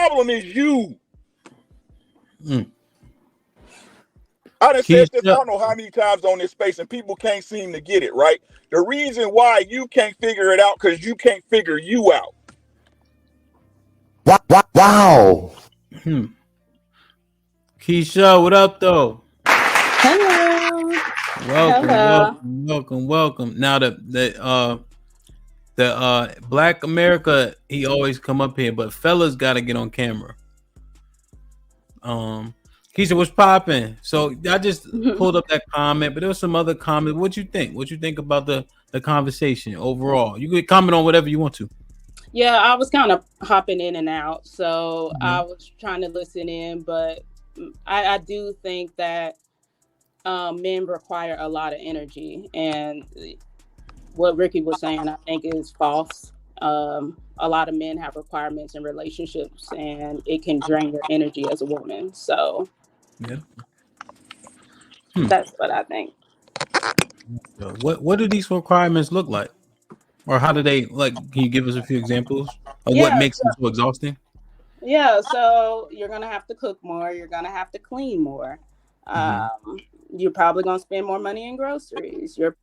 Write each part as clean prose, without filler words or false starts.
problem is you. Mm. I done said this, I Keisha. don't know how many times on this space, and people can't seem to get it, right? The reason why you can't figure it out because you can't figure you out. Wow. Hmm. Keisha, what up though? Hello. Welcome, Hello. welcome, welcome, welcome. Now the Black America, he always come up here, but fellas got to get on camera. Keisha, what's popping? So I just pulled up that comment, but there was some other comment. What you think? What you think about the conversation overall? You can comment on whatever you want to. Yeah, I was kind of hopping in and out, so Mhm. I was trying to listen in, but I do think that men require a lot of energy, and what Ricky was saying, I think, is false. A lot of men have requirements in relationships, and it can drain your energy as a woman. So Yeah. Hmm. that's what I think. So what do these requirements look like, or how do they like? Can you give us a few examples of what Yeah, makes them so exhausting? yeah. So you're gonna have to cook more. You're gonna have to clean more. Mm-hmm. You're probably gonna spend more money in groceries. Your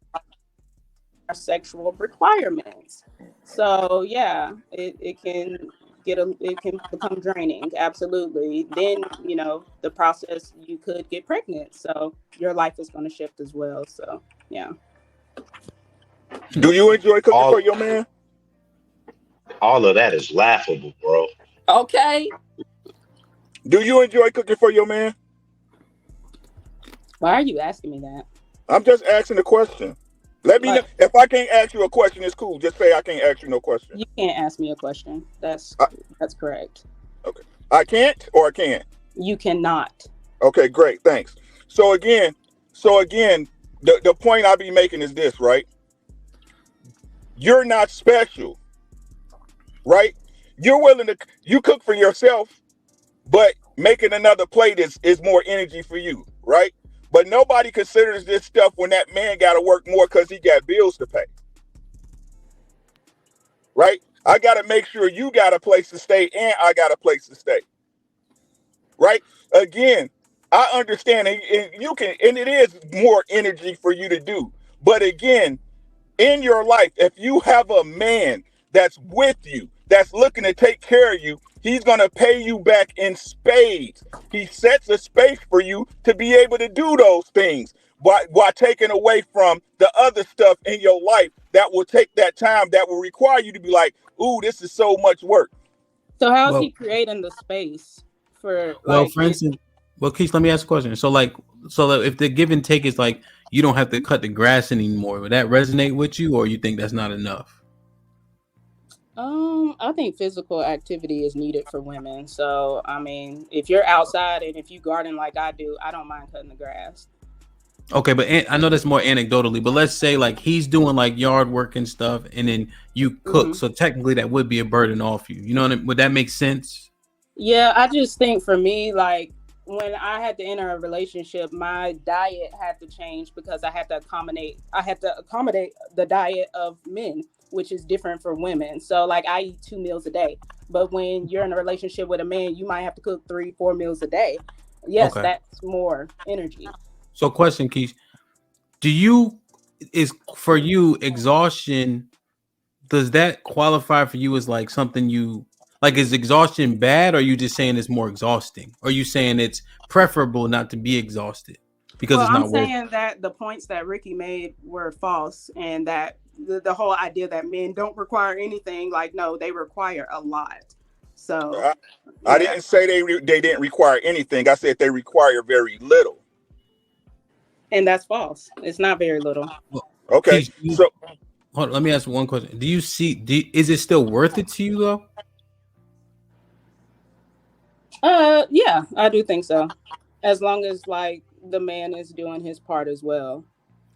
sexual requirements. So yeah, it can it can become draining. Absolutely. Then the process, you could get pregnant. So your life is going to shift as well. So yeah. Do you enjoy cooking for All your man? all of that is laughable, bro. Okay. Do you enjoy cooking for your man? Why are you asking me that? I'm just asking a question. Let me know. Like, If I can't ask you a question, it's cool. Just say I can't ask you no question. you can't ask me a question. I, That's correct. okay. I can't or I can. You cannot. Okay, great. Thanks. So again, the point I be making is this, right? You're not special, right? You're willing to you cook for yourself, but making another plate is more energy for you, right? But nobody considers this stuff when that man got to work more because he got bills to pay, right? I got to make sure you got a place to stay and I got a place to stay, right? Again, I understand, and you can, and it is more energy for you to do. But again, in your life, if you have a man that's with you, that's looking to take care of you, he's going to pay you back in spades. He sets a space for you to be able to do those things while taking away from the other stuff in your life that will take that time, that will require you to be like, ooh, this is so much work. So how's Well, he creating the space for well, like for instance, well, Keith, let me ask a question. So, like, if the give and take is like you don't have to cut the grass anymore, would that resonate with you, or you think that's not enough? I think physical activity is needed for women. So, I mean, if you're outside and if you garden like I do, I don't mind cutting the grass. Okay, but I know that's more anecdotally, but let's say like he's doing like yard work and stuff, and then you cook. Hmm. So technically, that would be a burden off you. You know what I mean? Would that make sense? Yeah, I just think for me, like when I had to enter a relationship, my diet had to change because I had to accommodate the diet of men, which is different for women. So like I eat 2 meals a day. But when you're in a relationship with a man, you might have to cook 3, 4 meals a day. Yes, Okay. that's more energy. So, question, Keith, do you is for you exhaustion? Does that qualify for you as like something you like? Is exhaustion bad, or are you just saying it's more exhausting? Or are you saying it's preferable not to be exhausted because Well, it's I'm not worth? saying that the points that Ricky made were false, and that the whole idea that men don't require anything, like, no, they require a lot. So, I, I yeah, didn't say they didn't require anything. I said they require very little. and that's false. It's not very little. Well, Okay, Keith, so hold on, let me ask you one question. Do you see? Is it still worth it to you though? Yeah, I do think so. As long as like the man is doing his part as well.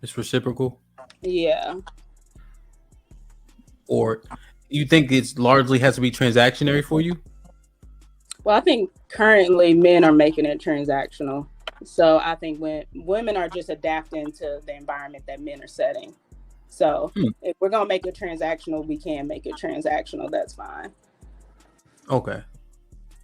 It's reciprocal, Yeah. or you think it's largely has to be transactionary for you? Well, I think currently men are making it transactional. So I think when women are just adapting to the environment that men are setting. So Hmm. if we're gonna make it transactional, we can make it transactional. That's fine. Okay.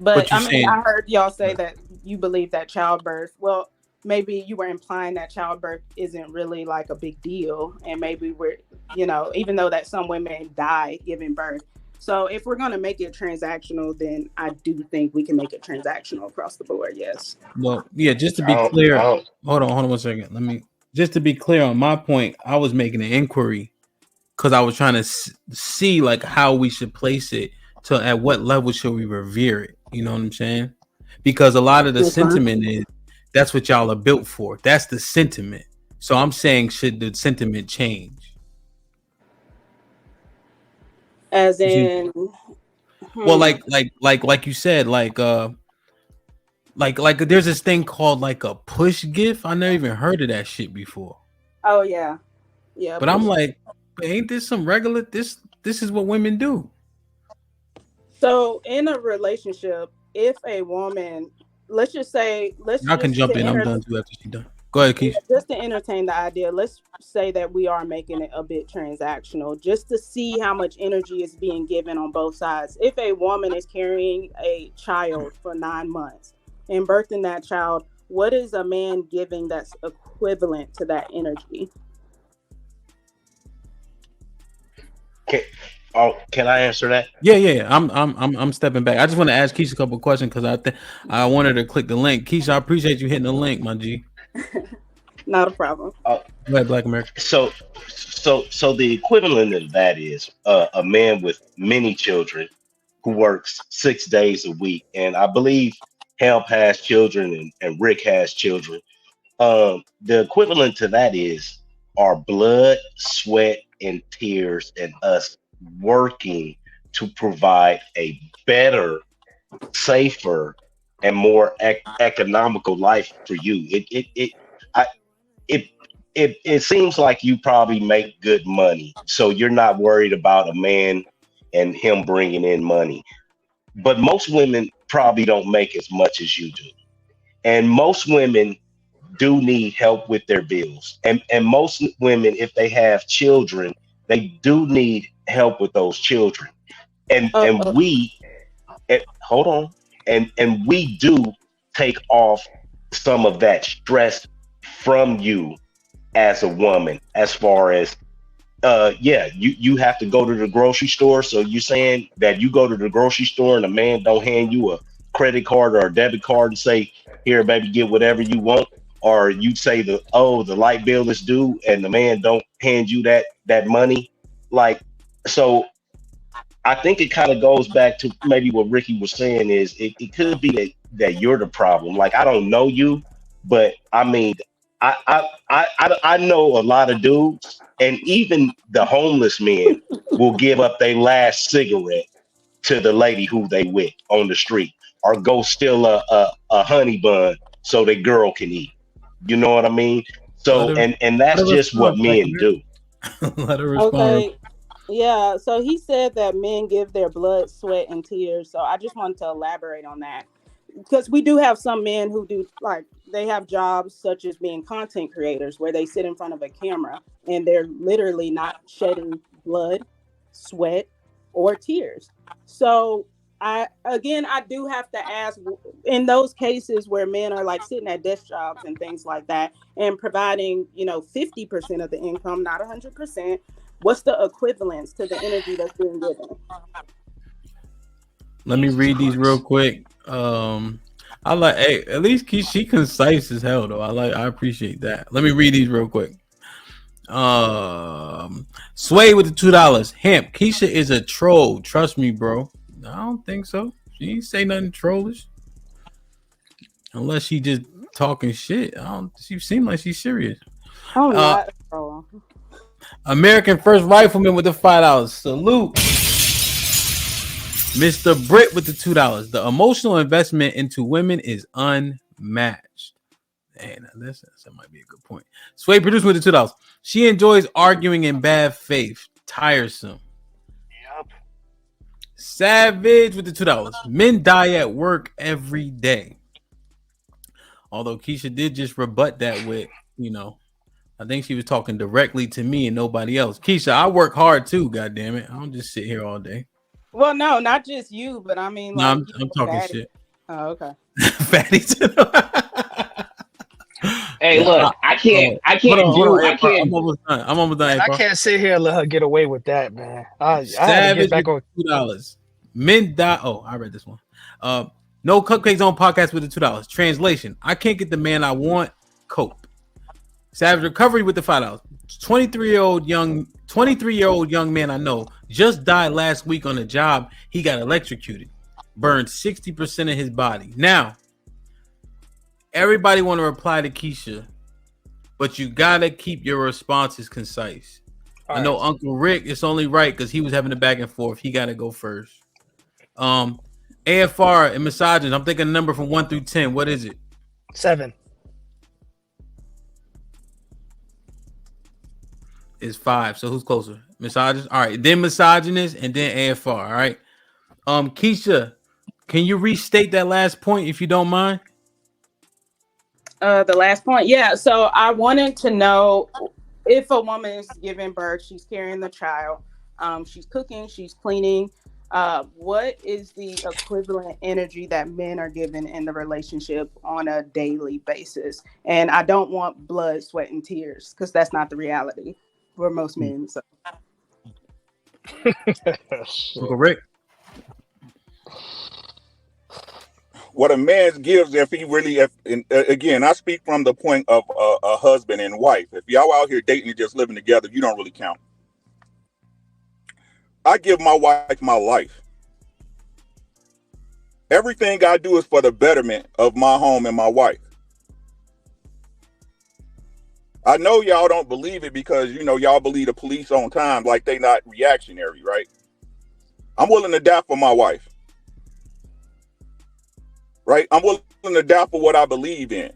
But But you I mean, I saying heard y'all say that you believe that childbirth, well, maybe you were implying that childbirth isn't really like a big deal. And maybe we're, even though that some women die giving birth. So if we're going to make it transactional, then I do think we can make it transactional across the board. Yes. well, yeah, just to I be don't, I clear, don't, hold on 1 second. Just to be clear on my point, I was making an inquiry because I was trying to see like how we should place it to at what level should we revere it. You know what I'm saying? Because a lot of the Okay. sentiment is that's what y'all are built for. That's the sentiment. So I'm saying should the sentiment change? As You see? in, Well, hmm. like you said, like there's this thing called like a push gift. I never even heard of that shit before. Oh, yeah. Yeah. But I'm Push. like, ain't this some regular? This is what women do. So in a relationship, if a woman, let's just say, let's I can just jump to in. I'm enter, done too after she's done. Go ahead, yeah, Keisha. just to entertain the idea, let's say that we are making it a bit transactional, just to see how much energy is being given on both sides. If a woman is carrying a child for 9 months and birthing that child, what is a man giving that's equivalent to that energy? can, can I answer that? Yeah. I'm stepping back. I just want to ask Keisha a couple of questions because I wanted to click the link. Keisha, I appreciate you hitting the link, my G. Not a problem. Uh, Go ahead, Black America. so the equivalent of that is a man with many children who works 6 days a week, and I believe Help has children and Rick has children. The equivalent to that is our blood, sweat, and tears, and us working to provide a better, safer, and more economical life for you. I, it, it seems like you probably make good money, so you're not worried about a man and him bringing in money. But most women probably don't make as much as you do, and most women do need help with their bills. And most women, if they have children, they do need help with those children. And Uh, we hold on. And we do take off some of that stress from you as a woman, as far as yeah, you have to go to the grocery store. So you saying that you go to the grocery store and a man don't hand you a credit card or a debit card and say, here, baby, get whatever you want, or you say the light bill is due and the man don't hand you that money. Like, so I think it kind of goes back to maybe what Ricky was saying is it could be that you're the problem. Like, I don't know you, but I mean, I know a lot of dudes, and even the homeless men will give up their last cigarette to the lady who they with on the street, or go steal a honey bun so the girl can eat. You know what I mean? Let So, her and let that's her just what respond, Black men do. America. Let her respond. okay. Yeah. So he said that men give their blood, sweat, and tears. So I just wanted to elaborate on that, because we do have some men who do, like, they have jobs such as being content creators where they sit in front of a camera and they're literally not shedding blood, sweat, or tears. So I do have to ask, in those cases where men are like sitting at desk jobs and things like that and providing 50% of the income, not 100%, what's the equivalence to the energy that's being given? Let me read these real quick. I like, hey, at least she concise as hell though. I appreciate that. Let me read these real quick. Sway with the $2. Hemp, Keisha is a troll. Trust me, bro. I don't think so. She ain't say nothing trollish. Unless she just talking shit. I don't she seem like she's serious. I'm Uh not. Oh, American First Rifleman with the $5. Salute. Mr. Britt with the $2. The emotional investment into women is unmatched. Hey, now that might be a good point. Sway produced with the $2. She enjoys arguing in bad faith. Tiresome. Savage with the $2. Men die at work every day. Although Keisha did just rebut that with, I think she was talking directly to me and nobody else. Keisha, I work hard too, God damn it. I don't just sit here all day. Well, no, not just you, but I mean, No, like, I'm talking fatty. shit. Oh, okay. Fatties. Hey, Yeah. look, I can't Hold on, do, I April. I'm can't. almost done. I'm almost done, Man, I April. can't sit here and let her get away with that, man. I had to get Savage with back on. $2. Men die. Oh, I read this one. No cupcakes on podcast with the $2. Translation: I can't get the man I want. Cope. Savage recovery with the $5. 23-year-old young man I know just died last week on a job. He got electrocuted, burned 60% of his body. Now, everybody want to reply to Keisha, but you gotta keep your responses concise. I know Uncle Rick, it's only right because he was having a back and forth. He got to go first. AFR and misogynist. I'm thinking a number from 1 through 10. What is it? 7. It's 5. So who's closer? Misogynist. All right, then misogynist and then AFR. All right. Keisha, can you restate that last point if you don't mind? The last point, yeah. So I wanted to know if a woman is giving birth, she's carrying the child, she's cooking, she's cleaning. What is the equivalent energy that men are given in the relationship on a daily basis? And I don't want blood, sweat, and tears because that's not the reality for most men. So. Uncle Rick. What a man gives, if he really, again, I speak from the point of a husband and wife. If y'all out here dating and just living together, you don't really count. I give my wife my life. Everything I do is for the betterment of my home and my wife. I know y'all don't believe it because, y'all believe the police on time like they not reactionary, right? I'm willing to die for my wife. Right? I'm willing to die for what I believe in.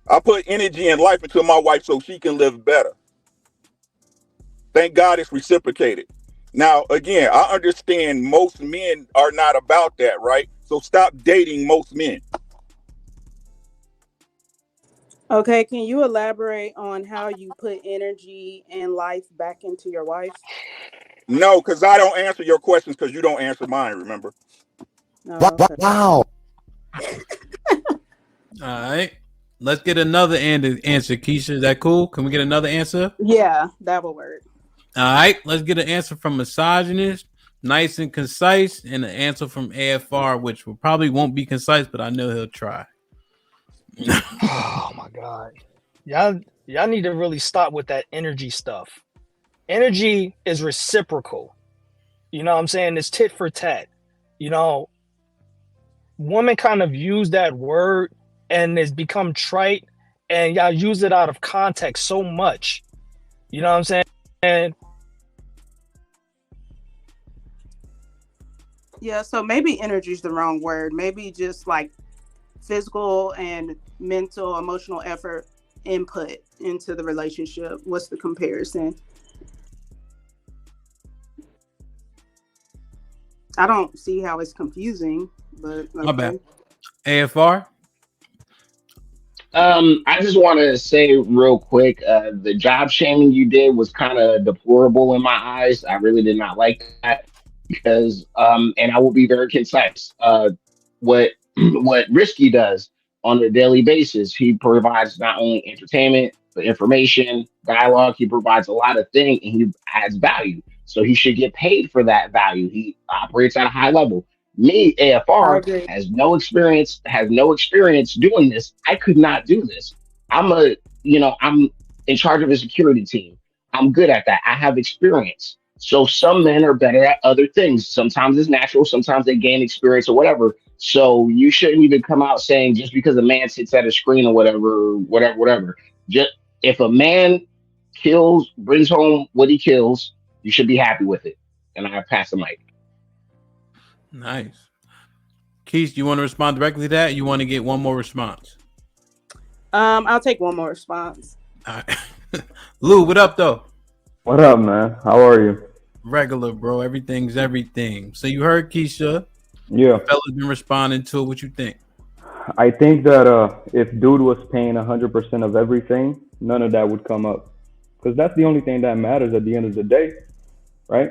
I put energy and life into my wife so she can live better. Thank God it's reciprocated. Now, again, I understand most men are not about that, right? So stop dating most men. Okay, can you elaborate on how you put energy and life back into your wife? No, because I don't answer your questions because you don't answer mine, remember? Oh, okay. Wow. All right. Let's get another answer, Keisha. Is that cool? Can we get another answer? Yeah, that will work. All right. Let's get an answer from misogynist, nice and concise, and an answer from AFR, which probably won't be concise, but I know he'll try. Oh my God. Y'all need to really stop with that energy stuff. Energy is reciprocal. You know what I'm saying? It's tit for tat. Women kind of use that word and it's become trite and y'all use it out of context so much. You know what I'm saying? And Yeah, so maybe energy is the wrong word. Maybe just like physical and mental, emotional effort input into the relationship. What's the comparison? I don't see how it's confusing, but okay. My bad. AFR? I just want to say real quick, the job shaming you did was kind of deplorable in my eyes. I really did not like that because, and I will be very concise. What what Risky does on a daily basis, he provides not only entertainment but information, dialogue. He provides a lot of things, and he adds value. So he should get paid for that value. He operates at a high level. Me, I AFR, agree. has no experience doing this. I could not do this. I'm in charge of a security team. I'm good at that. I have experience. So some men are better at other things. Sometimes it's natural, sometimes they gain experience or whatever. So you shouldn't even come out saying just because a man sits at a screen or whatever. Just if a man brings home what he kills, you should be happy with it. And I pass the mic. Nice. Keith, you want to respond directly to that? You want to get one more response? I'll take one more response. All right. Lou, what up, though? What up, man? How are you? Regular, bro. Everything's everything. So you heard Keisha. Yeah. Fella's been responding to it. What you think? I think that if dude was paying 100% of everything, none of that would come up. Because that's the only thing that matters at the end of the day, right?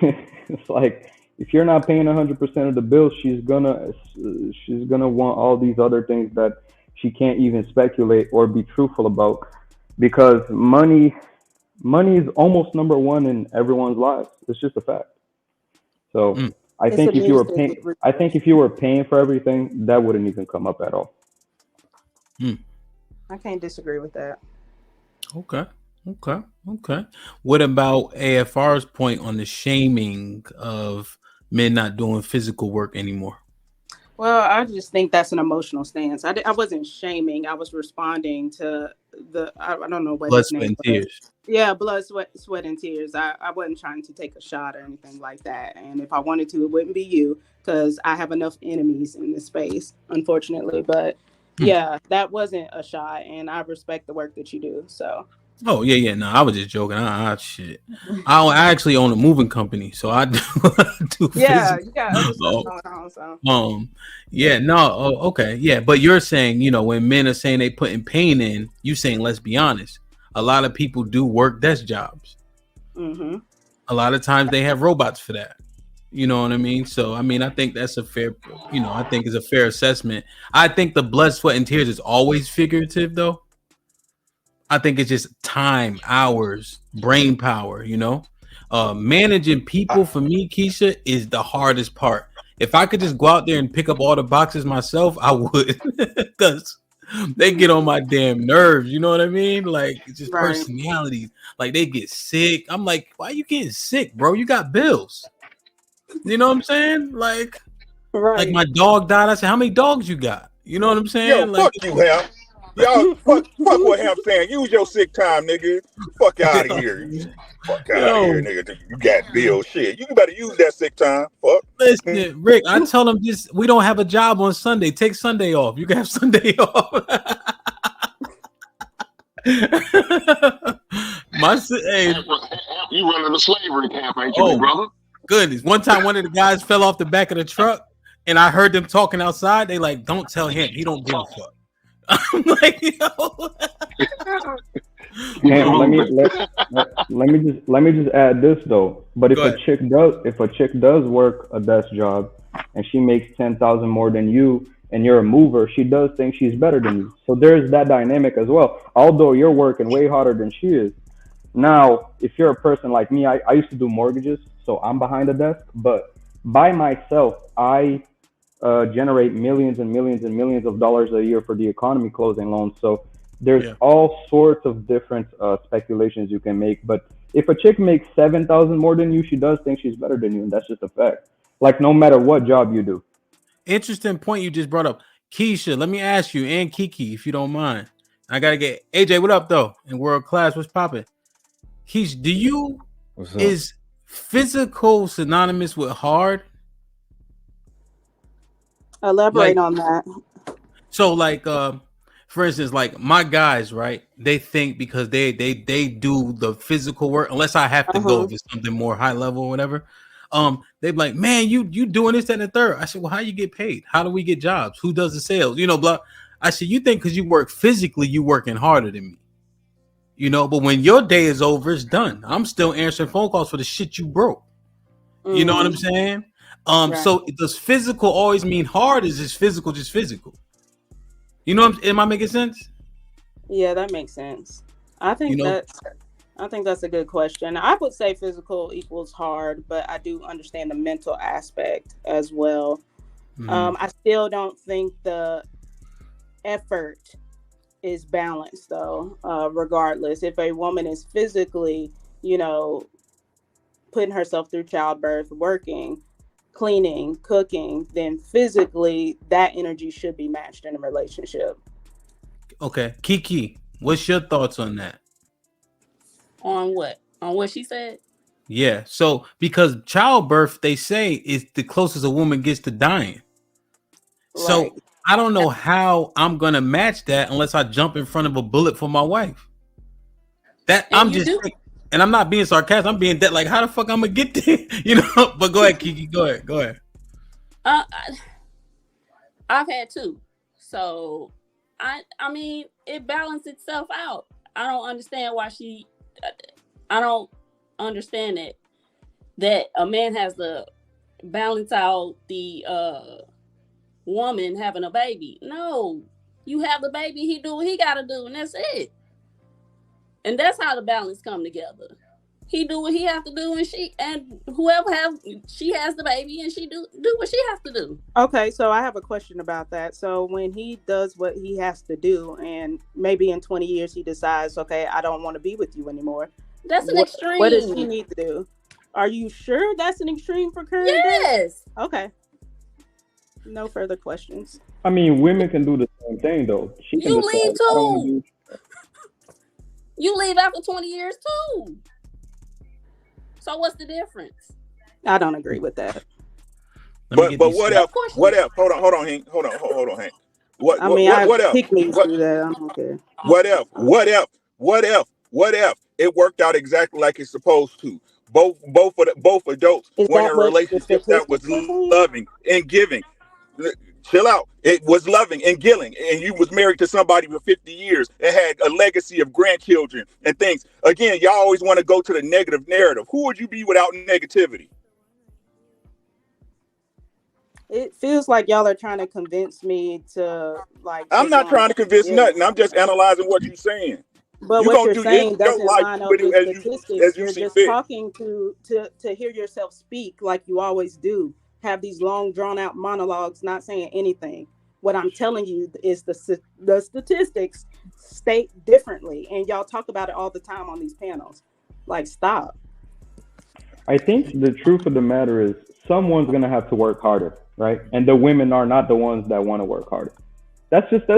It's like If you're not paying 100% of the bills, she's gonna want all these other things that she can't even speculate or be truthful about, because money is almost number one in everyone's lives. It's just a fact. So Mm, I It's a think if you were music paying, I think resource. if you were paying for everything, that wouldn't even come up at all. mm. I can't disagree with that. Okay. Okay. Okay. What about AFR's point on the shaming of men not doing physical work anymore? Well, I just think that's an emotional stance. I wasn't shaming. I was responding to I don't know what Blood, his sweat, name and was. tears. Yeah, blood, sweat, and tears. I wasn't trying to take a shot or anything like that. And if I wanted to, it wouldn't be you, because I have enough enemies in this space, unfortunately. But Hmm. yeah, that wasn't a shot, and I respect the work that you do. So Oh yeah, yeah. No, I was just joking. Shit. I actually own a moving company, so I do, I do yeah, physical. you got other stuff Oh, going on. So yeah, no, oh, okay, yeah. But you're saying, when men are saying they putting pain in, you saying, let's be honest. A lot of people do work desk jobs. hmm A lot of times they have robots for that. You know what I mean? So I mean, I think that's a fair, I think is a fair assessment. I think the blood, sweat, and tears is always figurative, though. I think it's just time, hours, brain power. Managing I, people for me, Keisha, is the hardest part. If I could just go out there and pick up all the boxes myself, I would, because they get on my damn nerves. You know what I mean? Like, it's just right, personalities. Like, they get sick. I'm like, why you getting sick, bro? You got bills. You know what I'm saying? Like right. my dog died. I said, how many dogs you got? You know what I'm Yo, saying? Like, fuck you, Ham. Y'all, fuck what Ham saying. Use your sick time, nigga. Fuck out of here. Fuck out of here, yo, nigga. You got bill shit. You better use that sick time. Fuck. listen, Rick. I tell them, just we don't have a job on Sunday. Take Sunday off. You can have Sunday off. Hey, You running a slavery camp, ain't you, big oh brother? goodness! One time, one of the guys fell off the back of the truck, and I heard them talking outside. They like, don't tell him. He don't give a fuck. I'm like, yo. Keep it Ham, let me moving. let me just add this though. But Go ahead. if a chick does work a desk job and she makes 10,000 more than you and you're a mover, she does think she's better than you. So there's that dynamic as well. Although you're working way harder than she is. Now, if you're a person like me, I used to do mortgages, so I'm behind the desk. But by myself, I generate millions and millions and millions of dollars a year for the economy closing loans. So there's Yeah. all sorts of different speculations you can make. But if a chick makes 7,000 more than you, she does think she's better than you, and that's just a fact. Like no matter what job you do. Interesting point you just brought up. Keisha, let me ask you, and Kiki, if you don't mind. I gotta get AJ, what up though? In world class, what's popping? Keisha, What's up? is physical synonymous with hard? Elaborate Like, on that. so like for instance, like my guys, right? They think because they do the physical work, unless I have to go Uh-huh. if it's something more high level or whatever. They be like, man, you doing this, that, and the third. I said, well, how you get paid? How do we get jobs? Who does the sales? Blah. I said, you think because you work physically, you working harder than me. But when your day is over, it's done. I'm still answering phone calls for the shit you broke. You know what I'm Mm, saying? right. So does physical always mean hard? Is this physical just physical? Am I making sense? Yeah, that makes sense. I You think know, that's I think that's a good question. I would say physical equals hard, but I do understand the mental aspect as well. mhm. I still don't think the effort is balanced though. Regardless, if a woman is physically, you know, putting herself through childbirth, working, cleaning, cooking, then physically that energy should be matched in a relationship. Okay, Kiki, what's your thoughts on that? On what? On what she said? Yeah, so because childbirth, they say, is the closest a woman gets to dying. Right. So I don't know how I'm gonna match that unless I jump in front of a bullet for my wife. That And I'm you just, do. and I'm not being sarcastic. I'm being that like, how the fuck I'm gonna get there? But go ahead, Kiki. Go ahead. Go ahead. Uh, I- I've had two. So I mean, it balanced itself out. I don't understand why I don't understand it. That a man has the balance out the woman having a baby. No, you have the baby, he do what he gotta do, and that's it. And that's how the balance come together. He do what he have to do, and whoever she has the baby, and she do what she has to do. Okay, so I have a question about that. So when he does what he has to do, and maybe in 20 years he decides, okay, I don't want to be with you anymore. That's an extreme. What does he need to do? Are you sure that's an extreme for current day? Yes. Okay. No further questions. I mean, women can do the same thing though. She can You decide, leave I don't wanna too. You leave after 20 years too. So what's the difference? I don't agree with that. But what else? What else? Hold on, Hank. Hold on, Hank. What else? Pick me through that. I don't care. What else? What else? It worked out exactly like it's supposed to. Both adults were in a relationship that was loving and giving. Chill out. It was loving and giving, and you was married to somebody for 50 years and had a legacy of grandchildren and things. Again, y'all always want to go to the negative narrative. Who would you be without negativity? It feels like y'all are trying to convince me to like. I'm not trying to convince nothing. I'm just analyzing what you're saying. But what you're saying doesn't line up with statistics. You're just talking to hear yourself speak like you always do. Have these long, drawn-out monologues, not saying anything. What I'm telling you is the statistics state differently, and y'all talk about it all the time on these panels. Like, stop. I think the truth of the matter is someone's gonna have to work harder, right? And the women are not the ones that want to work harder. That's just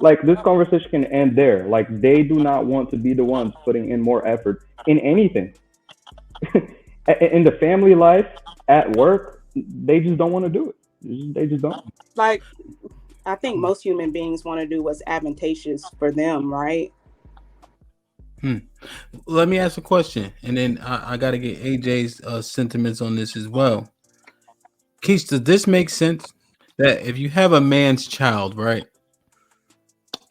like this conversation can end there. Like they do not want to be the ones putting in more effort in anything. In the family life, at work, they just don't want to do it. They just don't. Like, I think most human beings want to do what's advantageous for them, right? Let me ask a question, and then I got to get AJ's sentiments on this as well. Keisha, does this make sense that if you have a man's child, right,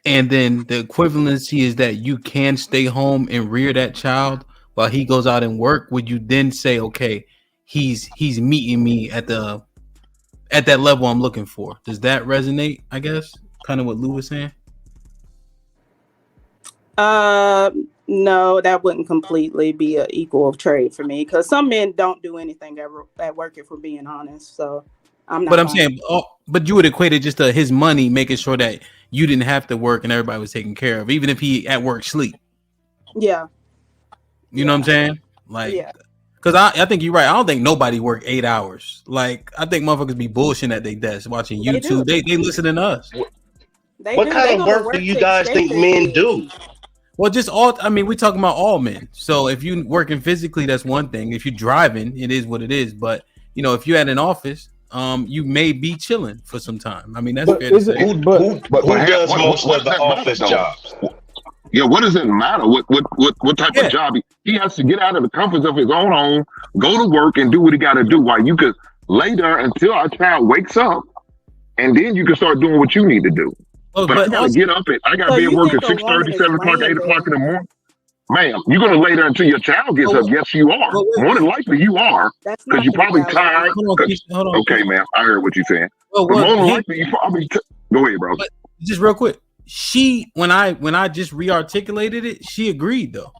and then the equivalency is that you can stay home and rear that child while he goes out and work, would you then say, okay, he's meeting me at that level I'm looking for? Does that resonate? I guess kind of what Lou was saying. No, that wouldn't completely be an equal of trade for me, because some men don't do anything at work, if we're being honest. So I'm not. But I'm saying, but you would equate it just to his money, making sure that you didn't have to work and everybody was taken care of, even if he at work sleep. Yeah. You know what I'm saying? Like, yeah. Because I think you're right. I don't think nobody work 8 hours. Like, I think motherfuckers be bullshitting at their desk watching YouTube. They listening to us. What kind of work do you guys think men do? Well, just all. I mean, we're talking about all men. So if you working physically, that's one thing. If you're driving, it is what it is. But you know, if you're at an office, you may be chilling for some time. I mean, that's fair to say. Who does most of the office jobs? Yeah, what does it matter? What type of job he has to get out of the comforts of his own home, go to work, and do what he got to do. While you could lay there until our child wakes up, and then you can start doing what you need to do. But I gotta get up I gotta be at work at 6:30, 7 o'clock, 8 o'clock in the morning. Ma'am, you're gonna lay there until your child gets up. Yes, you are. More than likely, you are, because you're probably tired. Hold on. Okay, ma'am, I heard what you're saying. More than likely, you probably go ahead, bro. Just real quick. She when I just re-articulated it, she agreed though.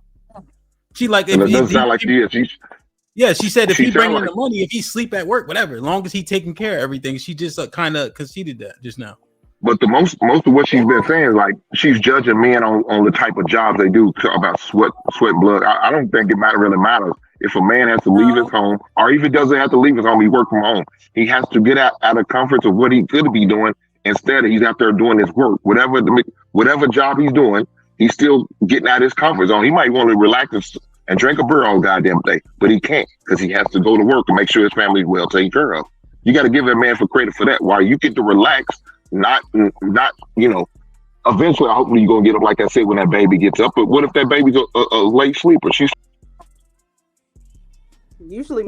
She like it doesn't sound like she is. Yeah, she said if he bring in the money, if he sleep at work, whatever, as long as he taking care of everything. She just kind of conceded that just now. But the most of what she's been saying is like she's judging men on the type of jobs they do about sweat blood. I don't think it really matters if a man has to leave his home, or even doesn't have to leave his home. He work from home. He has to get out of comforts of what he could be doing. Instead, he's out there doing his work. Whatever job he's doing, he's still getting out of his comfort zone. He might want to relax and drink a beer all goddamn day, but he can't because he has to go to work and make sure his family's well taken care of. You got to give a man for credit for that. While you get to relax, not eventually, hopefully you're going to get up, like I said, when that baby gets up. But what if that baby's a late sleeper? Usually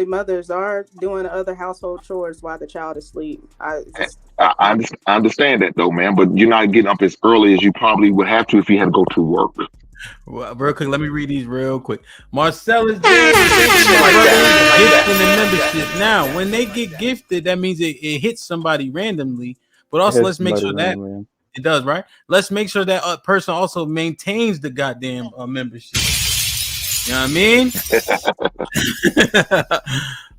mothers are doing other household chores while the child is asleep. I understand that though, man, but you're not getting up as early as you probably would have to if you had to go to work. Well, real quick, let me read these real quick. Marcellus James, thank you, my brother, gifting the membership. Now, when they get gifted, that means it hits somebody randomly. But It also, hits let's make somebody sure that randomly. it does, right? Let's make sure that person also maintains the goddamn membership. You know what I mean?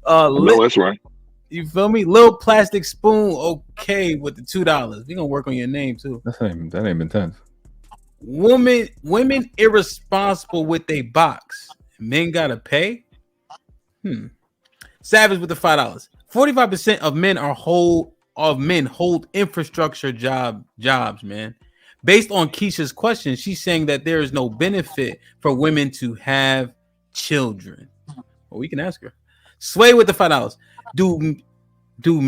I know that's right. You feel me? Little plastic spoon, okay, with the $2. We gonna work on your name too. That ain't intense. Women irresponsible with a box. Men gotta pay. Savage with the $5. 45% of men hold infrastructure jobs, man. Based on Keisha's question, she's saying that there is no benefit for women to have children. Well, we can ask her. Sway with the $5. Do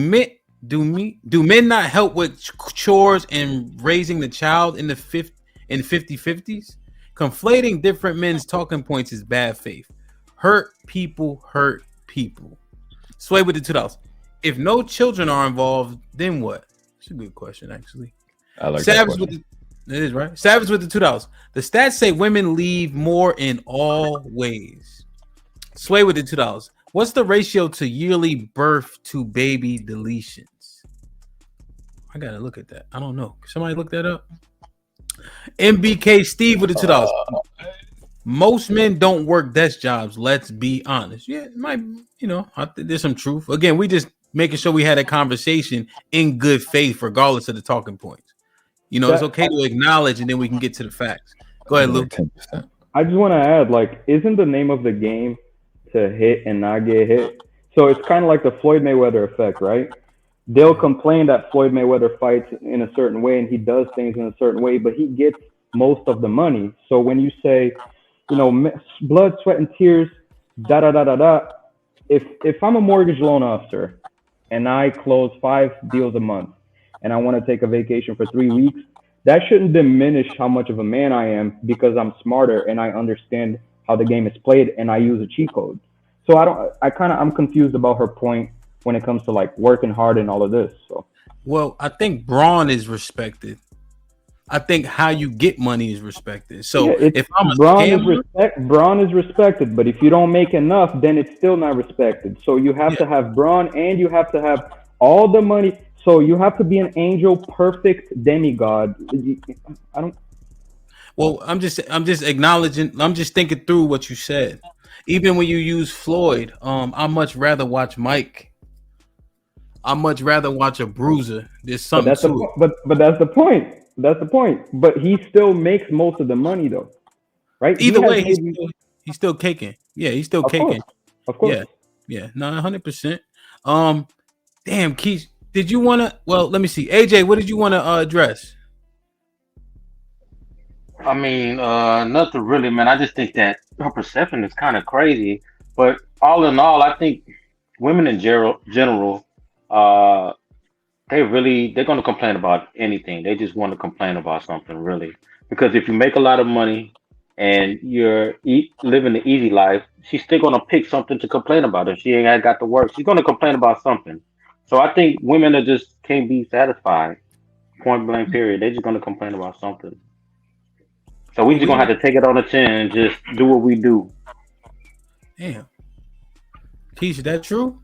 men not help with chores and raising the child in the 50-50s? Conflating different men's talking points is bad faith. Hurt people. Sway with the $2. If no children are involved, then what? It's a good question, actually. I like Savage that with question. it is right. Savage with the $2. The stats say women leave more in all ways. Sway with the $2. What's the ratio to yearly birth to baby deletions? I gotta look at that. I don't know. Can somebody look that up? MBK Steve with the $2. Most men don't work desk jobs. Let's be honest. Yeah, it might. I think there's some truth. Again, we just making sure we had a conversation in good faith, regardless of the talking points. It's okay to acknowledge, and then we can get to the facts. Go ahead, Luke. 10%. I just want to add, like, isn't the name of the game to hit and not get hit? So it's kind of like the Floyd Mayweather effect, right? They'll complain that Floyd Mayweather fights in a certain way and he does things in a certain way, but he gets most of the money. So when you say, blood, sweat, and tears, da da da da da. If I'm a mortgage loan officer and I close 5 deals a month and I want to take a vacation for 3 weeks, that shouldn't diminish how much of a man I am because I'm smarter and I understand how the game is played and I use a cheat code. So I'm confused about her point when it comes to like working hard and all of this. So, well, I think brawn is respected. I think how you get money is respected. So yeah, if I'm a brawn is respected, but if you don't make enough, then it's still not respected. So you have to have brawn and you have to have all the money. So you have to be an angel, perfect demigod. I don't. Well, I'm just acknowledging. I'm just thinking through what you said. Even when you use Floyd, I much rather watch Mike. I much rather watch a bruiser. There's something to it. But that's the point. That's the point. But he still makes most of the money, though, right? Either way, he's still caking. Yeah, he's still caking. Of course. Yeah. No, 100%. Damn, Keith, did you want to? Well, let me see. AJ, what did you want to address? I mean, nothing really, man. I just think that her perception is kind of crazy. But all in all, I think women in general, they're going to complain about anything. They just want to complain about something, really. Because if you make a lot of money and you're living the easy life, she's still going to pick something to complain about. If she ain't got to work, she's going to complain about something. So I think women are just can't be satisfied. Point blank, period. They're just going to complain about something. So we just going to have to take it on the chin and just do what we do. Damn. Keisha, that true?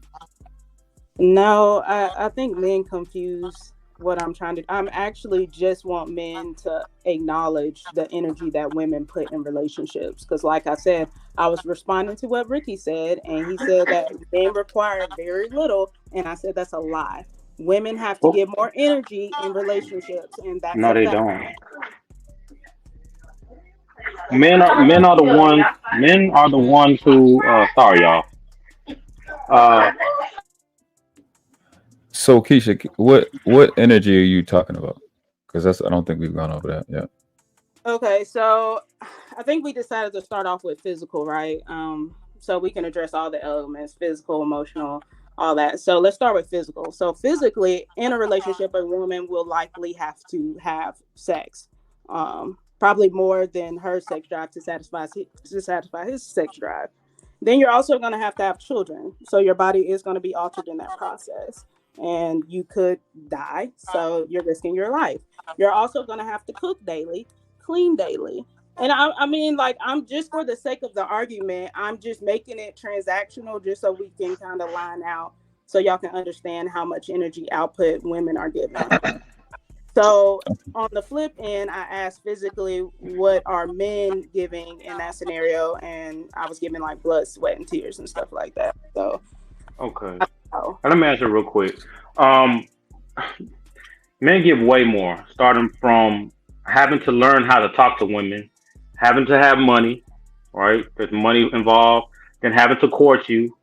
No, I think men confuse what I'm trying to. I'm actually just want men to acknowledge the energy that women put in relationships. Because, like I said, I was responding to what Ricky said, and he said that men require very little, and I said that's a lie. Women have to give more energy in relationships, and that's no, they don't. Men are the ones who. Sorry, y'all. So Keisha, what energy are you talking about? Because I don't think we've gone over that yet. Okay, so I think we decided to start off with physical, right? So we can address all the elements: physical, emotional, all that. So let's start with physical. So physically, in a relationship, a woman will likely have to have sex, probably more than her sex drive to satisfy his sex drive. Then you're also going to have children. So your body is going to be altered in that process. And you could die. So you're risking your life. You're also going to have to cook daily, clean daily. And I mean, like, I'm just for the sake of the argument, I'm just making it transactional just so we can kind of line out so y'all can understand how much energy output women are giving. So on the flip end, I asked physically, what are men giving in that scenario? And I was giving like blood, sweat, and tears and stuff like that. So, Okay. I don't know. Let me answer real quick. Um, Men give way more, starting from having to learn how to talk to women, having to have money, right? There's money involved, then having to court you,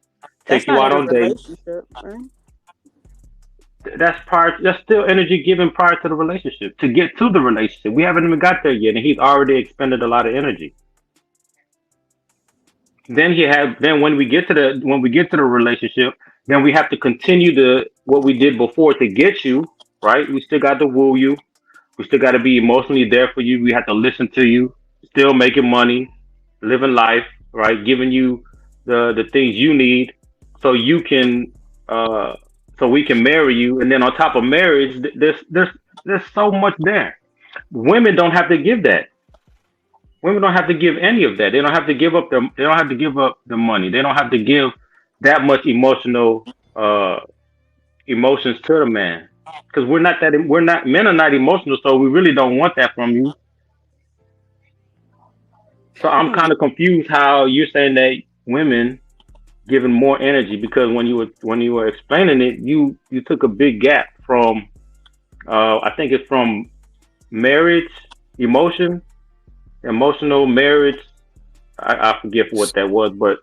That's take you not out in a on dates. relationship, right? That's part. That's still energy given prior to the relationship. To get to the relationship, we haven't even got there yet, and he's already expended a lot of energy. Then he had. Then when we get to the relationship, then we have to continue to what we did before to get you right. We still got to woo you. We still got to be emotionally there for you. We have to listen to you. Still making money, living life, right? Giving you the things you need, so you can uh so we can marry you. And then on top of marriage, there's so much there. Women don't have to give that. Women don't have to give any of that. They don't have to give up their. They don't have to give up the money. They don't have to give that much uh emotions to the man, because we're not men are not emotional, so we really don't want that from you. So I'm Hmm. kind of confused how you're saying that women giving more energy, because when you were explaining it, you took a big gap from I think it's from marriage, emotion, emotional marriage. I forget what that was, but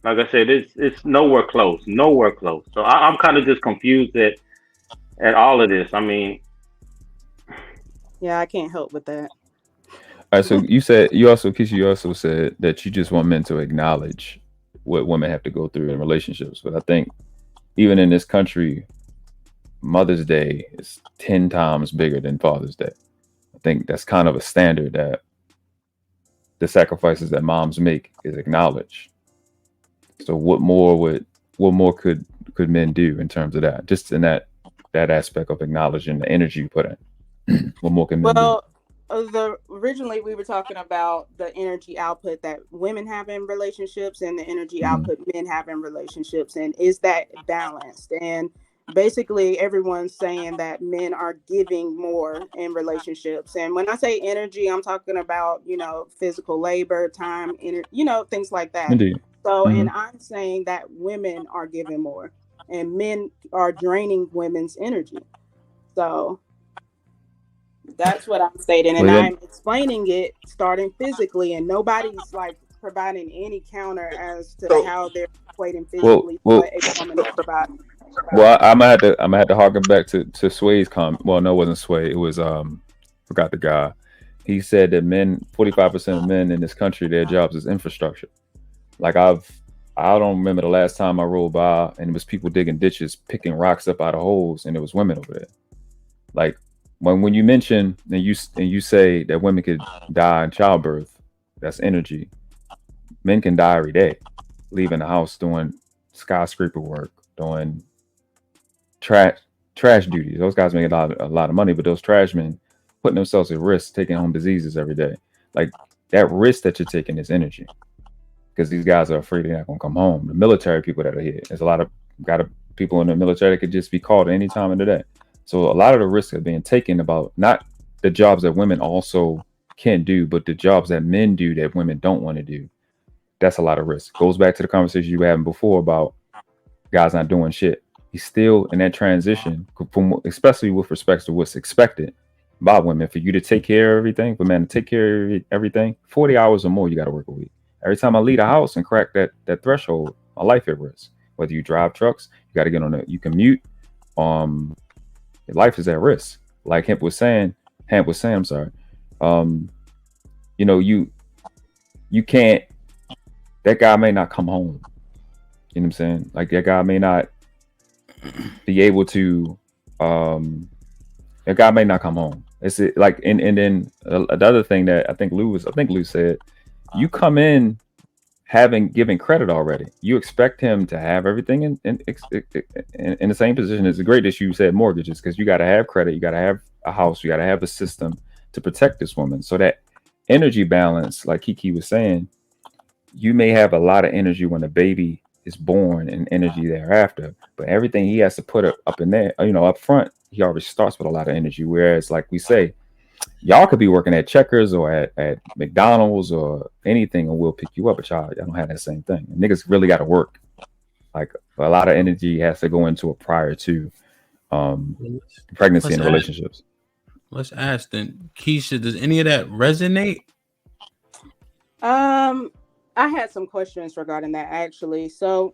like I said, it's nowhere close, nowhere close. So I'm kind of just confused at all of this. I mean, Yeah, I can't help with that. All right, so you said you also, Kisha, you also said that you just want men to acknowledge what women have to go through in relationships. But I think even in this country, Mother's Day is 10 times bigger than Father's Day. I think that's kind of a standard that the sacrifices that moms make is acknowledged. So what more could men do in terms of that? Just in that aspect of acknowledging the energy you put in. What more can men do? Well, the originally we were talking about the energy output that women have in relationships and the energy Mhm. output men have in relationships, and is that balanced? And basically, everyone's saying that men are giving more in relationships. And when I say energy, I'm talking about physical labor, time, things like that. Indeed. So, Hmm. and I'm saying that women are giving more, and men are draining women's energy. So that's what I'm stating, and Well then, I'm explaining it starting physically, and nobody's like providing any counter as to So how they're equating well, physically to well, what a woman is providing. I'm gonna have to harken back to Sway's comment. Well, no, it wasn't Sway. It was forgot the guy. He said that 45% of men in this country, their jobs is infrastructure. Like I don't remember the last time I rolled by and it was people digging ditches, picking rocks up out of holes, and there was women over there. Like when you mention and you say that women could die in childbirth, that's energy. Men can die every day, leaving the house doing skyscraper work, doing trash trash duties. Those guys make a lot of money, but those trash men putting themselves at risk, taking home diseases every day. Like that risk that you're taking is energy because these guys are afraid they're not gonna come home. The military people that are here, there's a lot of people in the military that could just be called at any time of the day. So a lot of the risks are being taken about not the jobs that women also can do, but the jobs that men do that women don't want to do. That's a lot of risk. Goes back to the conversation you were having before about guys not doing shit. He's still in that transition, from, especially with respect to what's expected by women. For you to take care of everything, for men to take care of everything, 40 hours or more, you got to work a week. Every time I leave a house and crack that threshold, my life at risk. Whether you drive trucks, you got to get on you commute. Um, your life is at risk. Like Hemp was saying, I'm sorry. Um, you know, you can't. That guy may not come home. You know what I'm saying? Like that guy may not be able to. That guy may not come home. It's like, and then the other thing that I think Lou said, you come in having given credit already. You expect him to have everything in the same position. It's a great issue. You said mortgages because you got to have credit, you got to have a house, you got to have a system to protect this woman, so that energy balance, like Kiki was saying, you may have a lot of energy when a baby is born and energy thereafter, but everything he has to put up in there, up front, he already starts with a lot of energy. Whereas, like we say, y'all could be working at Checkers or at McDonald's or anything, and we'll pick you up, but y'all don't have that same thing. And niggas really got to work. Like a lot of energy has to go into it prior to pregnancy and relationships. Let's ask then, Keisha, does any of that resonate? I had some questions regarding that actually. So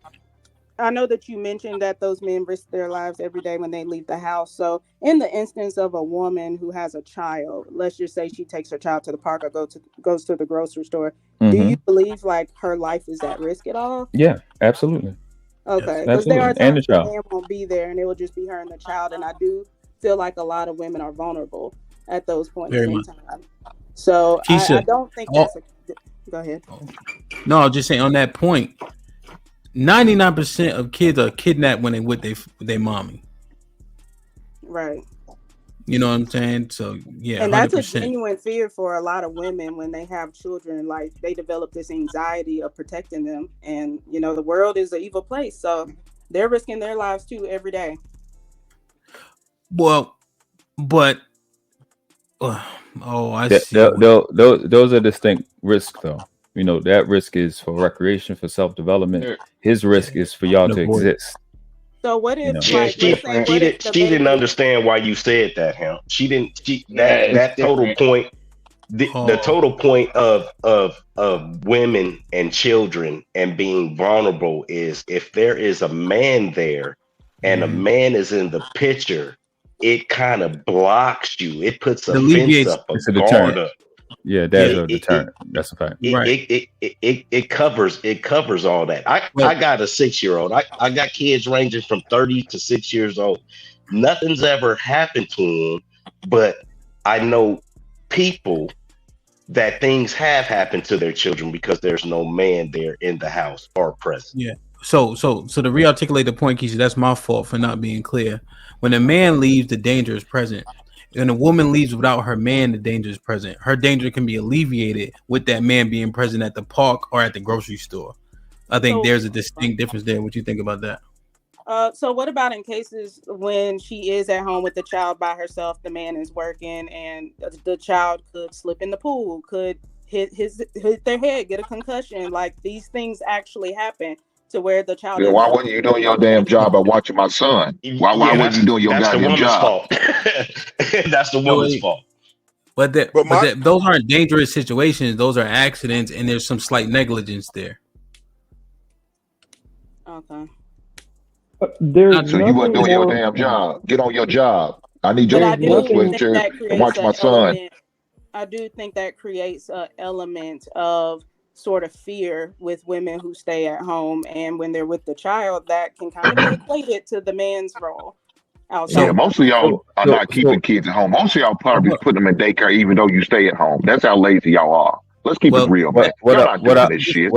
I know that you mentioned that those men risk their lives every day when they leave the house. So in the instance of a woman who has a child, let's just say she takes her child to the park or goes to the grocery store, do you believe like her life is at risk at all? Yeah, absolutely. Okay, Yes, because there are absolutely. And the times the child. man won't be there and it will just be her and the child. And I do feel like a lot of women are vulnerable at those points Very in much. time. So I Keisha, don't think that's a... Go ahead. No, I'll just say on that point, 99% of kids are kidnapped when they with their mommy. Right. You know what I'm saying? So yeah, And that's a 100%. genuine fear for a lot of women when they have children. Like they develop this anxiety of protecting them, and the world is an evil place, so they're risking their lives too every day. Well, but I see. Those are distinct risks, though. That risk is for recreation, for self-development. His risk is for y'all to exist. So what if, Yeah, like, let's say, she what if the didn't baby... understand why you said that, him. She didn't. That total point. The total point of women and children and being vulnerable is if there is a man there and a man is in the picture, it kind of blocks you. It puts a fence up, a guard up. Yeah, that's a deterrent. That's a fact. Right. It covers all that. I got a 6-year-old. I got kids ranging from 30 to 6 years old. Nothing's ever happened to them, but I know people that things have happened to their children because there's no man there in the house or present. Yeah. So to re-articulate the point, Keisha, that's my fault for not being clear. When a man leaves, the danger is present. When a woman leaves without her man, the danger is present. Her danger can be alleviated with that man being present at the park or at the grocery store. I think there's a distinct difference there. What you think about that? So what about in cases when she is at home with the child by herself, the man is working, and the child could slip in the pool, could hit their head, get a concussion? Like these things actually happen to where the child... Why wasn't you doing your damn job by watching my son? Why wasn't you doing your goddamn job? That's the woman's fault. But those aren't dangerous situations. Those are accidents, and there's some slight negligence there. Okay. So you weren't doing your damn job. Get on your job. I need your switcher and watch my son. I do think that creates an element of sort of fear with women who stay at home, and when they're with the child, that can kind of be equated to the man's role. Yeah, most of y'all are not keeping kids at home. Most of y'all probably put them in daycare even though you stay at home. That's how lazy y'all are. Let's keep it real, man. Y'all not doing this shit.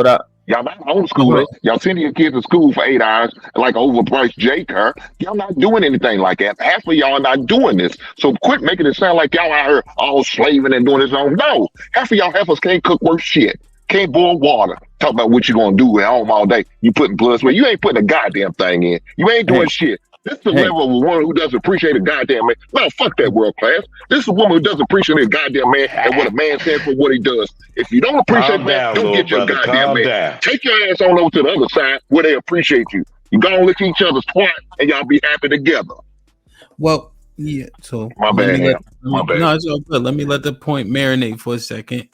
Y'all not homeschooling. Y'all sending your kids to school for 8 hours like overpriced J car. Y'all not doing anything like that. Half of y'all are not doing this. So quit making it sound like y'all out here all slaving and doing this on. No, half of y'all heifers can't cook worth shit. Can't boil water. Talk about what you gonna do at home all day. You putting plus, well, you ain't putting a goddamn thing in. You ain't doing shit. This is the level of a woman who doesn't appreciate a goddamn man. No, fuck that world class. This is a woman who doesn't appreciate a goddamn man and what a man stands for, what he does. If you don't appreciate a man, don't get your goddamn man. Take your ass on over to the other side where they appreciate you. You go and lick each other's twat and y'all be happy together. Well, yeah. So my bad. No, it's all good. Let me let the point marinate for a second.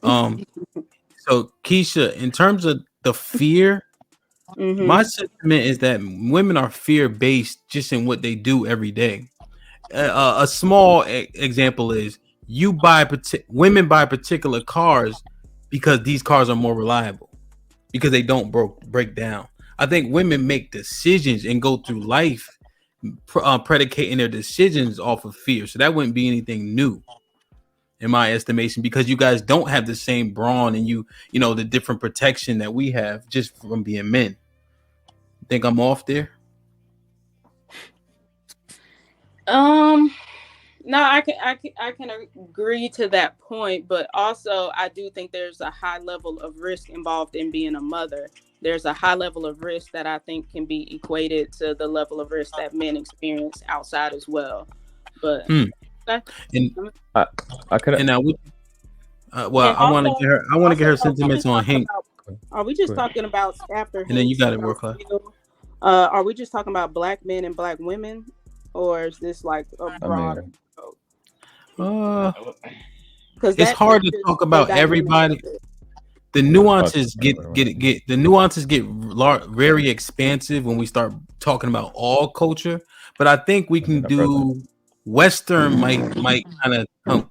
So Keisha, in terms of the fear. My sentiment is that women are fear-based just in what they do every day. A small example is women buy particular cars because these cars are more reliable, because they don't break down. I think women make decisions and go through life predicating their decisions off of fear. So that wouldn't be anything new in my estimation, because you guys don't have the same brawn and you know the different protection that we have just from being men. Think I'm off there? No, No, I can agree to that point, but also I do think there's a high level of risk involved in being a mother. There's a high level of risk that I think can be equated to the level of risk that men experience outside as well. But Hmm. okay. And I could. and now we, well, And I want to get her. I want to get her are we sentiments just on talking Hank, about are we just Go ahead. talking about after and then you Hank got it, world class. are we just talking about black men and black women, or is this like a I broader? mean, Because It's that hard to changes talk the about dynamic of everybody. it. The nuances get the nuances get very expansive when we start talking about all culture. But I think we can do Western might kind of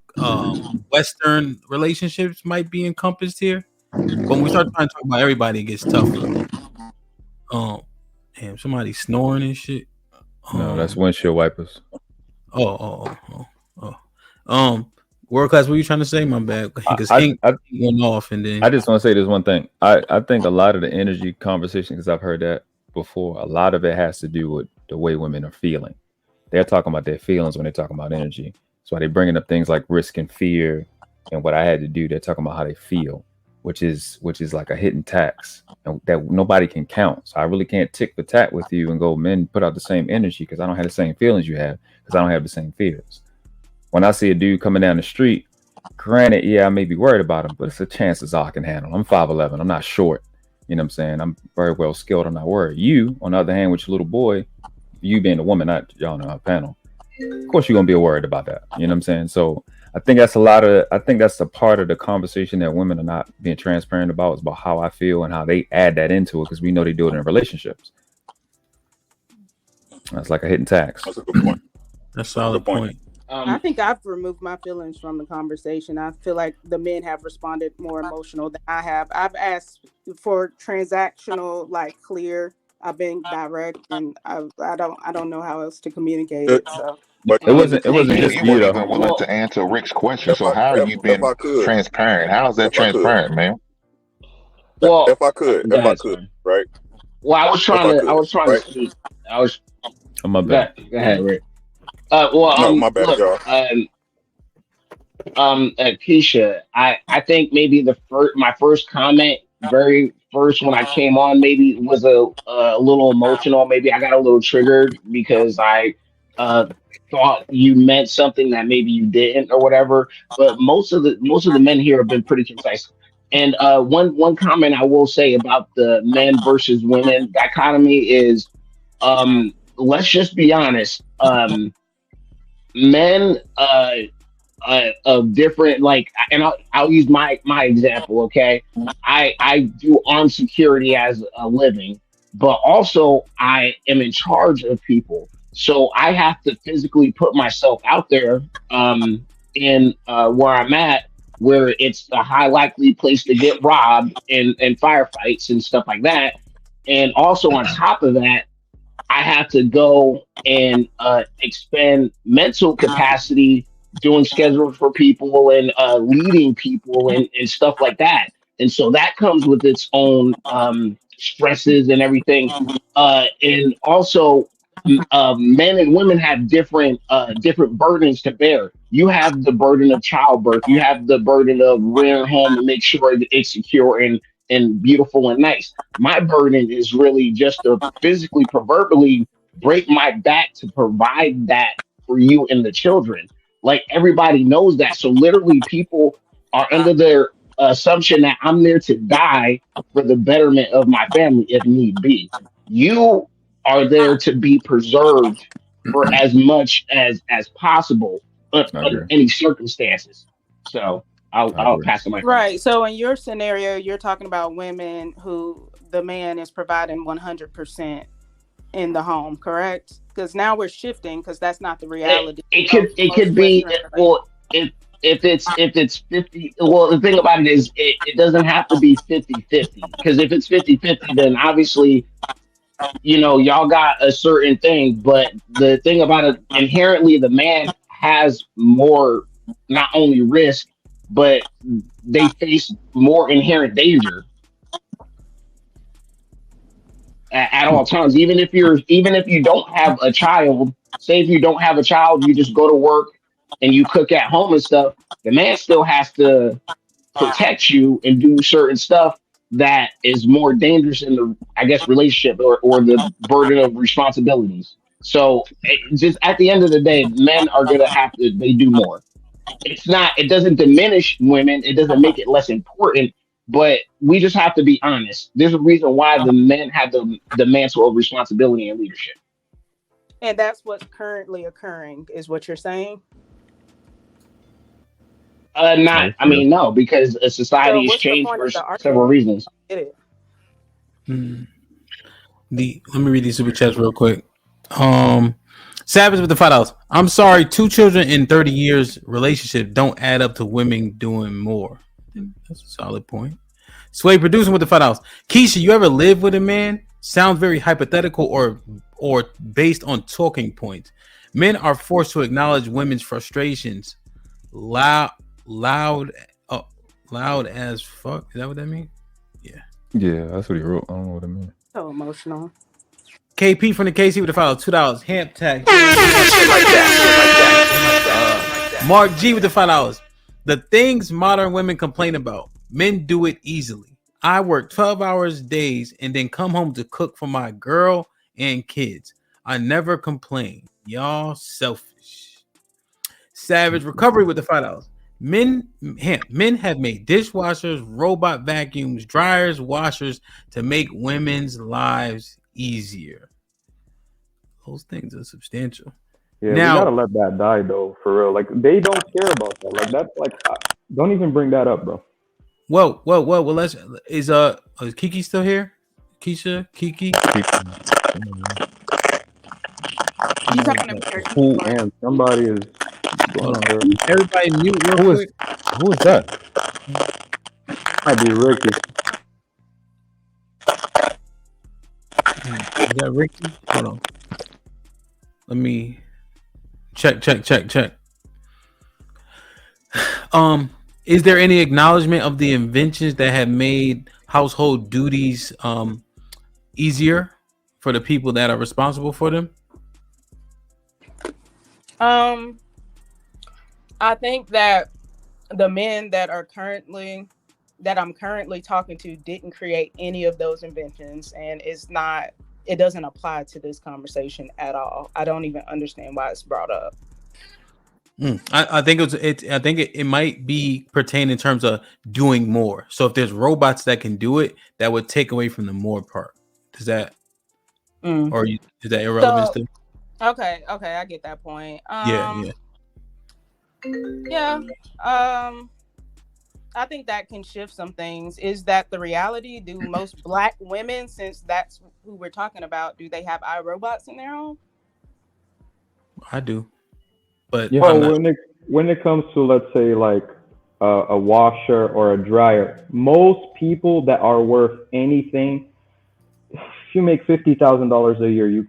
Western relationships might be encompassed here. But when we start trying to talk about everybody, it gets tougher. Damn, somebody snoring and shit. no, that's windshield wipers. Oh. World class. What are you trying to say? My bad. Because Hank went off, and then I just want to say this one thing. I think a lot of the energy conversation, because I've heard that before, a lot of it has to do with the way women are feeling. They're talking about their feelings when they're talking about energy. So they're bringing up things like risk and fear, and what I had to do. They're talking about how they feel, which is like a hidden tax and that nobody can count. So I really can't tick the tat with you and go, men, put out the same energy because I don't have the same feelings you have because I don't have the same fears. When I see a dude coming down the street, granted, yeah, I may be worried about him, but it's a chances I can handle. I'm 5'11". I'm not short. You know what I'm saying? I'm very well skilled. I'm not worried. You, on the other hand, with your little boy, you being a woman, not y'all know our panel. Of course, you're gonna be worried about that. You know what I'm saying? So I think that's a part of the conversation that women are not being transparent about. Is about how I feel and how they add that into it because we know they do it in relationships. That's like a hidden tax. That's a good point. That's a solid point. I think I've removed my feelings from the conversation. I feel like the men have responded more emotional than I have. I've asked for transactional, like clear. I've been direct, and I don't know how else to communicate it. So But It wasn't just You you weren't though. even willing to answer Rick's question. if So I how are if, you if being I could, transparent? How is that if I could, transparent, man? Well, if I could, go if I ahead, could, sir. right? Well, If I I could, was trying to right? speak. I was Oh, my bad. go ahead, Rick. Well, No, my bad, look, y'all. Keisha, I think maybe my first comment, very first when I came on, maybe was a little emotional. Maybe I got a little triggered because I uh thought you meant something that maybe you didn't or whatever. But most of the men here have been pretty concise. And one comment I will say about the men versus women dichotomy is let's just be honest. Men of different and I'll use my example. Okay, I do armed security as a living, but also I am in charge of people, so I have to physically put myself out there in where I'm at, where it's a high likely place to get robbed and firefights and stuff like that. And also on top of that, I have to go and expend mental capacity doing schedules for people and leading people and stuff like that. And so that comes with its own stresses and everything. And also, men and women have different burdens to bear. You have the burden of childbirth. You have the burden of rearing home and make sure that it's secure and beautiful and nice. My burden is really just to physically, proverbially break my back to provide that for you and the children. Like everybody knows that. So literally, people are under their assumption that I'm there to die for the betterment of my family if need be. You are there to be preserved for as much as possible under any circumstances. So I'll pass the mic. Right. So in your scenario, you're talking about women who the man is providing 100% in the home, correct? Because now we're shifting because that's not the reality. It could be well if it's 50. Well, the thing about it is it doesn't have to be 50-50, because if it's 50-50, then obviously y'all got a certain thing. But the thing about it, inherently the man has more, not only risk, but they face more inherent danger at all times. Even if you don't have a child, say if you don't have a child, you just go to work and you cook at home and stuff, the man still has to protect you and do certain stuff that is more dangerous in the, I guess, relationship or the burden of responsibilities. So just at the end of the day, men are gonna have to they do more. It's not, it doesn't diminish women, it doesn't make it less important, but we just have to be honest. There's a reason why the men have the mantle of responsibility and leadership. And that's what's currently occurring, is what you're saying. Not, I mean, no, because a So society has what's the changed point for of the several argument? reasons. Get it? Let me read these super chats real quick. Savage with the $5. I'm sorry, 2 children in 30 years relationship don't add up to women doing more. That's a solid point. Sway producing with the $5. Keisha, you ever live with a man? Sounds very hypothetical or based on talking points. Men are forced to acknowledge women's frustrations. Loud as fuck. Is that what that means? Yeah, that's what he wrote. I don't know what it means. So emotional. KP from the KC with the $2. Hamp tag. Mark G with the $5. The things modern women complain about, men do it easily. I work 12 hours days and then come home to cook for my girl and kids. I never complain. Y'all selfish. Savage Recovery with the $5. Men have made dishwashers, robot vacuums, dryers, washers to make women's lives easier. Those things are substantial. Yeah, Now, we gotta let that die though, for real. Like they don't care about that. Like that's like, don't even bring that up, bro. well. Let's. Is Kiki still here? Keisha, Kiki. You talking to me or Who and somebody is going on, bro. Everybody mute real quick. Who is that? Might be Ricky. Is that Ricky? Hold on. Let me check. Is there any acknowledgement of the inventions that have made household duties easier for the people that are responsible for them? I think that the men that I'm currently talking to didn't create any of those inventions, and it doesn't apply to this conversation at all. I don't even understand why it's brought up. I think it might be pertained in terms of doing more. So if there's robots that can do it, that would take away from the more part. Does that is that irrelevant still? Okay, I get that point. Yeah. I think that can shift some things. Is that the reality? Do most Black women, since that's who we're talking about, do they have iRobots in their home? I do, but well, when it comes to, let's say, like a washer or a dryer, most people that are worth anything, if you make $50,000 a year, you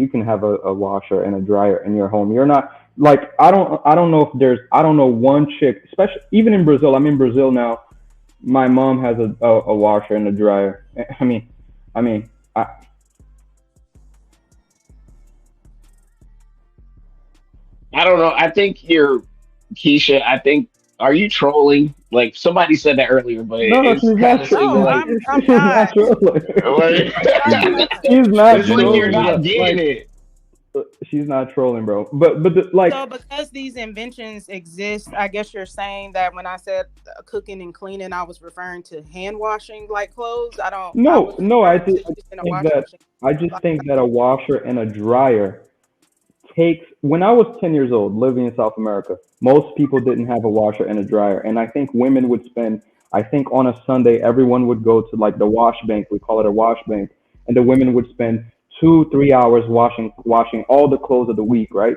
can have a washer and a dryer in your home. You're not like, I don't know one chick, especially even in Brazil. I'm in Brazil now. My mom has a washer and a dryer. I mean, I don't know. I think Keisha. I think, are you trolling? Like somebody said that earlier, but no, it's she's kind not of trolling. seeming like I'm not. She's not it's like trolling. you're not getting it. She's not trolling, bro. But So because these inventions exist, I guess you're saying that when I said cooking and cleaning, I was referring to hand washing like clothes. I just think that a washer and a dryer takes. When I was 10 years old, living in South America, most people didn't have a washer and a dryer, and I think women would spend. I think on a Sunday, everyone would go to like the wash bank. We call it a wash bank, and the women would spend 2-3 hours washing all the clothes of the week, right?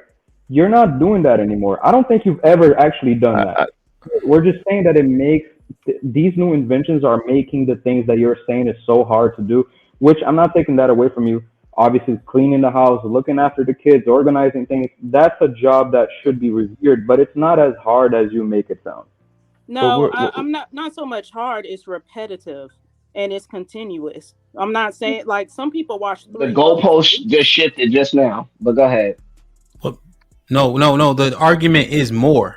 You're not doing that anymore. I don't think you've ever actually done that. We're just saying that it makes these new inventions are making the things that you're saying is so hard to do, which I'm not taking that away from you. Obviously, cleaning the house, looking after the kids, organizing things, that's a job that should be revered, but it's not as hard as you make it sound. No, I'm not so much hard. It's repetitive and it's continuous. I'm not saying like some people watch The goalpost just shifted just now, but go ahead. No. The argument is more.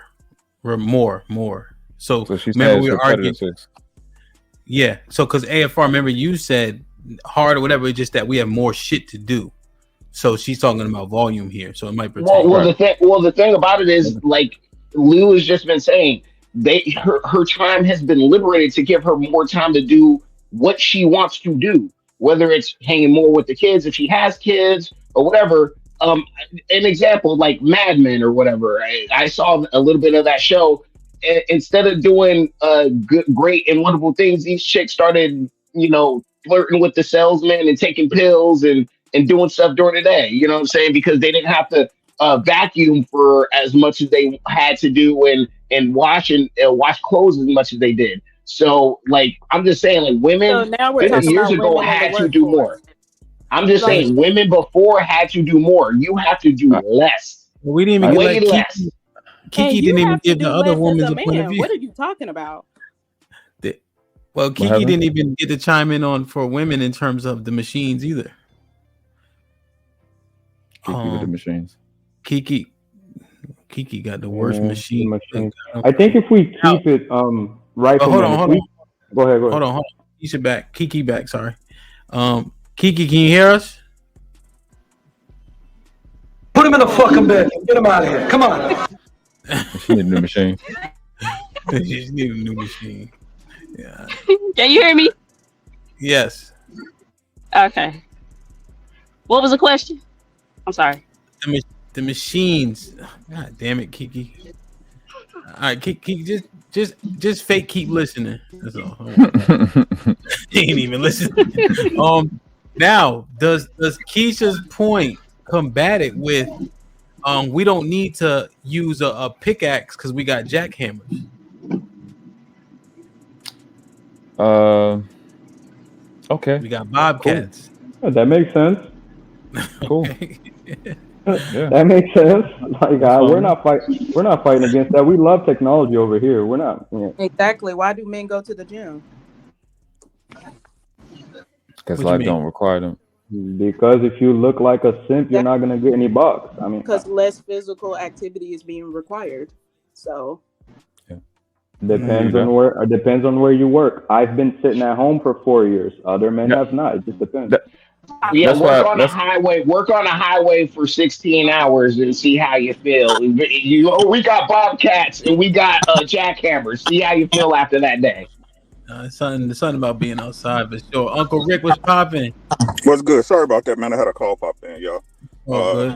We're more. So she's remember saying we it's were arguing. repetitive. Yeah. So because AFR, remember you said hard or whatever, it's just that we have more shit to do. So she's talking about volume here. So it might pertain. Right. The thing about it is, like Lou has just been saying, her time has been liberated to give her more time to do what she wants to do, whether it's hanging more with the kids if she has kids or whatever. An example like Mad Men or whatever. I saw a little bit of that show. Instead of doing good, great and wonderful things, these chicks started, flirting with the salesman and taking pills and doing stuff during the day. You know what I'm saying? Because they didn't have to vacuum for as much as they had to do and wash clothes as much as they did. So, like, I'm just saying, like, So women now we're 50 talking years about ago women in the had to do workforce. more. I'm just Like, saying, women before had to do more. You have to do less. We didn't even Way get less. Kiki and you didn't even have to give the do other less as woman's a a point of man. view. What are you talking about? Well, Kiki happened? didn't even get to chime in on for women in terms of the machines either. Kiki with the machines. Kiki got the worst machine. I think if we keep it right, hold on. Go ahead. Hold on. Kiki back. Sorry. Kiki, can you hear us? Put him in the fucking bed. Get him out of here. Come on. She need a new machine. She need a new machine. Yeah. Can you hear me? Yes. Okay. What was the question? I'm sorry. The machines. God damn it, Kiki. All right, Kiki, just fake keep listening. That's all. He ain't even listening. Now, does Keisha's point combat it with we don't need to use a pickaxe because we got jackhammers? Okay. We got bobcats. Cool. That makes sense. Cool. Yeah. That makes sense. Like we're not fighting against that. We love technology over here. We're not. Yeah. Exactly. Why do men go to the gym? Because life don't require them. Because if you look like a simp, you're not gonna get any bucks. I mean, because less physical activity is being required. So depends on where you work. I've been sitting at home for 4 years. Other men have not. It just depends. Work on a highway for 16 hours and see how you feel. We got bobcats and we got jackhammers. See how you feel after that day. It's something about being outside for sure. Uncle Rick was popping. What's good? Sorry about that, man. I had a call pop in, y'all. Good.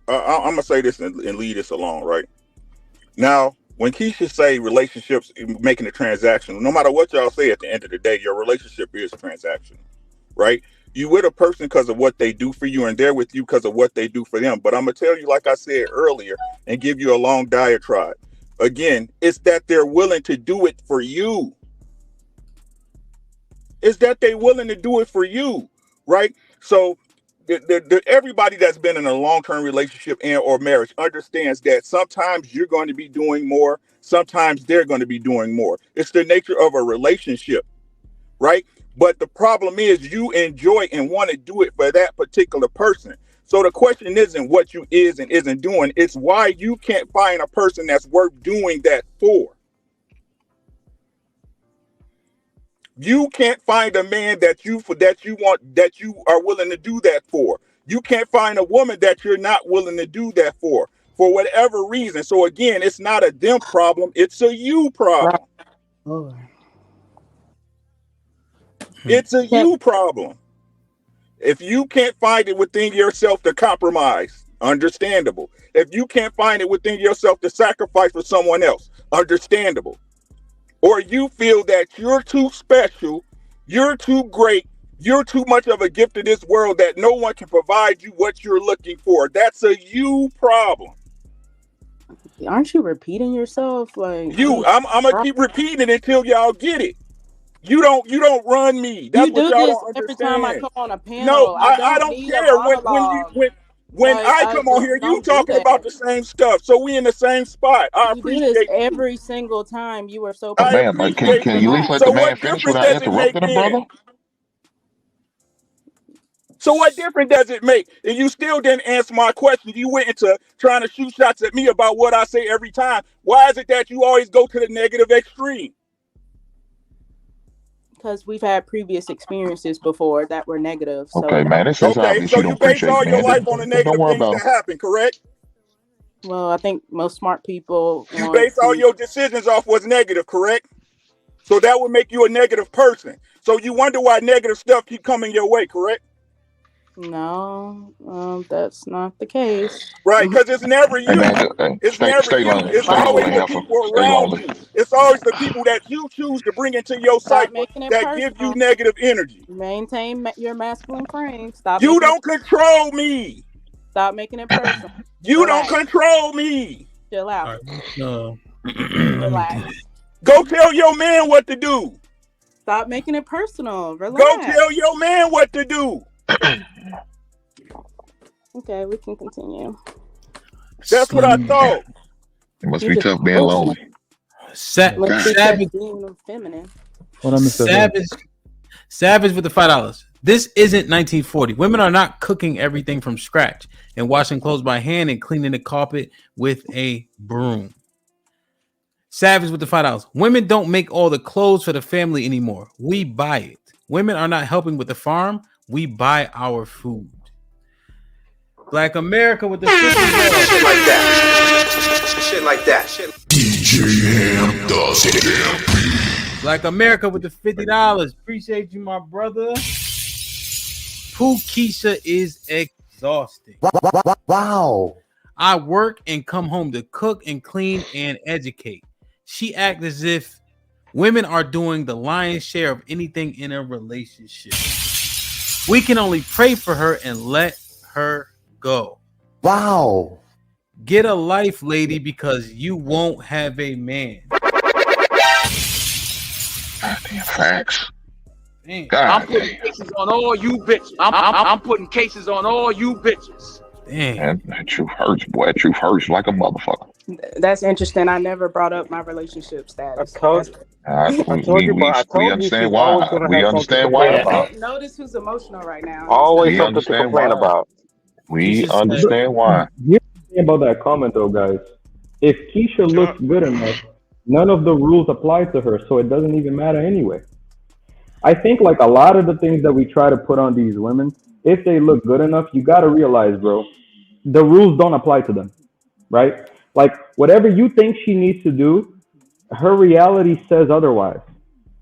I'm gonna say this and lead this along, right? Now, when Keisha say relationships making a transaction, no matter what y'all say, at the end of the day, your relationship is transactional, right? You with a person because of what they do for you, and they're with you because of what they do for them. But I'm gonna tell you, like I said earlier, and give you a long diatribe. Again, it's that they're willing to do it for you. Is that they willing to do it for you, right? So everybody that's been in a long-term relationship and or marriage understands that sometimes you're going to be doing more, sometimes they're going to be doing more. It's the nature of a relationship, right? But the problem is you enjoy and want to do it for that particular person. So the question isn't what you is and isn't doing, it's why you can't find a person that's worth doing that for. You can't find a man that you are willing to do that for. You can't find a woman that you're not willing to do that for whatever reason. So again, it's not a them problem, it's a you problem. It's a you problem. If you can't find it within yourself to compromise, understandable. If you can't find it within yourself to sacrifice for someone else, understandable. Or you feel that you're too special, you're too great, you're too much of a gift to this world that no one can provide you what you're looking for. That's a you problem. Aren't you repeating yourself? Like I'm gonna keep repeating it until y'all get it. You don't run me. That's what y'all don't understand. Every time I come on a panel. No, I don't care. When I come on here, you talking about the same stuff. So we in the same spot. I appreciate this every single time. You are so. Ma'am, can you at least let the man finish without interrupting him, brother? So what difference does it make? And you still didn't answer my question. You went into trying to shoot shots at me about what I say every time. Why is it that you always go to the negative extreme? Because we've had previous experiences before that were negative. So Okay, man, this is okay, obvious so you you don't base appreciate all your men. life on the Don't negative worry things about that them. happen, correct? well, I think most smart people You want base all to. your decisions off what's negative, correct? So that would make you a negative person. So you wonder why negative stuff keep coming your way, correct? No, that's not the case. Right, because it's never Hey, man, you. It's never stay you. lonely. It's Stay always lonely, the heifer. people Stay around lonely. you. It's always the people that you choose to bring into your Stop cycle making it that give you personal. negative energy. Maintain your masculine frame. Stop You making it. don't control me. Stop making it personal. You Relax. don't control me. Chill out. All right, Relax. Go tell your man what to do. Stop making it personal. Relax. Go tell your man what to do. Okay, we can continue. That's what I thought. It must be tough being lonely. Savage, being feminine. Savage with the $5. This isn't 1940. Women are not cooking everything from scratch and washing clothes by hand and cleaning the carpet with a broom. Savage with the $5. Women don't make all the clothes for the family anymore. We buy it. Women are not helping with the farm. We buy our food. Black America with the $50. Shit like that. Shit like that. Shit. DJ Ham does it. Black America with the $50. Appreciate you, my brother. Pooh Keisha is exhausting. Wow. I work and come home to cook and clean and educate. She acts as if women are doing the lion's share of anything in a relationship. We can only pray for her and let her go. Wow. Get a life, lady, because you won't have a man. Facts. Damn. I'm putting cases on all you bitches. I'm putting cases on all you bitches. Damn. That truth hurts, boy. That truth hurts like a motherfucker. That's interesting. I never brought up my relationship status. We understand why. We understand why. Notice who's emotional right now. Always something to complain about. We understand why. Here's the thing about that comment, though, guys. If Keisha looks good enough, none of the rules apply to her, so it doesn't even matter anyway. I think like a lot of the things that we try to put on these women, if they look good enough, you got to realize, bro, the rules don't apply to them, right? Like whatever you think she needs to do, her reality says otherwise.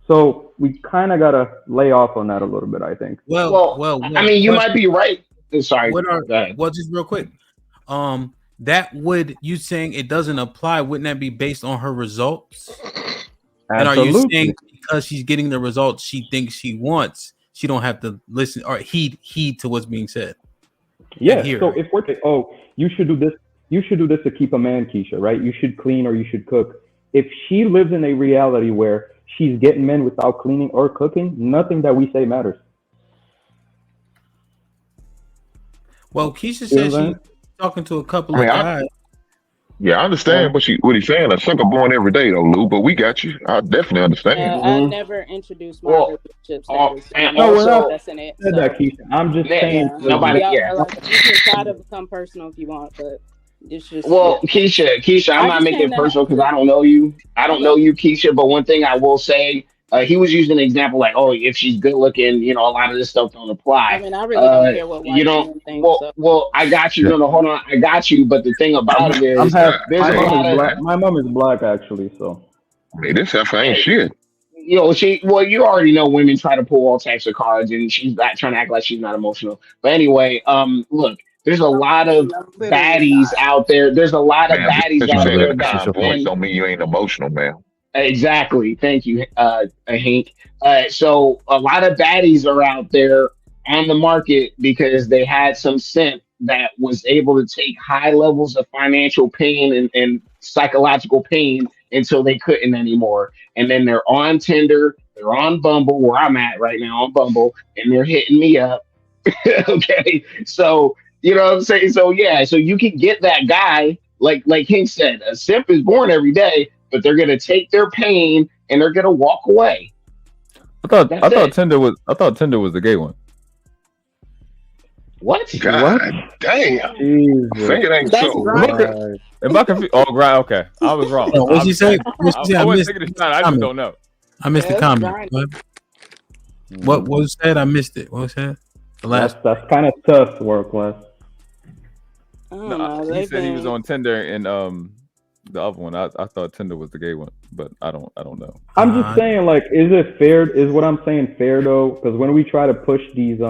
So we kind of got to lay off on that a little bit, I think. Well, I mean, you might be right. Sorry. Well, just real quick. That would, you saying it doesn't apply, wouldn't that be based on her results? And are you saying because she's getting the results she thinks she wants, she don't have to listen or heed to what's being said? Yeah. So if we're you should do this to keep a man, Keisha, right? You should clean or you should cook. If she lives in a reality where she's getting men without cleaning or cooking, nothing that we say matters. Well, Keisha said she's talking to a couple of guys. Yeah, I understand what he's saying. A sucker born every day, though, Lou. But we got you. I definitely understand. Yeah, I never introduced my relationship status. And also, that's in it. Keisha. I'm just saying. Nobody. Yeah. You can try to become personal if you want, but it's just. Keisha, I'm not making it personal because I don't know you. I don't know you, Keisha. But one thing I will say. He was using an example like, oh, if she's good looking, a lot of this stuff don't apply. I mean, I really don't care what white men think. Well, I got you. No, hold on, I got you. But the thing about it is, my mom is black actually, so. I mean, this heifer ain't shit. You already know women try to pull all types of cards, and she's not trying to act like she's not emotional. But anyway, look, there's a lot of baddies out there. There's a lot of baddies out there. That don't mean you ain't emotional, man. Exactly. Thank you, Hank. So a lot of baddies are out there on the market because they had some simp that was able to take high levels of financial pain and psychological pain until they couldn't anymore. And then they're on Tinder, they're on Bumble, where I'm at right now on Bumble, and they're hitting me up. Okay. So, you know what I'm saying? So yeah, so you can get that guy, like Hank said, a simp is born every day. But they're gonna take their pain and they're gonna walk away. I thought Tinder was the gay one. What? God damn. Say Jesus it ain't That's so. Am I, grinding. Christ. am I confused? Oh, right. Okay, I was wrong. No, what she say? What she say? I I wasn't missed, taking a missed shot. the I just comment. don't know. I missed the That's comment. grinding. What was said? I missed it. What was said? The last. That's kind of tough work, Les. I don't No, know. he They've said he was been. on Tinder and the other one. I thought Tinder was the gay one, but I don't know. I'm just saying, like, is it fair? Is what I'm saying fair though? Because when we try to push these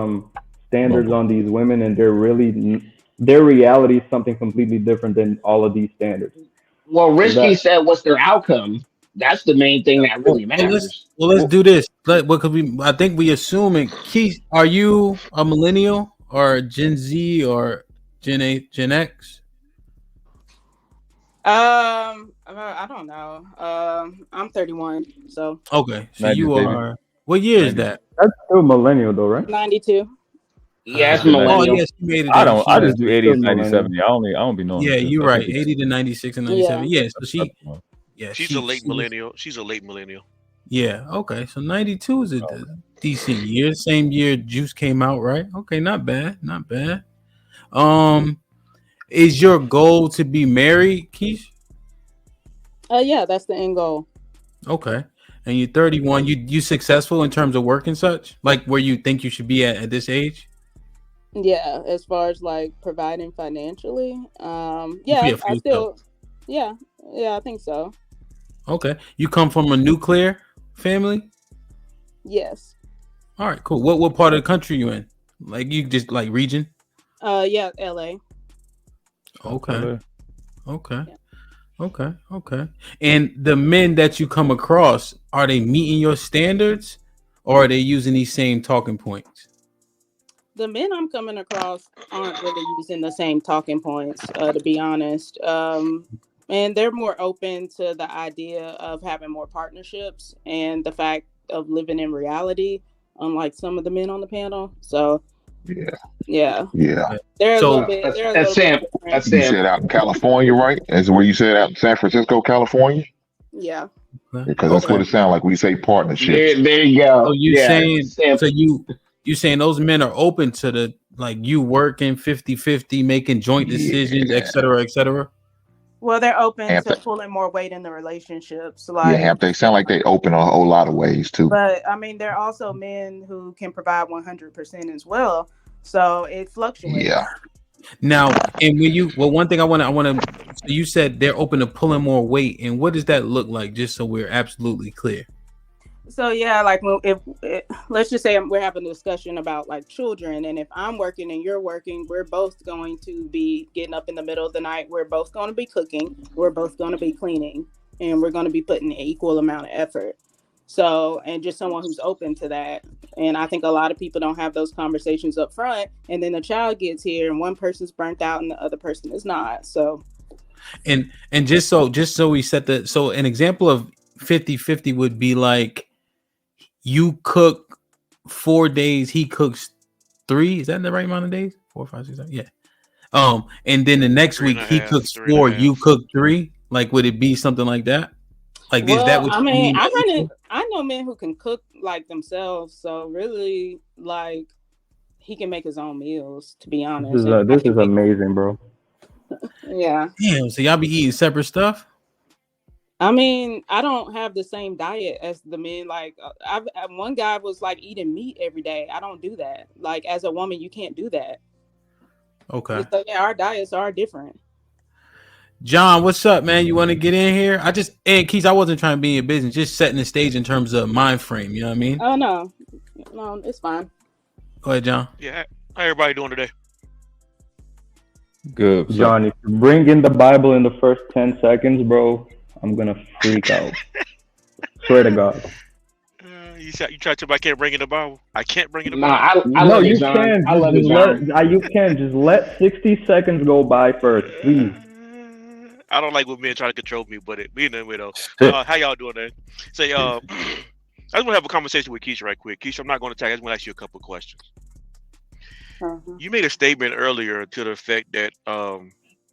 standards Bumble. on these women, and their reality is something completely different than all of these standards. Well, Is Risky that said, "What's their outcome?" That's the main thing that really Well, let's matters. well let's do this. Because I think we assuming. Keith, are you a millennial or Gen Z or Gen X? I don't know. I'm 31, so Okay, so 90s you baby. are. What year is 90s. that? that's still millennial though, right? 92. Yeah, it's Okay, 90s. Oh millennial. yes, you made it I in. don't. She I Yeah, was. just do it's still 80s, 90s, millennial. 70s. I don't be knowing Yeah, the shit. you're That's right. what 80 to 96 and Yeah. 97. Yeah, so she. that's Yeah, She's a late she was. millennial. She's a late millennial. Yeah. Okay. So 92 is a decent year. Same year Juice came out, right? Okay. Not bad. Not bad. Um, is your goal to be married, Keish? Yeah, that's the end goal. Okay. And you're 31. You successful in terms of work and such? Like where you think you should be at this age? Yeah, as far as like providing financially, Yeah, yeah, for I yourself. still, yeah, I think so. Okay. You come from a nuclear family? Yes. All right, cool. What part of the country you in? Like you just like region? Yeah, LA. Okay. Okay. Yeah. Okay. And the men that you come across, are they meeting your standards or are they using these same talking points? The men I'm coming across aren't really using the same talking points, to be honest. And they're more open to the idea of having more partnerships and the fact of living in reality, unlike some of the men on the panel. So Yeah. yeah, Yeah. they're a So little bit. They're a That's little bit Sam. different. That's You Sam. said out in California, right? Is where you said out in San Francisco, California? Yeah. Because that's okay. what it sounds like. We say partnerships. There you So go. you Yeah, saying Sam. so you saying those men are open to the like you working 50-50, making joint decisions, Yeah. et cetera, et cetera? Well, they're open Have to to, pulling more weight in the relationships, yeah, like. have they sound like they open a whole lot of ways too. But I mean, there are also men who can provide 100% as well. So it fluctuates. Yeah. Now, and one thing I want to so you said they're open to pulling more weight, and what does that look like? Just so we're absolutely clear. So yeah, like let's just say we're having a discussion about like children, and if I'm working and you're working, we're both going to be getting up in the middle of the night. We're both going to be cooking. We're both going to be cleaning, and we're going to be putting an equal amount of effort. So, and just someone who's open to that. And I think a lot of people don't have those conversations up front, and then the child gets here, and one person's burnt out, and the other person is not. So, And just so we set the so an example of 50-50 would be like you cook 4 days, he cooks 3. Is that the right amount of days? 4, 5, 6, 7. Yeah. And then the next Three week and a he half, cooks three and a 4, you half. cook 3. Like, would it be something like that? Like, is that well, what I you mean, mean? I know men who can cook like themselves. So really, like, he can make his own meals. To be honest, and I This can is make. amazing, bro. Yeah. Damn, so y'all be eating separate stuff? I mean, I don't have the same diet as the men. Like, one guy was like eating meat every day. I don't do that. Like, as a woman, you can't do that. Okay. So yeah, our diets are different. John, what's up, man? You want to get in here? And Keith, I wasn't trying to be in your business, just setting the stage in terms of mind frame. You know what I mean? Oh no, it's fine. Go ahead, John. Yeah. How everybody doing today? Good. John, if you bring in the Bible in the first 10 seconds, bro, I'm gonna freak out. Swear to God. You try to tell me I can't bring in the Bible. I can't bring in the Nah, Bible. I No, love you it, John. can. I love it, Just John. just let 60 seconds go by first, please. I don't like when men try to control me, but anyway though. Shit. How y'all doing, man? Say, I just want to have a conversation with Keisha right quick. Keisha, I'm not going to tag. I just want to ask you a couple of questions. Uh-huh. You made a statement earlier to the effect that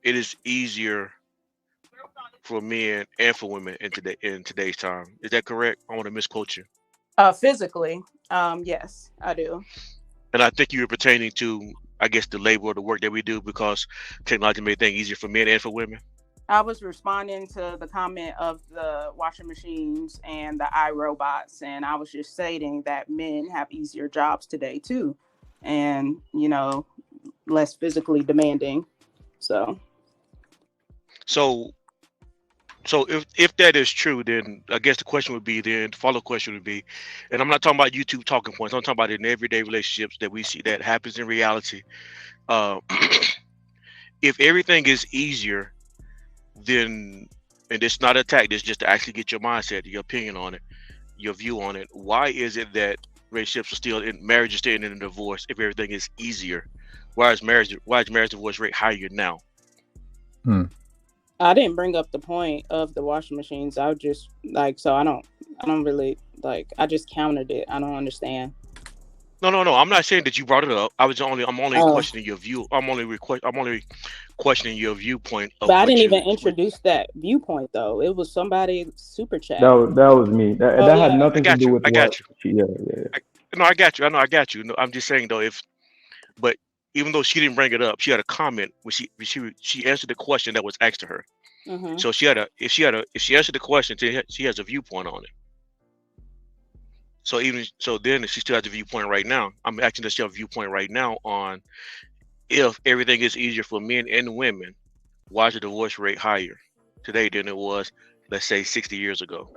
it is easier for men and for women in today's time. Is that correct? I want to misquote you. Physically, yes, I do. And I think you were pertaining to I guess, the labor or the work that we do because technology made things easier for men and for women? I was responding to the comment of the washing machines and the iRobots, and I was just stating that men have easier jobs today too, and less physically demanding. So So so if that is true, then I guess the question would be then the follow question would be, and I'm not talking about YouTube talking points. I'm talking about in everyday relationships that we see that happens in reality. Uh, if everything is easier, then and it's not an attack. It's just to actually get your mindset, your opinion on it, your view on it. Why is it that relationships are still in marriage is still in a divorce if everything is easier? Why is marriage divorce rate higher now? I didn't bring up the point of the washing machines. I would just so I don't really I just countered it. I don't understand. No. I'm not saying that you brought it up. I'm only Oh, questioning your view. I'm only questioning your viewpoint but of I didn't what even you. introduce that viewpoint though. It was somebody super That chat. was that was me. That Oh that had yeah. I nothing to got do you. with I what got you. she. Yeah, yeah, yeah. No, I got you. I know. I got you. No, I'm just saying though. But even though she didn't bring it up, she had a comment when she answered the question that was asked to her. Mm-hmm. So if she answered the question, then she has a viewpoint on it. So then she still has a viewpoint right now. I'm asking that she have a viewpoint right now on if everything is easier for men and women, why is the divorce rate higher today than it was, let's say, 60 years ago?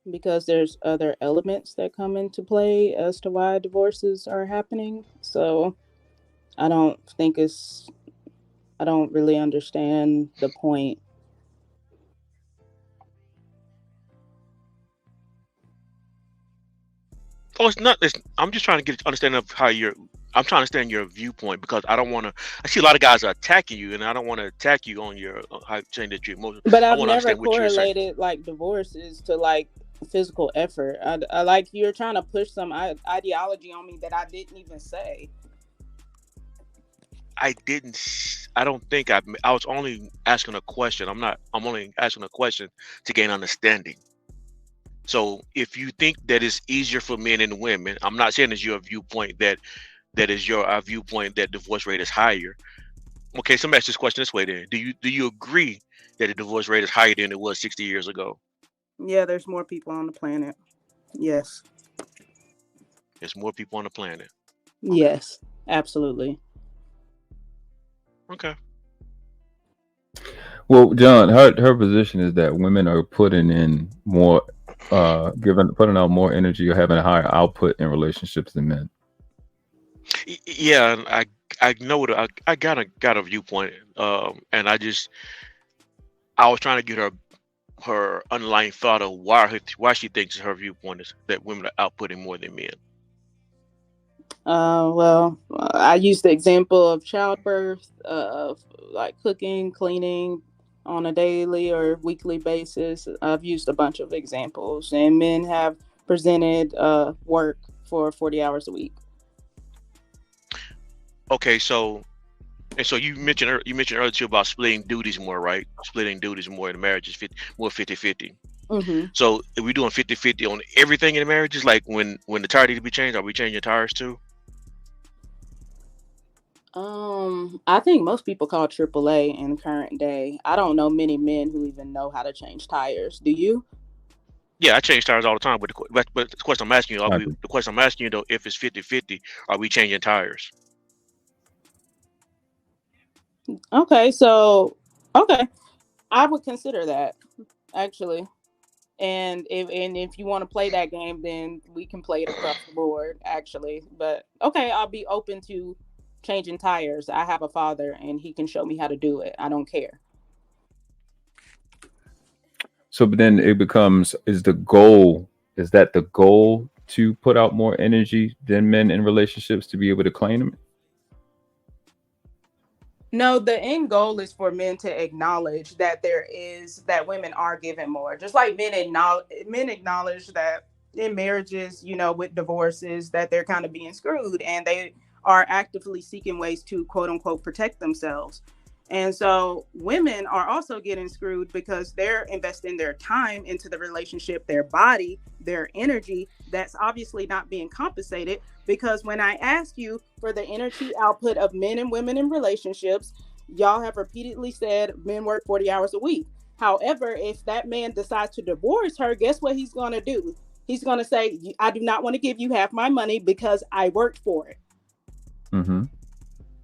Because there's other elements that come into play as to why divorces are happening. So I don't think I don't really understand the point. Oh, it's not. I'm just trying to get an understanding of how you're. I'm trying to understand your viewpoint because I don't want to. I see a lot of guys are attacking you, and I don't want to attack you on your how saying that you're emotional. But I I've want to never understand what you're saying. correlated divorces to physical effort. I you're trying to push some ideology on me that I didn't even say. I didn't. I don't think I. I was only asking a question. I'm not. I'm only asking a question to gain understanding. So if you think that it's easier for men and women, I'm not saying it's your viewpoint that is your viewpoint that divorce rate is higher. Okay, so let me ask this question this way then. Do you agree that the divorce rate is higher than it was 60 years ago? Yeah, there's more people on the planet. Yes. There's more people on the planet. Okay. Yes, absolutely. Okay. Well, John, her position is that women are putting in more, putting out more energy or having a higher output in relationships than men. Yeah, and I know what I got a viewpoint. And I was trying to get her underlying thought of why she thinks her viewpoint is that women are outputting more than men. Well, I use the example of childbirth, of cooking, cleaning on a daily or weekly basis. I've used a bunch of examples, and men have presented work for 40 hours a week. Okay, so you mentioned earlier too about splitting duties more, right? Splitting duties more in the marriage is more 50-50. Mm-hmm. So if we're doing 50-50 on everything in the marriage, is like when the tire need to be changed, are we changing tires too? I think most people call AAA in current day. I don't know many men who even know how to change tires. Do you? Yeah, I change tires all the time. But the question I'm asking you, I agree. the question I'm asking you though, if it's 50-50, are we changing tires? Okay, okay, I would consider that actually. And if you want to play that game, then we can play it across the board, actually. But okay, I'll be open to changing tires. I have a father, and he can show me how to do it. I don't care. So, but then it becomes: is that the goal to put out more energy than men in relationships to be able to claim them? No, the end goal is for men to acknowledge that women are given more. Just like men acknowledge that in marriages, with divorces, that they're kind of being screwed, and they are actively seeking ways to quote unquote protect themselves. And so women are also getting screwed because they're investing their time into the relationship, their body, their energy. That's obviously not being compensated, because when I ask you for the energy output of men and women in relationships, y'all have repeatedly said men work 40 hours a week. However, if that man decides to divorce her, guess what he's going to do? He's going to say, I do not want to give you half my money because I worked for it. Mm-hmm.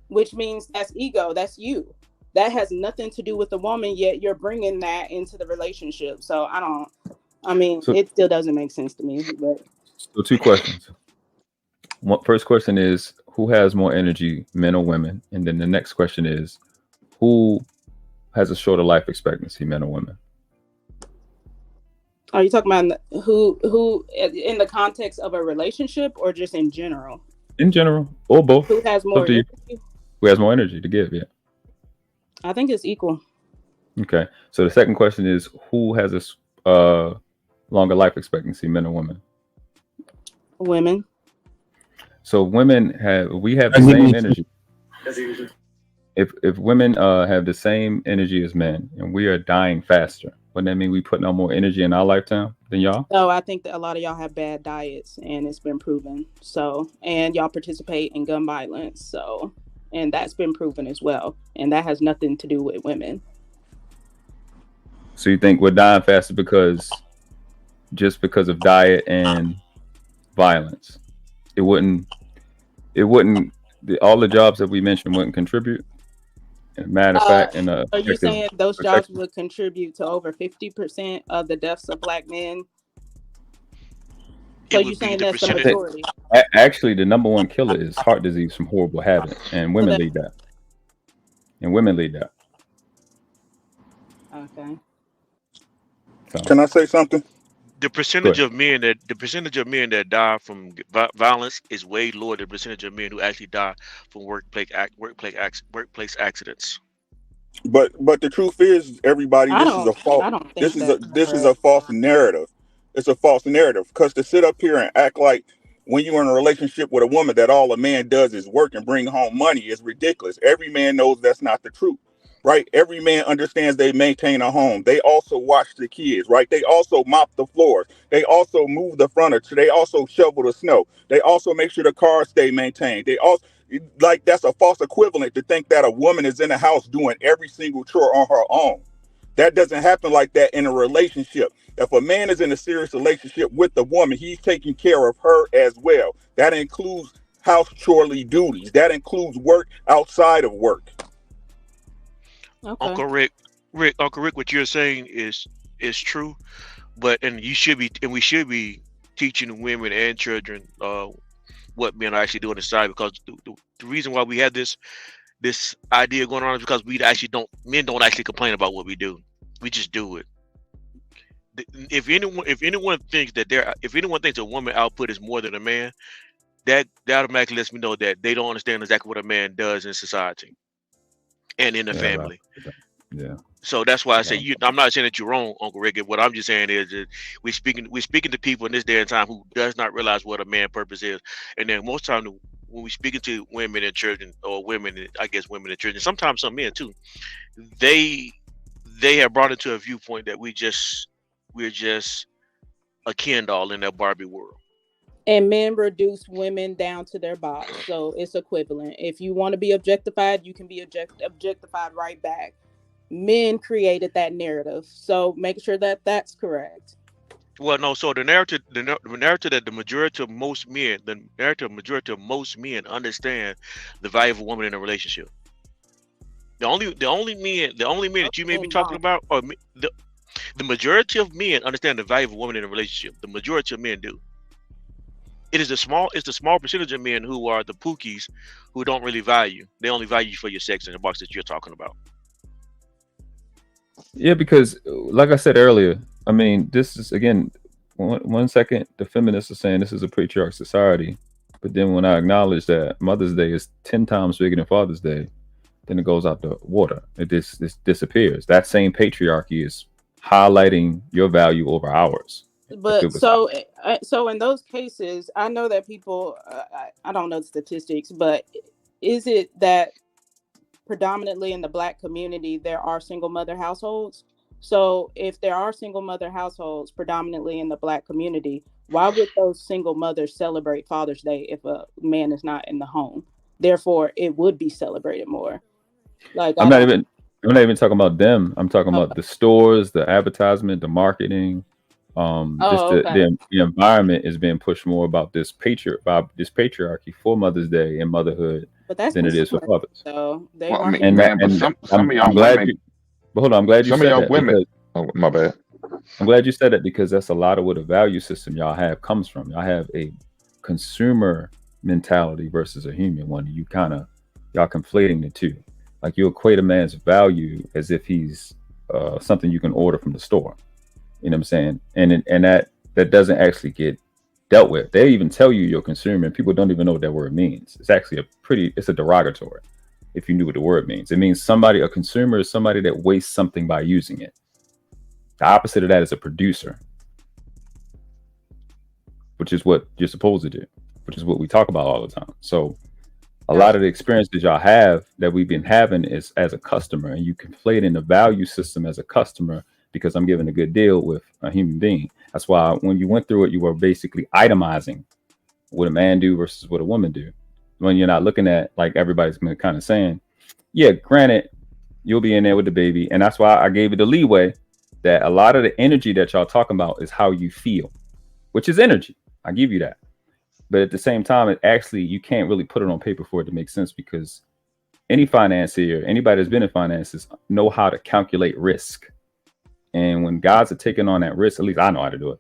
Which means that's ego. That's you. That has nothing to do with the woman, yet you're bringing that into the relationship. So So, it still doesn't make sense to me. But so two questions. First question is, who has more energy, men or women? And then the next question is, who has a shorter life expectancy, men or women? are you talking about who in the context of a relationship or just in general? In general, or both. Who has more energy? Who has more energy to give? Yeah. I think it's equal. Okay. So the second question is, who has a longer life expectancy, men or women? Women. So women have the same energy. If women have the same energy as men, and we are dying faster, wouldn't that mean we putting out more energy in our lifetime than y'all? Oh, I think that a lot of y'all have bad diets, and it's been proven. So, and y'all participate in gun violence. So, and that's been proven as well. And that has nothing to do with women. So you think we're dying faster because of diet and violence? It wouldn't. All the jobs that we mentioned wouldn't contribute. Matter of fact, in a are you saying those jobs would contribute to over 50% of the deaths of Black men? So you're saying that's the majority? Actually, the number one killer is heart disease from horrible habit, and women lead that. Okay. So, can I say something? The percentage of men that die from violence is way lower than the percentage of men who actually die from workplace accidents. But the truth is, everybody, I this is a false. don't think This is a false narrative. It's a false narrative, because to sit up here and act like when you're in a relationship with a woman that all a man does is work and bring home money is ridiculous. Every man knows that's not the truth, right? Every man understands they maintain a home. They also watch the kids, right? They also mop the floors. They also move the furniture. They also shovel the snow. They also make sure the cars stay maintained. They also, like, that's a false equivalent to think that a woman is in the house doing every single chore on her own. That doesn't happen like that in a relationship. If a man is in a serious relationship with a woman, he's taking care of her as well. That includes house chorely duties. That includes work outside of work. Okay. Uncle Rick, what you're saying is true, but we should be teaching women and children what men are actually doing inside, because the reason why we have this idea going on is because men don't actually complain about what we do. We just do it. If anyone thinks a woman output is more than a man, that automatically lets me know that they don't understand exactly what a man does in society and in the family. Yeah. So that's why I say I'm not saying that you're wrong, Uncle Rick. What I'm just saying is that we're speaking to people in this day and time who does not realize what a man purpose is. And then most time when we speaking to women and children, or women in children, sometimes some men too, they have brought it to a viewpoint that we're just a Ken doll in that Barbie world. And men reduce women down to their box. So it's equivalent. If you want to be objectified, you can be objectified right back. Men created that narrative. So make sure that that's correct. Well, no. So the narrative that the majority of most men understand the value of a woman in a relationship. The only men that you may be talking about, or the majority of men understand the value of a woman in a relationship. The majority of men do. It's the small percentage of men who are the pookies, who don't really value. They only value you for your sex in the box that you're talking about. Yeah, because like I said earlier, I mean, this is, again, one second the feminists are saying this is a patriarch society, but then when I acknowledge that Mother's Day is 10 times bigger than Father's Day, then it goes out the water. This disappears. That same patriarchy is highlighting your value over ours. But so in those cases, I know that people, I don't know the statistics, but is it that predominantly in the Black community, there are single mother households. So if there are single mother households predominantly in the Black community, why would those single mothers celebrate Father's Day if a man is not in the home? Therefore, it would be celebrated more. Like I'm I not don't. even. I'm not even talking about them. I'm talking about the stores, the advertisement, the marketing. Just Oh, okay. the environment is being pushed more about this patriarchy for Mother's Day and motherhood But that's than it is for consumer. fathers. So they Well, I market. mean, man, but And some of I'm y'all glad women, you. But hold on, I'm glad you some of said y'all that women. because Oh, my bad. I'm glad you said that because that's a lot of what the value system y'all have comes from. Y'all have a consumer mentality versus a human one. Y'all conflating the two. Like you equate a man's value as if he's something you can order from the store. You know what I'm saying? And that doesn't actually get dealt with. They even tell you you're a consumer, and people don't even know what that word means. It's actually it's a derogatory. If you knew what the word means, it means a consumer is somebody that wastes something by using it. The opposite of that is a producer, which is what you're supposed to do, which is what we talk about all the time. So a lot of the experiences y'all have that we've been having is as a customer, and you conflate in the value system as a customer because I'm giving a good deal with a human being. That's why when you went through it, you were basically itemizing what a man do versus what a woman do. When you're not looking at, like everybody's been kind of saying, yeah, granted, you'll be in there with the baby. And that's why I gave it the leeway that a lot of the energy that y'all talking about is how you feel, which is energy. I give you that. But at the same time, it actually, you can't really put it on paper for it to make sense because any financier, anybody that's been in finances know how to calculate risk. And when guys are taking on that risk, at least I know how to do it.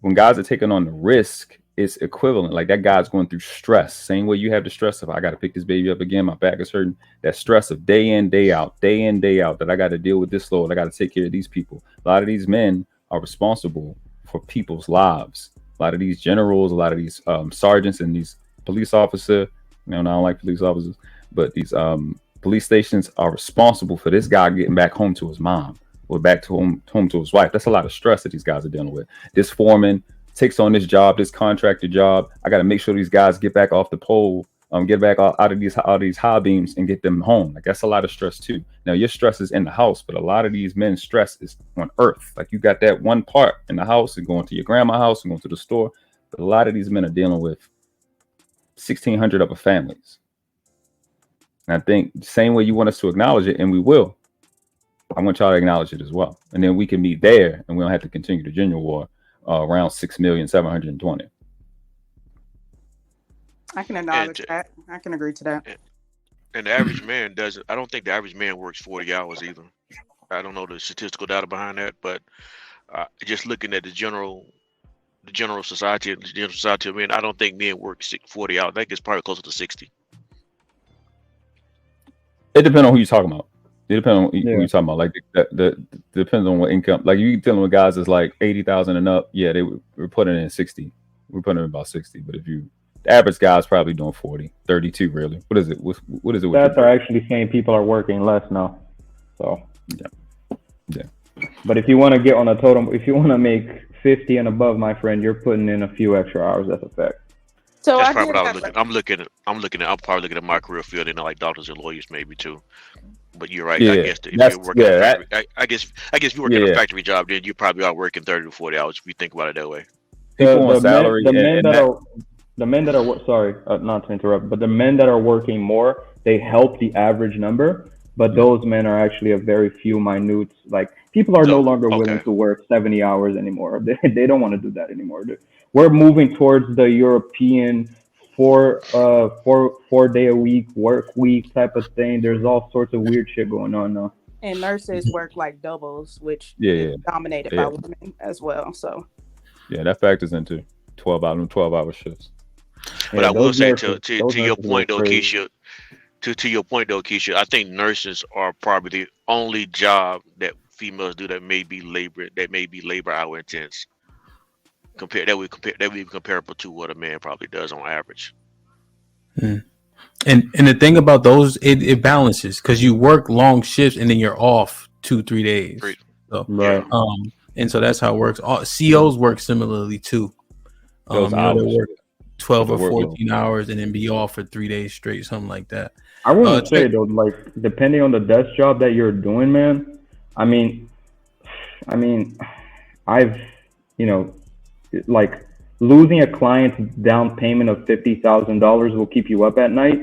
When guys are taking on the risk, it's equivalent. Like that guy's going through stress. Same way you have the stress of I got to pick this baby up again. My back is hurting. That stress of day in, day out, that I got to deal with this load. I got to take care of these people. A lot of these men are responsible for people's lives. A lot of these generals, a lot of these sergeants and these police officers, I don't like police officers, but these police stations are responsible for this guy getting back home to his mom or back to home to his wife. That's a lot of stress that these guys are dealing with. This foreman takes on this job, this contracted job. I got to make sure these guys get back off the pole, get back out of these high beams and get them home. Like that's a lot of stress too. Now your stress is in the house, but a lot of these men's stress is on earth. Like you got that one part in the house and going to your grandma's house and going to the store. But a lot of these men are dealing with 1,600 other families. And I think the same way you want us to acknowledge it, and we will, I want y'all to acknowledge it as well. And then we can meet there and we don't have to continue the gender war around 6,720,000. I can acknowledge that. I can agree to that. And the average man doesn't. I don't think the average man works 40 hours either. I don't know the statistical data behind that, but just looking at the general society of men, I don't think men work 40 hours. I think it's probably closer to 60. It depends on who you're talking about. It depends on who you're talking about. Like the depends on what income. Like you dealing with guys that's like 80,000 and up. Yeah, we're putting in 60. We're putting in about 60. But the average guy is probably doing 40, 32 really. What is it? What is it? Stats are actually saying people are working less now. So yeah. But if you want to get on a totem, if you want to make 50 and above, my friend, you're putting in a few extra hours. That's a fact. So that's probably what I was looking. I'm probably looking at my career field, like doctors and lawyers maybe too. But you're right. Yeah, I guess if you're working at a factory, I guess if you work at a factory job, then you probably are working 30 to 40 hours if you think about it that way. People on salary. The men that are sorry, not to interrupt, but the men that are working more, they help the average number. But those men are actually a very few minute. Like people are no longer willing to work 70 hours anymore. They don't want to do that anymore. We're moving towards the European 4 day a week work week type of thing. There's all sorts of weird shit going on now. And nurses work like doubles, which is dominated by women as well. So that factors into 12-hour shifts. But I will say to your point though, Keisha, to your point though, Keisha, I think nurses are probably the only job that females do that may be labor hour intense. That would be comparable to what a man probably does on average. And the thing about those, it balances because you work long shifts and then you're off 2-3 days. So, right. And so that's how it works. COs work similarly too. They work 12 or 14 hours and then be off for 3 days straight, something like that. I wouldn't say Trey, though, like depending on the desk job that you're doing, man. I mean, I mean, I've, you know, like losing a client's down payment of $50,000 will keep you up at night,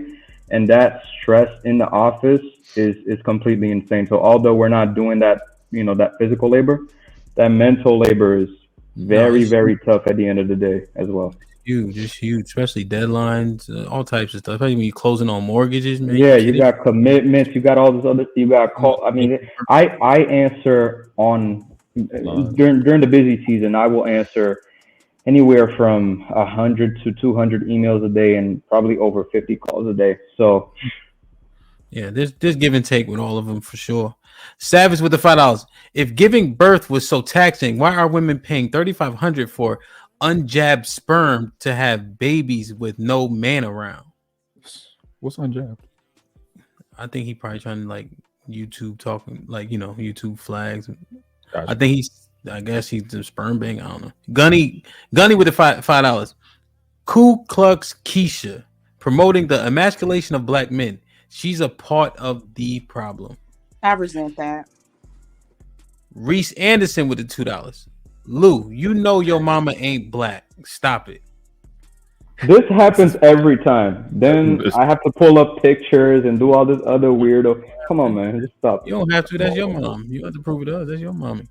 and that stress in the office is completely insane. So although we're not doing that, that physical labor, that mental labor is no, very, it's very tough at the end of the day as well. huge. It's huge, especially deadlines, all types of stuff. Especially when you're closing on mortgages, man. You Yeah, you kidding got commitments, you got all this other, you got me? call. I mean, I answer on Lines. during the busy season. I will answer anywhere from 100 to 200 emails a day and probably over 50 calls a day. So Yeah, there's give and take with all of them for sure. Savage with the $5. If giving birth was so taxing, why are women paying $3,500 for unjabbed sperm to have babies with no man around? What's unjabbed? I think he probably trying to like YouTube talking, like YouTube flags. Gotcha. I think I guess he's the sperm bank. I don't know. Gunny with the $5. Ku Klux Keisha promoting the emasculation of black men. She's a part of the problem. I resent that. Reese Anderson with the $2. Lou, you know your mama ain't black. Stop it. this happens every time. Then I have to pull up pictures and do all this other weirdo. Come on, man, just stop. You don't have to. That's your mom. You have to prove it to us. That's your mommy.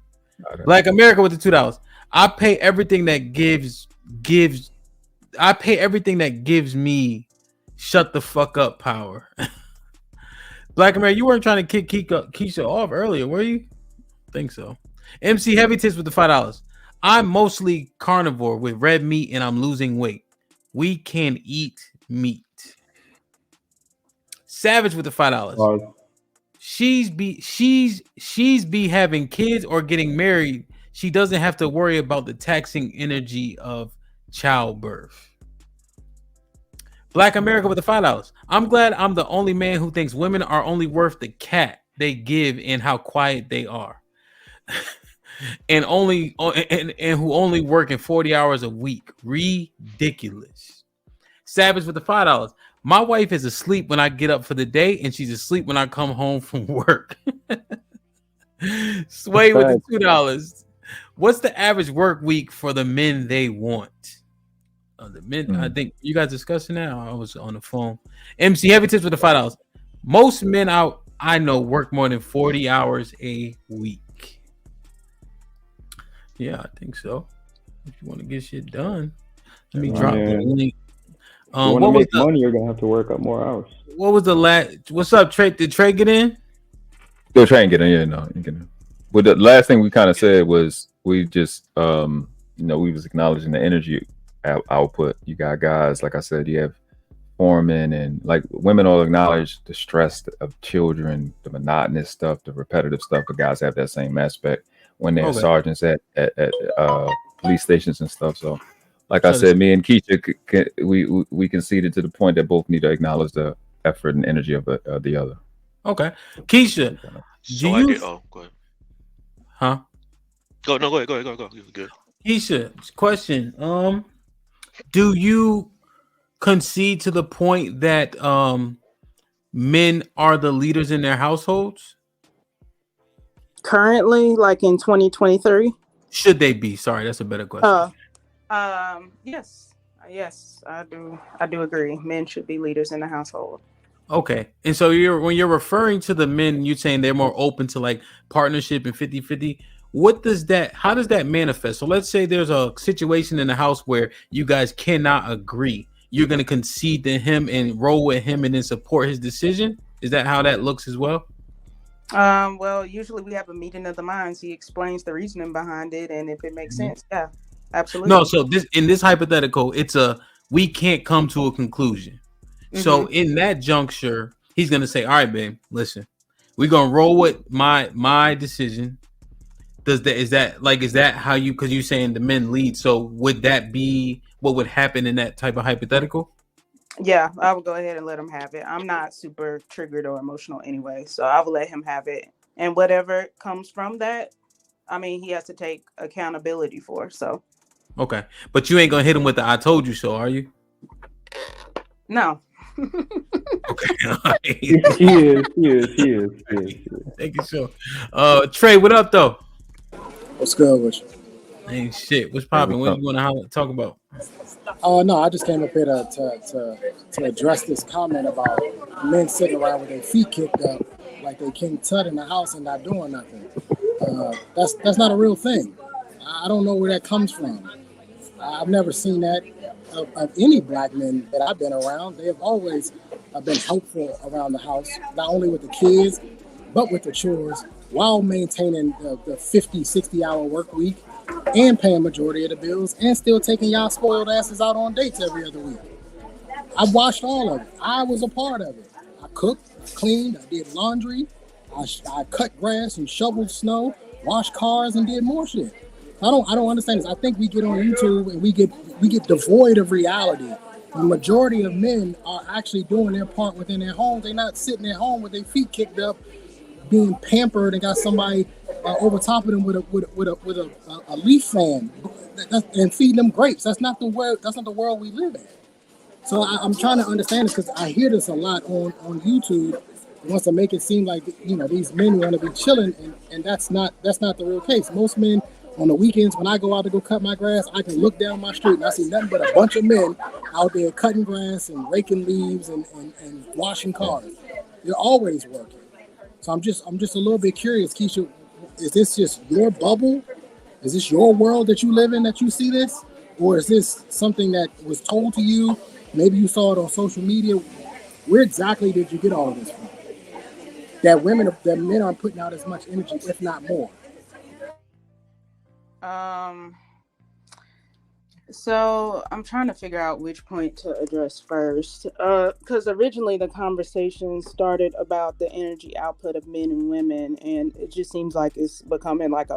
Black America with the $2. I pay everything that gives. I pay everything that gives me shut the fuck up power. Black America, you weren't trying to kick Keisha off earlier, were you? Think so. MC Heavy Tits with the $5. I'm mostly carnivore with red meat and I'm losing weight. We can eat meat. Savage with the $5. She's be having kids or getting married. She doesn't have to worry about the taxing energy of childbirth. Black America with the $5. I'm glad I'm the only man who thinks women are only worth the cat they give and how quiet they are. and who only work in 40 hours a week. Ridiculous. Savage with the $5. My wife is asleep when I get up for the day, and she's asleep when I come home from work. Sway with the $2. What's the average work week for the men they want? The men, I think you guys discussing that. I was on the phone. MC Heavy Tips with the $5. Most men I know work more than 40 hours a week. Yeah, I think so. If you want to get shit done, let me drop the link. If you want to make money, you're gonna have to work up more hours. What was the last? What's up, Trey? Did Trey get in? Still trying to get in. Yeah, no, you can. But the last thing we kind of said was we just, we was acknowledging the energy output. You got guys, like I said, you have foremen, and like women all acknowledge the stress of children, the monotonous stuff, the repetitive stuff. But guys have that same aspect when they're sergeants at police stations and stuff. So, like I said, me and Keisha, we conceded to the point that both need to acknowledge the effort and energy of the other. Okay, Keisha, go ahead. Huh? Go ahead. You're good. Keisha, question. Do you concede to the point that men are the leaders in their households? Currently, like in 2023? Should they be? Sorry, that's a better question. Yes, I do agree. Men should be leaders in the household. Okay. And so when you're referring to the men, you're saying they're more open to like partnership and 50-50. How does that manifest? So let's say there's a situation in the house where you guys cannot agree. You're going to concede to him and roll with him and then support his decision. Is that how that looks as well? Well, usually we have a meeting of the minds. He explains the reasoning behind it, and if it makes sense, yeah, absolutely. No, so in this hypothetical, we can't come to a conclusion. Mm-hmm. So in that juncture, he's gonna say, "All right, babe, listen, we're gonna roll with my decision." Is that how you? Because you're saying the men lead. So would that be what would happen in that type of hypothetical? Yeah, I would go ahead and let him have it. I'm not super triggered or emotional anyway, so I will let him have it. And whatever comes from that, I mean, he has to take accountability for. So. Okay, but you ain't gonna hit him with the "I told you so," are you? No. Okay. She is. Making sure. Trey, what up though? What's good with you? Ain't shit. What's popping? What you want to talk about? No, I just came up here to address this comment about men sitting around with their feet kicked up like they King Tut in the house and not doing nothing. That's not a real thing. I don't know where that comes from. I've never seen that of any black men that I've been around. They have always been helpful around the house, not only with the kids, but with the chores, while maintaining the 50, 60-hour work week and paying majority of the bills and still taking y'all spoiled asses out on dates every other week. I watched all of it. I was a part of it. I cooked, I cleaned, I did laundry, I cut grass and shoveled snow, washed cars and did more shit. I don't understand this. I think we get on YouTube and we get devoid of reality. The majority of men are actually doing their part within their homes. They're not sitting at home with their feet kicked up, being pampered and got somebody over top of them with a leaf fan and feeding them grapes. That's not the world. That's not the world we live in. So I'm trying to understand this because I hear this a lot on YouTube. It wants to make it seem like these men want to be chilling, and that's not the real case. Most men on the weekends when I go out to go cut my grass, I can look down my street and I see nothing but a bunch of men out there cutting grass and raking leaves and washing cars. They're always working. So I'm just a little bit curious, Keisha. Is this just your bubble? Is this your world that you live in that you see this? Or is this something that was told to you? Maybe you saw it on social media. Where exactly did you get all of this from? That men aren't putting out as much energy, if not more. So I'm trying to figure out which point to address first. Because originally the conversation started about the energy output of men and women, and it just seems like it's becoming like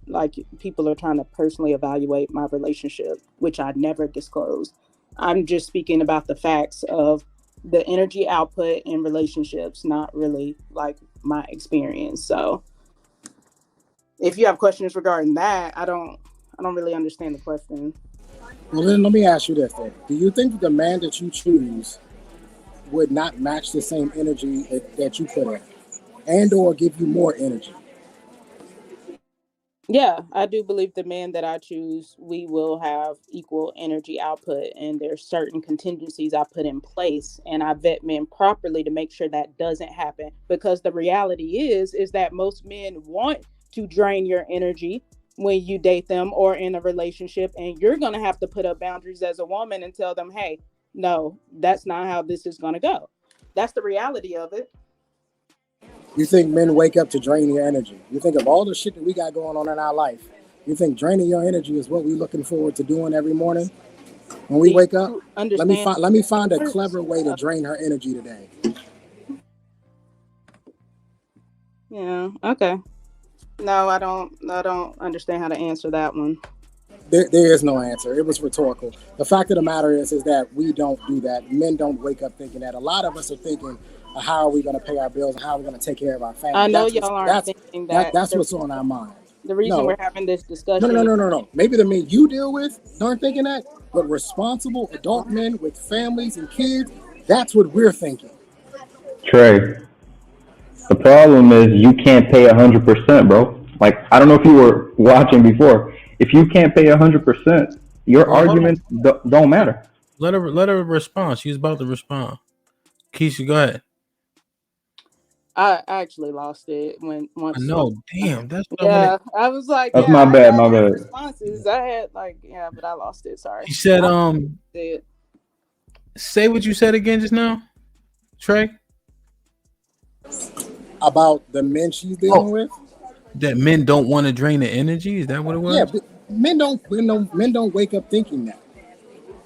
like people are trying to personally evaluate my relationship, which I never disclosed. I'm just speaking about the facts of the energy output in relationships, not really like my experience. So if you have questions regarding that, I don't really understand the question. Well, then let me ask you this then. Do you think that the man that you choose would not match the same energy that you put in and or give you more energy? Yeah, I do believe the man that I choose, we will have equal energy output, and there's certain contingencies I put in place, and I vet men properly to make sure that doesn't happen. Because the reality is that most men want to drain your energy when you date them or in a relationship, and you're going to have to put up boundaries as a woman and tell them, hey, no, that's not how this is going to go. That's the reality of it. You think men wake up to drain your energy? You think of all the shit that we got going on in our life. You think draining your energy is what we're looking forward to doing every morning when we wake up? Let me find a clever way to drain her energy today. Yeah. Okay. No, I don't understand how to answer that one. There is no answer. It was rhetorical. The fact of the matter is that we don't do that. Men don't wake up thinking that. A lot of us are thinking, how are we going to pay our bills and how are we going to take care of our family? I know y'all aren't thinking that. That's what's on our mind. The reason we're having this discussion. No. Maybe the men you deal with aren't thinking that, but responsible adult men with families and kids, that's what we're thinking. Trey, the problem is you can't pay 100%, bro. Like, I don't know if you were watching before. If you can't pay 100%, your arguments don't matter. Let her respond. She's about to respond. Keisha, go ahead. I actually lost it once. No, damn, that's yeah. I was like, that's my bad. My bad. Responses. I had but I lost it. Sorry. You said say what you said again just now, Trey. About the men she's dealing with. That men don't want to drain the energy. Is that what it was? Yeah, but men don't wake up thinking that.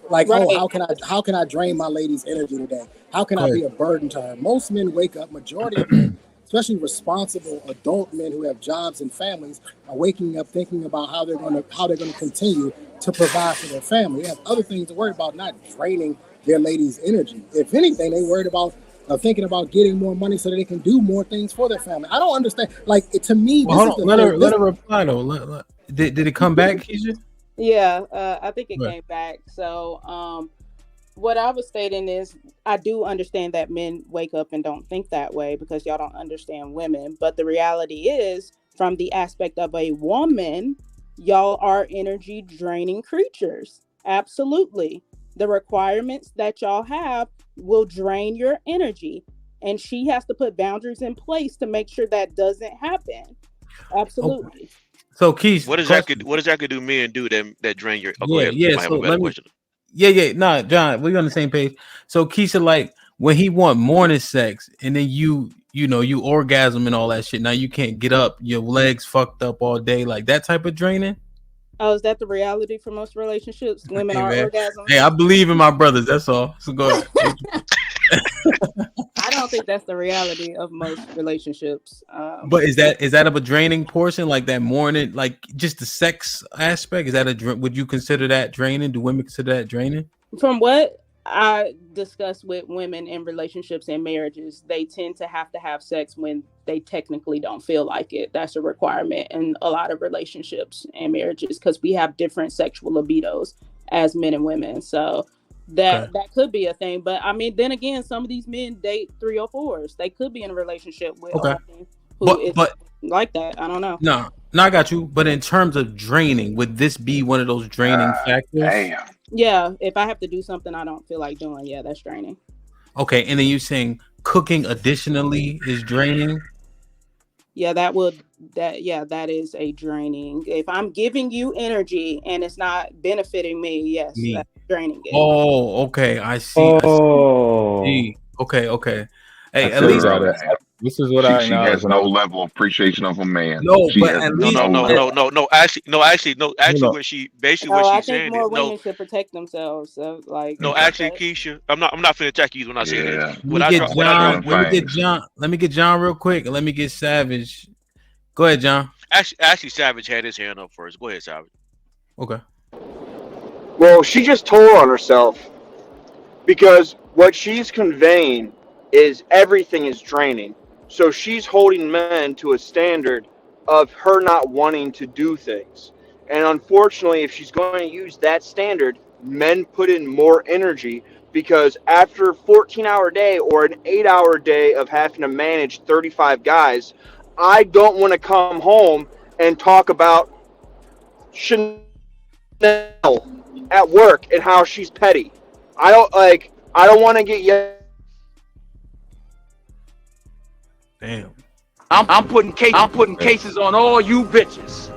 Like, right. How can I drain my lady's energy today? How can I be a burden to her? Most men wake up, majority of men, especially responsible adult men who have jobs and families, are waking up thinking about how they're going to continue to provide for their family. They have other things to worry about, not draining their lady's energy. If anything, they worried about thinking about getting more money so that they can do more things for their family. I don't understand. Like, to me, let her reply though. Did it come back, Keisha? Yeah, I think it came back. So What I was stating is I do understand that men wake up and don't think that way because y'all don't understand women. But the reality is, from the aspect of a woman, y'all are energy draining creatures. Absolutely. The requirements that y'all have will drain your energy. And she has to put boundaries in place to make sure that doesn't happen. Oh, Absolutely. so Keith, question. What does that could do men do that drain your? Oh, go Yeah, ahead. You yeah. might have So a better let me. question. Yeah. Nah, John, we're on the same page. So Keisha, like when he want morning sex, and then you orgasm and all that shit. Now you can't get up. Your legs fucked up all day, like that type of draining. Oh, is that the reality for most relationships? Women Hey are man, orgasm. hey, I believe in my brothers. That's all. So go ahead. I don't think that's the reality of most relationships. But is that of a draining portion, like that morning, like just the sex aspect? Is that would you consider that draining? Do women consider that draining? From what I discuss with women in relationships and marriages, they tend to have sex when they technically don't feel like it. That's a requirement in a lot of relationships and marriages because we have different sexual libidos as men and women. So Okay. that could be a thing. But I mean, then again, some of these men date 304s. They could be in a relationship with a Okay. woman who But is but like that. I don't know. no, I got you. But in terms of draining, would this be one of those draining factors? Damn. Yeah, if I have to do something I don't feel like doing, yeah, that's draining. Okay, and then you saying cooking additionally is draining Yeah, that is a draining. If I'm giving you energy and it's not benefiting me, yes, me. that's draining it. Oh, okay. I see. I Oh, see. Okay, okay. I Hey, at still least got it. Man, This is what I she acknowledge. has no level of appreciation of a man. no, She but has at No, least no, no no, level. no, no, no. Actually, no, actually, no. Hold Actually, on. what she basically Oh, what I she's think saying more is no, women should protect themselves. So, like, no. Okay. Actually, okay. Keisha, I'm not finna attack you when I say this. Yeah. let me get What I Watch draw. John. them Let me get fangs. John. Let me get John real quick, and let me get Savage. Go ahead, John. Actually, Savage had his hand up first. Go ahead, Savage. Okay. Well, she just told on herself because what she's conveying is everything is draining. So she's holding men to a standard of her not wanting to do things. And unfortunately, if she's going to use that standard, men put in more energy because after a 14-hour day or an 8-hour day of having to manage 35 guys, I don't want to come home and talk about Chanel at work and how she's petty. I don't want to get yelled Damn. I'm putting cases on all you bitches.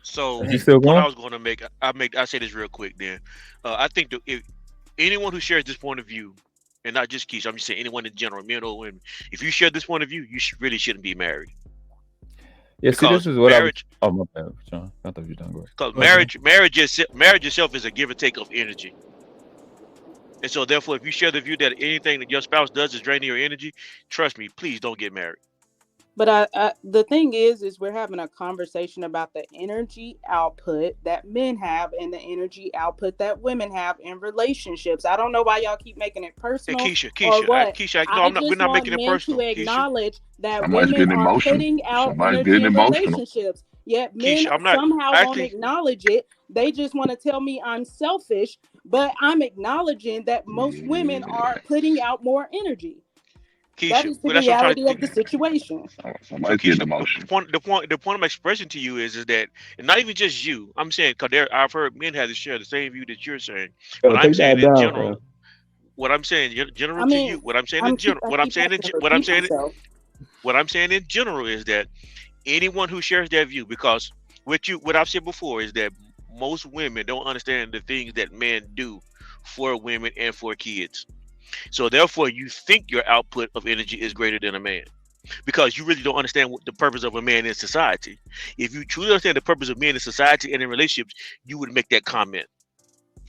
So Is he Damn. still the point I going? was going to make, I say this real quick. Then, I think that if anyone who shares this point of view, and not just Keisha, I'm just saying anyone in general, men or women, if you share this point of view, you really shouldn't be married Yeah. See, this because is what I was. marriage, Oh my bad, John. I thought you were done. Go ahead. because Go ahead, John. marriage itself is a give and take of energy. And so, therefore, if you share the view that anything that your spouse does is draining your energy, trust me, please don't get married. But the thing is we're having a conversation about the energy output that men have and the energy output that women have in relationships. I don't know why y'all keep making it Hey, personal Keisha, or Keisha, what. no, I I'm not. We're just not want making it men to personal, Keisha. acknowledge that Somebody's women getting are emotional. putting out Somebody's energy getting in emotional. relationships. Yet men Keisha, I'm not somehow won't actually. acknowledge it. They just want to tell me I'm selfish, but I'm acknowledging that most women Yeah. are putting out more energy. That Keisha, is the well, that's what I'm trying reality to. of the situation. So Somebody's getting Keisha, emotional. the point I'm expressing to you is that, and not even just you. I'm saying because there, I've heard men have to share the same view that you're saying. yo, But I'm take saying that in down, general, cuz. what I'm saying general I to you, mean, what I'm saying in general, I what I'm keep saying having in to what I'm repeat saying, myself. what I'm saying in general is that anyone who shares that view, because what I've said before is that most women don't understand the things that men do for women and for kids. So therefore, you think your output of energy is greater than a man because you really don't understand what the purpose of a man in society. If you truly understand the purpose of men in society and in relationships, you would make that comment.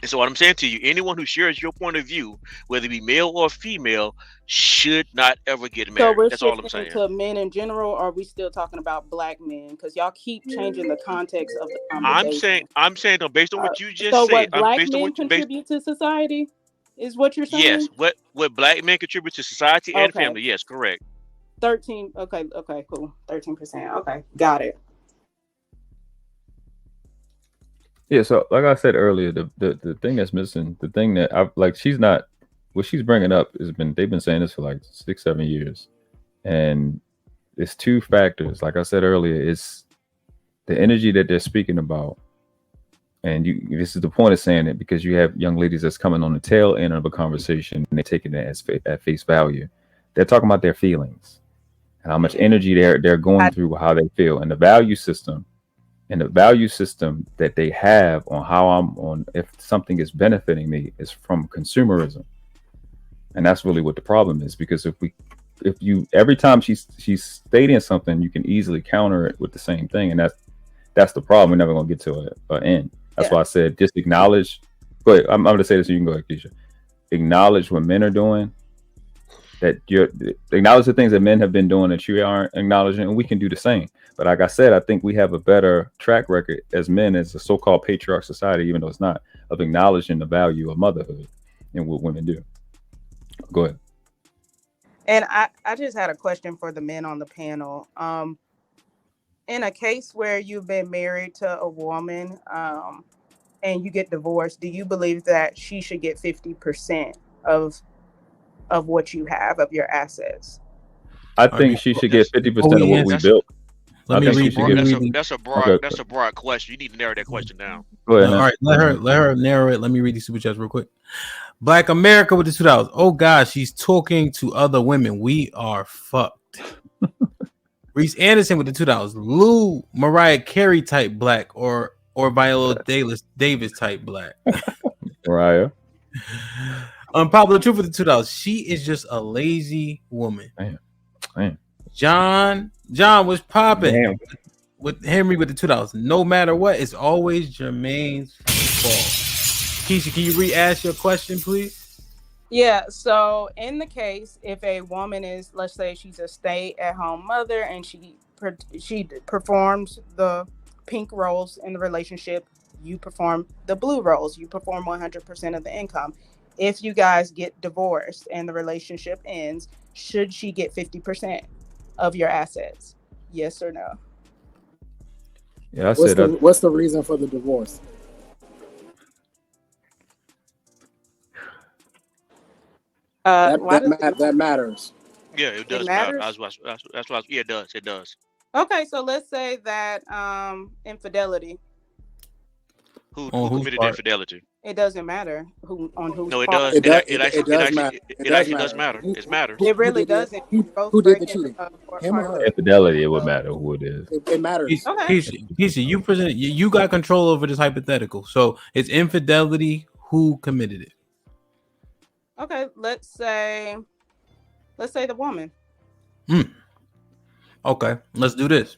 And so what I'm saying to you, anyone who shares your point of view, whether it be male or female, should not ever get So married. we're That's all I'm shifting saying. to men in general, or are we still talking about black men? Because y'all keep changing the context of the conversation. I'm saying though, based on Uh, what you just so said, what I'm black based on men what you based. contribute to society is what you're Yes, saying? what black men contribute to society and Okay. family. Yes, correct. 13. Okay. Okay. Cool. 13%. Okay. Got it. Yeah, so like I said earlier, the thing that's missing, the thing that I like, she's not what she's bringing up has been they've been saying this for like 6 7 years, and it's two factors. Like I said earlier, it's the energy that they're speaking about, and you. This is the point of saying it because you have young ladies that's coming on the tail end of a conversation and they're taking it as at face value. They're talking about their feelings and how much energy they're going through, how they feel, and the value system. And the value system that they have on how I'm on if something is benefiting me is from consumerism, and that's really what the problem is. Because if you every time she's stating something, you can easily counter it with the same thing, and that's the problem. We're never gonna get to an end. That's why I said just acknowledge. But I'm gonna say this, so you can go ahead, Keisha. Acknowledge what men are doing. That you're acknowledge the things that men have been doing that you aren't acknowledging, and we can do the same. But like I said, I think we have a better track record as men, as a so-called patriarch society, even though it's not, of acknowledging the value of motherhood and what women do. Go ahead. And I just had a question for the men on the panel. In a case where you've been married to a woman and you get divorced, do you believe that she should get 50% of what you have, of your assets? I think she should get 50% of what we built. Let me read. That's a broad question. You need to narrow that question down. Go ahead. All right, let her narrow it. Let me read these super chats real quick. Black America with the $2. Oh God, she's talking to other women. We are fucked. Reese Anderson with the $2. Lou Mariah Carey type black or Viola Davis type black. Mariah. Unpopular truth with the $2. She is just a lazy woman. Damn. John was popping with Henry with the $2. No matter what, it's always Jermaine's fault. Keisha, can you re-ask your question, please? Yeah, so in the case, if a woman is, let's say she's a stay-at-home mother and she performs the pink roles in the relationship, you perform the blue roles, you perform 100% of the income. If you guys get divorced and the relationship ends, should she get 50% of your assets? Yes or no? Yeah, what's the reason for the divorce? That matters. Yeah, it does matter. That's why. Yeah, it does. It does. Okay, so let's say that infidelity. Who committed infidelity? It doesn't matter who. No, it does. It actually does matter. It matters. It really doesn't. Who did the cheating? Him or her? Infidelity, it would matter who it is. It matters. Okay. Keisha, you got control over this hypothetical. So it's infidelity. Who committed it? Okay, let's say the woman. Okay, let's do this.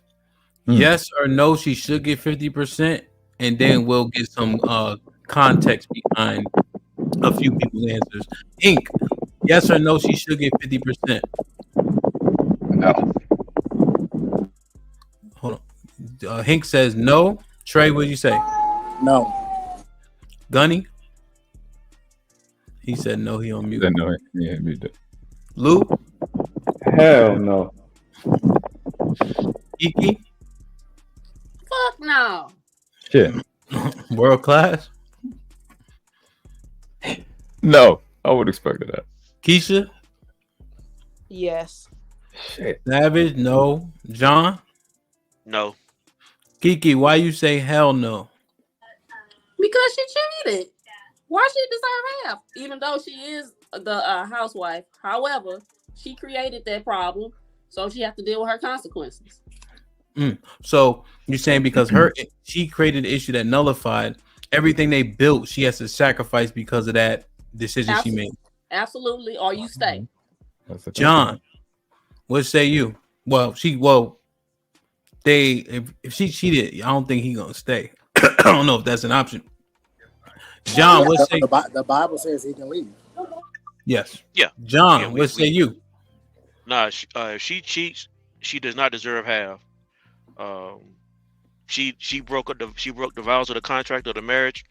Yes or no, she should get 50%, and then we'll get some context behind a few people's answers. Ink, yes or no, she should get 50%. No. Hold on. Hink says no. Trey, what did you say? No. Gunny? He said no. He on mute. No, yeah, mute. Lou? Hell no. Iki? Fuck no. Shit. World class? No, I would expect that. Keisha? Yes. Shit. Savage? No. John? No. Kiki, why you say hell no? Because she cheated. Why she deserve half? Even though she is the housewife. However, she created that problem, so she has to deal with her consequences. So you're saying because she created an issue that nullified everything they built, she has to sacrifice because of that decision she made. Absolutely, or you stay. John, what say you? If she cheated, I don't think he's gonna stay. I don't know if that's an option. John, what say the Bible says he can leave. Yes. Yeah. John, what say you? Nah, if she cheats, she does not deserve half. She broke the vows of the contract of the marriage.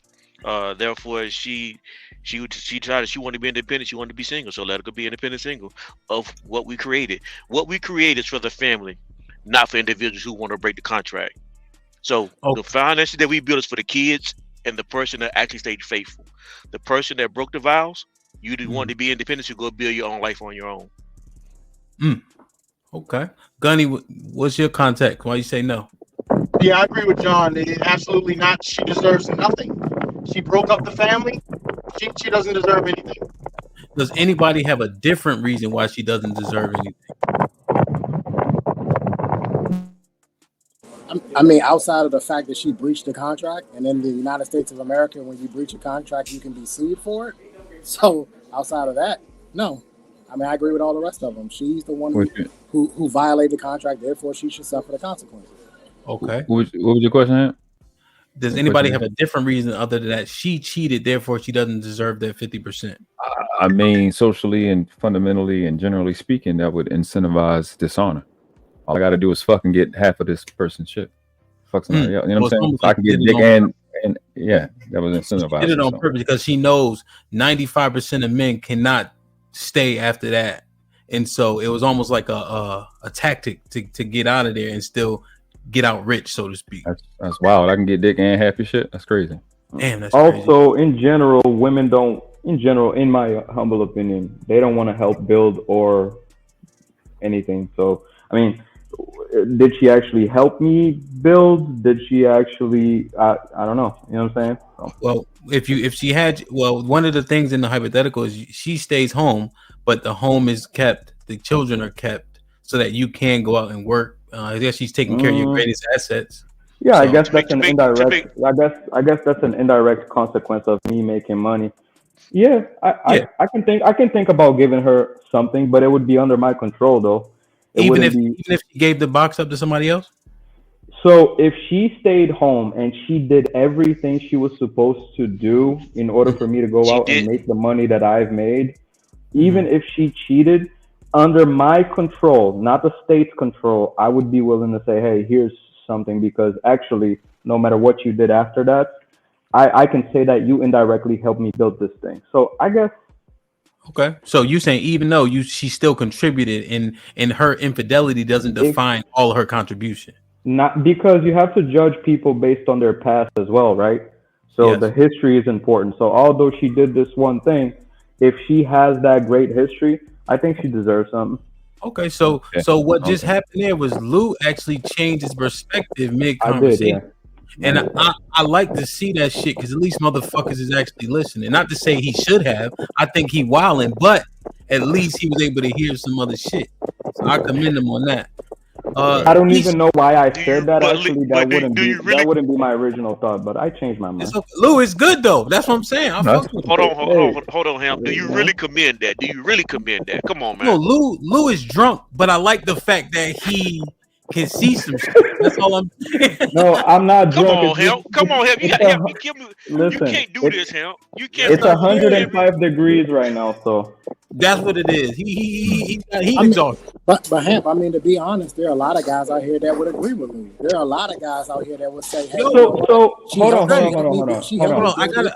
Therefore, she decided she wanted to be independent. She wanted to be single, so let her be independent single of what we created. What we created is for the family, not for individuals who want to break the contract. So the finances that we build is for the kids and the person that actually stayed faithful. The person that broke the vows, you didn't want to be independent, you go build your own life on your own. Okay. Gunny, what's your contact? Why you say no? Yeah, I agree with John. Absolutely not. She deserves nothing. She broke up the family. She doesn't deserve anything. Does anybody have a different reason why she doesn't deserve anything? I mean, outside of the fact that she breached the contract, and in the United States of America, when you breach a contract, you can be sued for it. So outside of that, no. I mean, I agree with all the rest of them. She's the one who violated the contract, therefore she should suffer the consequences. Okay. What was your question, Ant? Does anybody have a different reason other than that she cheated, therefore she doesn't deserve that 50%? I mean, socially and fundamentally and generally speaking, that would incentivize dishonor. All I got to do is fucking get half of this person's shit. Fuck somebody else. You know what I'm saying? So I can get dick and yeah, that was incentivized. She did it on purpose because she knows 95% of men cannot stay after that, and so it was almost like a tactic to get out of there and still get out rich, so to speak. That's wild. I can get dick and half your shit. That's crazy. Damn, that's also crazy. In general, women don't. In general, in my humble opinion, they don't want to help build or anything. So I mean, did she actually help me build? Did she actually? I don't know. You know what I'm saying? So. Well, if she had, one of the things in the hypothetical is she stays home, but the home is kept, the children are kept, so that you can go out and work. I guess she's taking care of your greatest assets. Yeah, so, I guess that's an indirect. I guess that's an indirect consequence of me making money. Yeah, I can think about giving her something, but it would be under my control though. Even if she gave the box up to somebody else? So if she stayed home and she did everything she was supposed to do in order for me to go out and make the money that I've made, even if she cheated, under my control, not the state's control, I would be willing to say, hey, here's something, because actually, no matter what you did after that, I can say that you indirectly helped me build this thing. So I guess. Okay, so you saying even though she still contributed, and her infidelity doesn't define all of her contribution? Not because you have to judge people based on their past as well, right? So the history is important. So although she did this one thing, if she has that great history, I think she deserves something. Okay, so what just happened there was Lou actually changed his perspective mid-conversation. I did, and I like to see that shit, because at least motherfuckers is actually listening. Not to say he should have. I think he wilding, but at least he was able to hear some other shit. So I commend him on that. I don't even know why I said that. Actually, that wouldn't be my original thought, but I changed my mind. Lou, it's good though. That's what I'm saying. Hold on, Ham. Do you really commend that? Come on, man. No, Lou is drunk, but I like the fact that he can see some shit. That's all I'm saying. No, I'm not drunk. Come on, Ham. You can't do this, Ham. You can't. It's 105 degrees right now, so. That's what it is. He's exhausted. But Hamp, I mean, to be honest, there are a lot of guys out here that would agree with me. There are a lot of guys out here that would say, "Hey, hold on.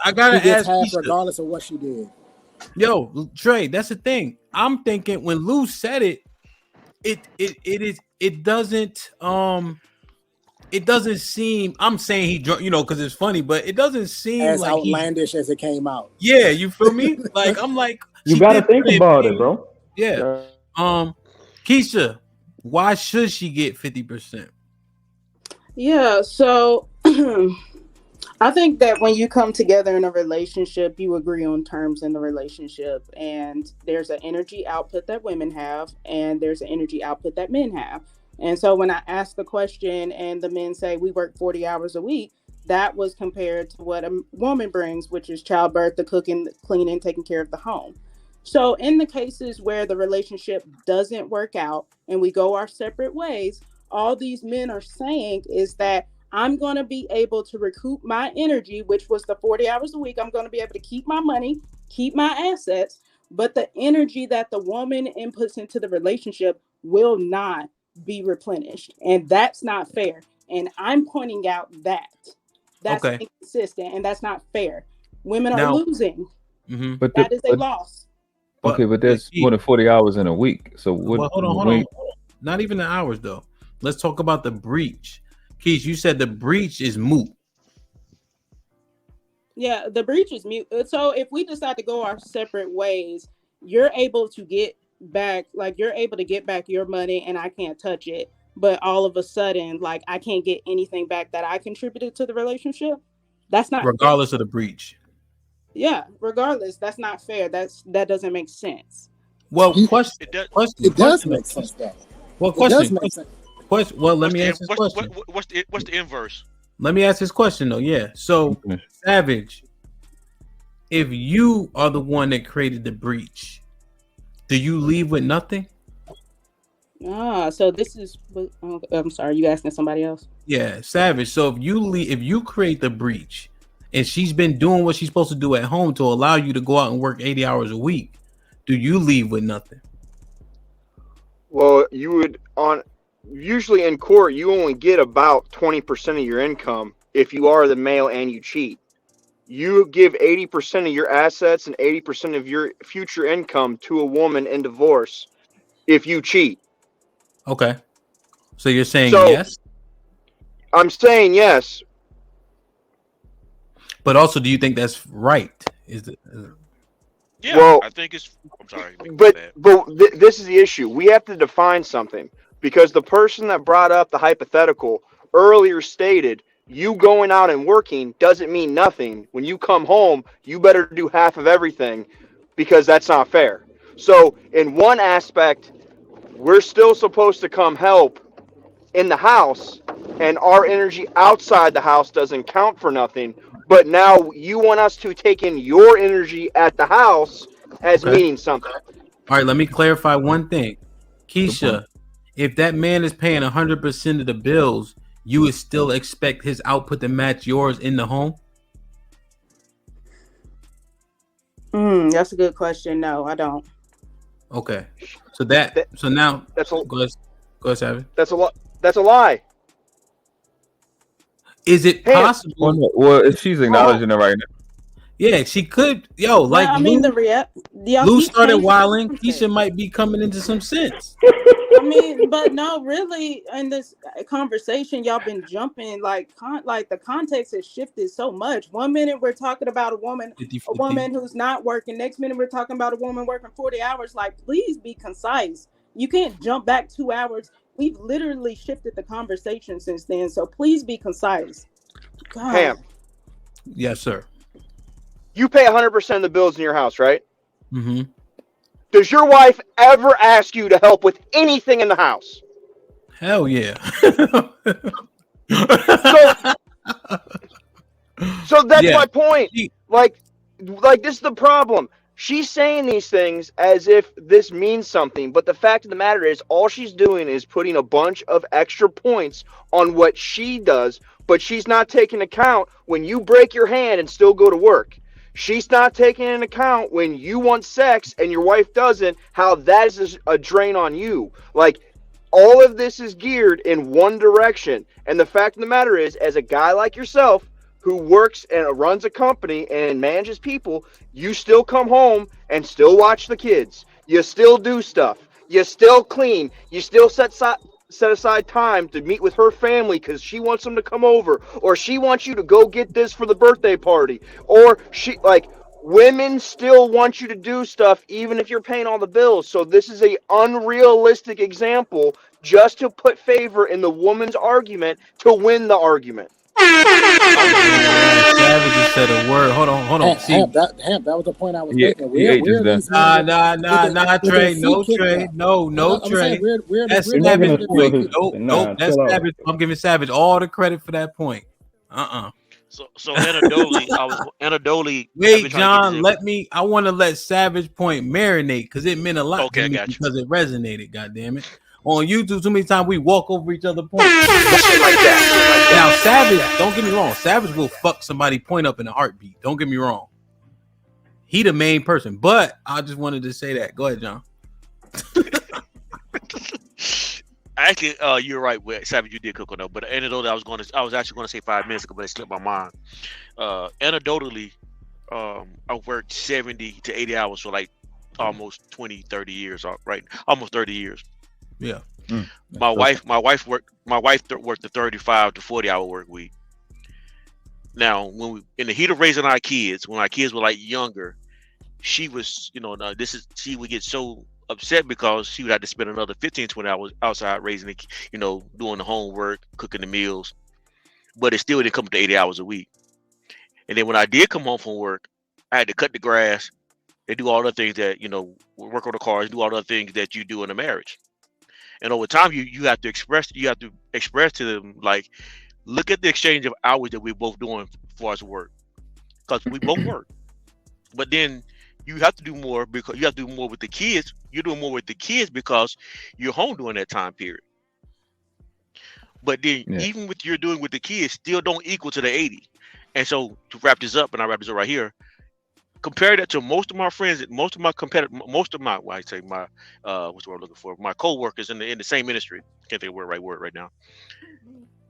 I gotta ask half regardless of what she did." Yo, Trey, that's the thing. I'm thinking when Lou said it, it doesn't seem. I'm saying he drunk, because it's funny, but it doesn't seem as like outlandish as it came out. Yeah, you feel me? Like I'm like. You gotta think about it, bro. Yeah. Keisha, why should she get 50%? Yeah, so I think that when you come together in a relationship, you agree on terms in the relationship, and there's an energy output that women have, and there's an energy output that men have. And so when I ask the question and the men say we work 40 hours a week, that was compared to what a woman brings, which is childbirth, the cooking, the cleaning, taking care of the home. So in the cases where the relationship doesn't work out and we go our separate ways, all these men are saying is that I'm going to be able to recoup my energy, which was the 40 hours a week. I'm going to be able to keep my money, keep my assets, but the energy that the woman inputs into the relationship will not be replenished. And that's not fair. And I'm pointing out that that's inconsistent and that's not fair. Women are losing. Mm-hmm. But that is a loss. Okay, but there's more than 40 hours in a week. So what? Hold on. Not even the hours though. Let's talk about the breach. Keith, you said the breach is moot. Yeah, the breach is mute. So if we decide to go our separate ways, you're able to get back, like you're able to get back your money, and I can't touch it. But all of a sudden, like I can't get anything back that I contributed to the relationship. That's not fair. Regardless of the breach. Yeah, regardless, that's not fair. That doesn't make sense. Well, You- question. It does. Question. It does Question. make sense though. Well, It does question. make sense. Question. Well, let What's me the answer this question. what's the inverse? Let me ask this question though. Yeah. So, Savage, if you are the one that created the breach, do you leave with nothing? So this is. Oh, I'm sorry, you asking somebody else? Yeah, Savage. So if you create the breach, and she's been doing what she's supposed to do at home to allow you to go out and work 80 hours a week, do you leave with nothing? Well, you would usually in court you only get about 20% of your income if you are the male and you cheat. You give 80% of your assets and 80% of your future income to a woman in divorce if you cheat. Okay. So you're saying So yes, I'm saying yes. but also, do you think that's right? Yeah, Well, I think it's. I'm sorry. but this is the issue. We have to define something because the person that brought up the hypothetical earlier stated you going out and working doesn't mean nothing. When you come home, you better do half of everything because that's not fair. So, in one aspect, we're still supposed to come help in the house, and our energy outside the house doesn't count for nothing. But now you want us to take in your energy at the house as Okay. meaning something. All right. Let me clarify one thing, Keisha. If that man is paying 100% of the bills, you would still expect his output to match yours in the home? That's a good question. No, I don't. Okay. So now that's a, go ahead, Savage. That's a lie. Is it possible? Well, if she's acknowledging it right now. Yeah, she could. Yo, like I mean, Lou started wilding. Keisha might be coming into some sense. I mean, but no, really, in this conversation, y'all been jumping like the context has shifted so much. 1 minute we're talking about a woman who's not working. Next minute we're talking about a woman working 40 hours. Like, please be concise. You can't jump back 2 hours. We've literally shifted the conversation since then. So please be concise. God. Ham, Yes, sir. you pay 100% of the bills in your house, right? Mm-hmm. Does your wife ever ask you to help with anything in the house? Hell yeah. So that's Yeah. my point. Like this is the problem. She's saying these things as if this means something, but the fact of the matter is all she's doing is putting a bunch of extra points on what she does, but she's not taking account when you break your hand and still go to work. She's not taking into account when you want sex and your wife doesn't, how that is a drain on you. Like, all of this is geared in one direction. And the fact of the matter is, as a guy like yourself who works and runs a company and manages people, you still come home and still watch the kids. You still do stuff. You still clean. You still set aside time to meet with her family because she wants them to come over, or she wants you to go get this for the birthday party, or women still want you to do stuff even if you're paying all the bills. So this is a unrealistic example just to put favor in the woman's argument to win the argument. Savage just said a word. Hold on. See, That was the point I was making. Where are these nah, Trey. Trey. No, Trey. That's we're Savage's point. feet Nope. That's Savage. I'm giving Savage all the credit for that point. So anecdotally, Wait, John, I want to let Savage point marinate because it meant a lot Okay, to me I got you. because it resonated. God damn it! On YouTube, too many times we walk over each other's points. Now, Savage, don't get me wrong. Savage will fuck somebody point up in a heartbeat. Don't get me wrong. He the main person, but I just wanted to say that. Go ahead, John. Actually, you're right. Savage, you did cook on that. But anecdotally, I was actually going to say 5 minutes ago, but it slipped my mind. Anecdotally, I worked 70 to 80 hours for like almost 20, 30 years. Right, almost 30 years. Yeah. My wife worked the 35 to 40 hour work week. Now, when we in the heat of raising our kids, when our kids were like younger, she was, she would get so upset because she would have to spend another 15, 20 hours outside raising the, doing the homework, cooking the meals, but it still didn't come to 80 hours a week. And then when I did come home from work, I had to cut the grass and do all the things that, work on the cars, do all the things that you do in a marriage. And over time, you have to express to them, like, look at the exchange of hours that we're both doing for us work, because we both work. But then you have to do more because you have to do more with the kids. You're doing more with the kids because you're home during that time period. But then Yeah. even with you're doing with the kids, still don't equal to the 80. And so to wrap this up, and I wrap this up right here, compare that to most of my friends, most of my competitors, most of my, well, I say my, what's the word I'm looking for? My co-workers in the same industry. Can't think of the right word right now.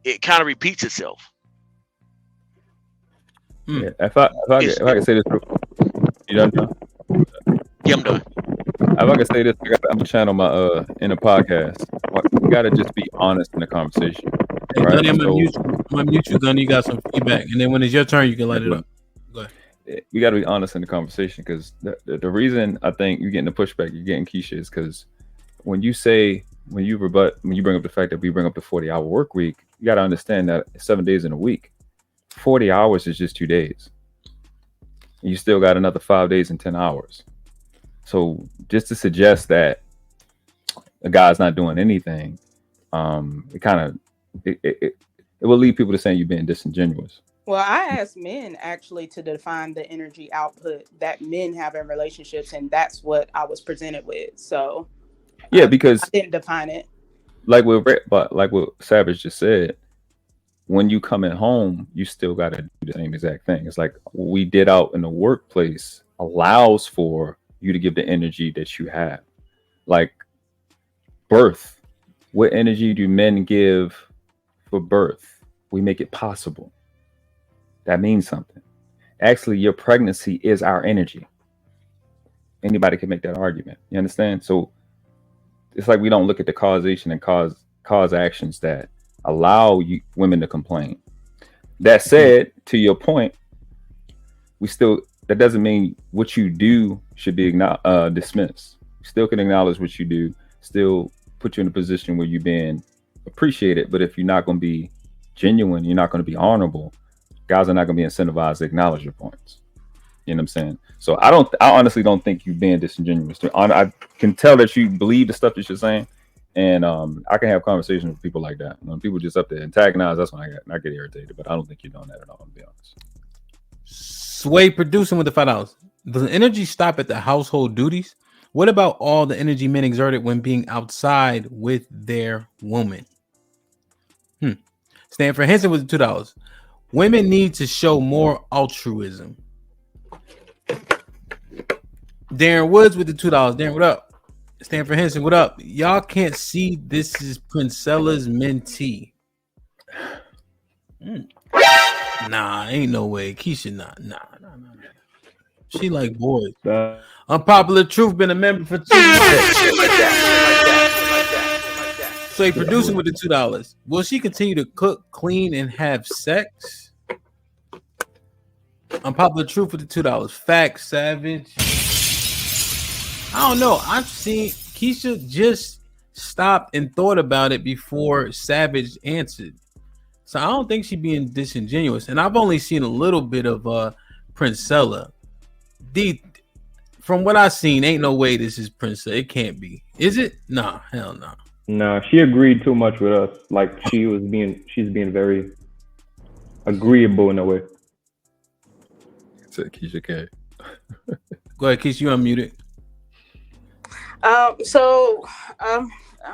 It kind of repeats itself. Yeah. If I can say this, you done, John? Yeah, I'm done. If I can say this, I'm gonna channel my in a podcast. You gotta just be honest in the conversation. Hey, Right? Gunny, I'm gonna mute you, Gunny. You got some feedback, and then when it's your turn, you can light it up. Go ahead. We got to be honest in the conversation, because the reason I think you're getting the pushback you're getting, Keisha, is because when you bring up the fact that we bring up the 40-hour work week, you got to understand that 7 days in a week, 40 hours is just 2 days. And you still got another 5 days and 10 hours. So just to suggest that a guy's not doing anything, it will lead people to saying you're being disingenuous. Well, I asked men actually to define the energy output that men have in relationships, and that's what I was presented with. So yeah, because I didn't define it. Like what Savage just said, when you come at home, you still got to do the same exact thing. It's like what we did out in the workplace allows for you to give the energy that you have. Like birth, what energy do men give for birth? We make it possible. That means something. Actually, your pregnancy is our energy. Anybody can make that argument. You understand? So it's like we don't look at the causation and cause actions that allow women to complain. That said, to your point, that doesn't mean what you do should be dismissed. You still can acknowledge what you do, still put you in a position where you're being appreciated. But if you're not going to be genuine, you're not going to be honorable, guys are not going to be incentivized to acknowledge your points. You know what I'm saying? So I honestly don't think you're being disingenuous. I can tell that you believe the stuff that you're saying, and I can have conversations with people like that. When people just up there antagonize, that's when I get irritated. But I don't think you're doing that at all, to be honest. Sway producing with the $5. Does energy stop at the household duties? What about all the energy men exerted when being outside with their woman? Stanford Henson with the $2. Women need to show more altruism. Darren Woods with the $2. Darren, what up? Stanford Henson, what up? Y'all can't see this is Princella's mentee. Nah, ain't no way. Keisha, nah. She like boys. Unpopular Truth been a member for 2 years. So he producing with the $2. Will she continue to cook, clean, and have sex? Unpopular Truth with the $2. Facts, Savage. I don't know. I've seen Keisha just stopped and thought about it before Savage answered. So I don't think she's being disingenuous. And I've only seen a little bit of Princella. From what I've seen, ain't no way this is Princella. It can't be. Is it? Nah, hell no. No, she agreed too much with us. Like she's being very agreeable in a way. Keisha K. Go ahead, Keisha, you unmuted. I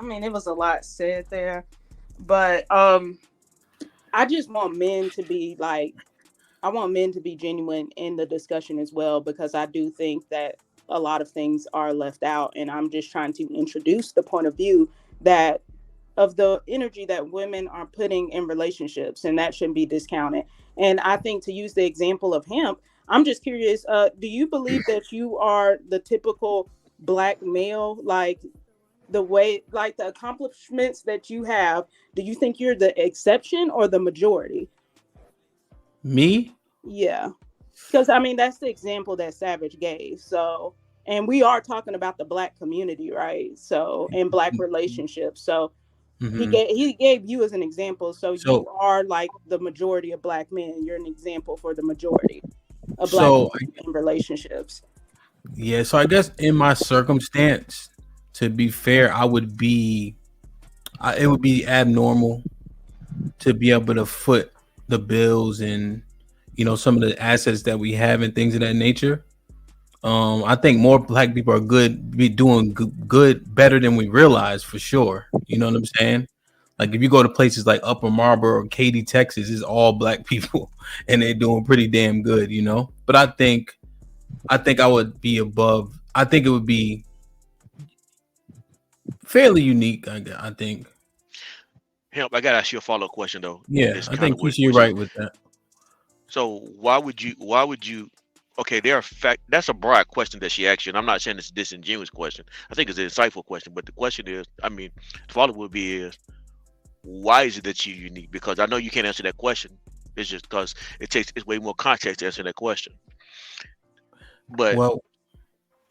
mean, it was a lot said there, but I just want men to be I want men to be genuine in the discussion as well, because I do think that a lot of things are left out, and I'm just trying to introduce the point of view that of the energy that women are putting in relationships, and that shouldn't be discounted. And I think, to use the example of hemp, I'm just curious, do you believe that you are the typical Black male, like the way, like the accomplishments that you have, do you think you're the exception or the majority? Me? Yeah, because I mean that's the example that Savage gave. So, and we are talking about the Black community, right? So, in Black relationships. So, Mm-hmm. he gave you as an example. So you So are like the majority of Black men. You're an example for the majority of Black men so in relationships. yeah, so I guess in my circumstance, to be fair, it would be abnormal to be able to foot the bills and some of the assets that we have and things of that nature. I think more Black people are doing good, better than we realize for sure. You know what I'm saying? Like if you go to places like Upper Marlboro or Katy, Texas, it's all Black people and they're doing pretty damn good. But I think I would be above. I think it would be fairly unique. I think. Help, I gotta ask you a follow-up question though. Yeah, This I kind think of Keisha, what you're which is right with that. so why would you okay, there are fact that's a broad question that she asked you, and I'm not saying it's a disingenuous question. I think it's an insightful question, but the question is, I mean, the follow-up would be is why is it that you're unique? Because I know you can't answer that question. It's just because it's way more context to answer that question. But Well,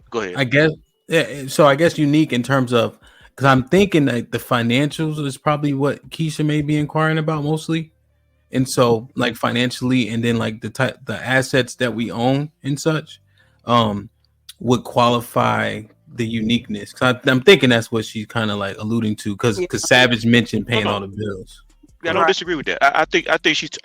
go ahead. I guess yeah. So I guess unique in terms of because I'm thinking that the financials is probably what Keisha may be inquiring about mostly, and so like financially, and then like the assets that we own and such, um, would qualify the uniqueness. Cause I'm thinking that's what she's kind of like alluding to, because Yeah. Savage mentioned No, paying all no. the bills. Yeah, I Go don't ahead. Right. disagree with that. I think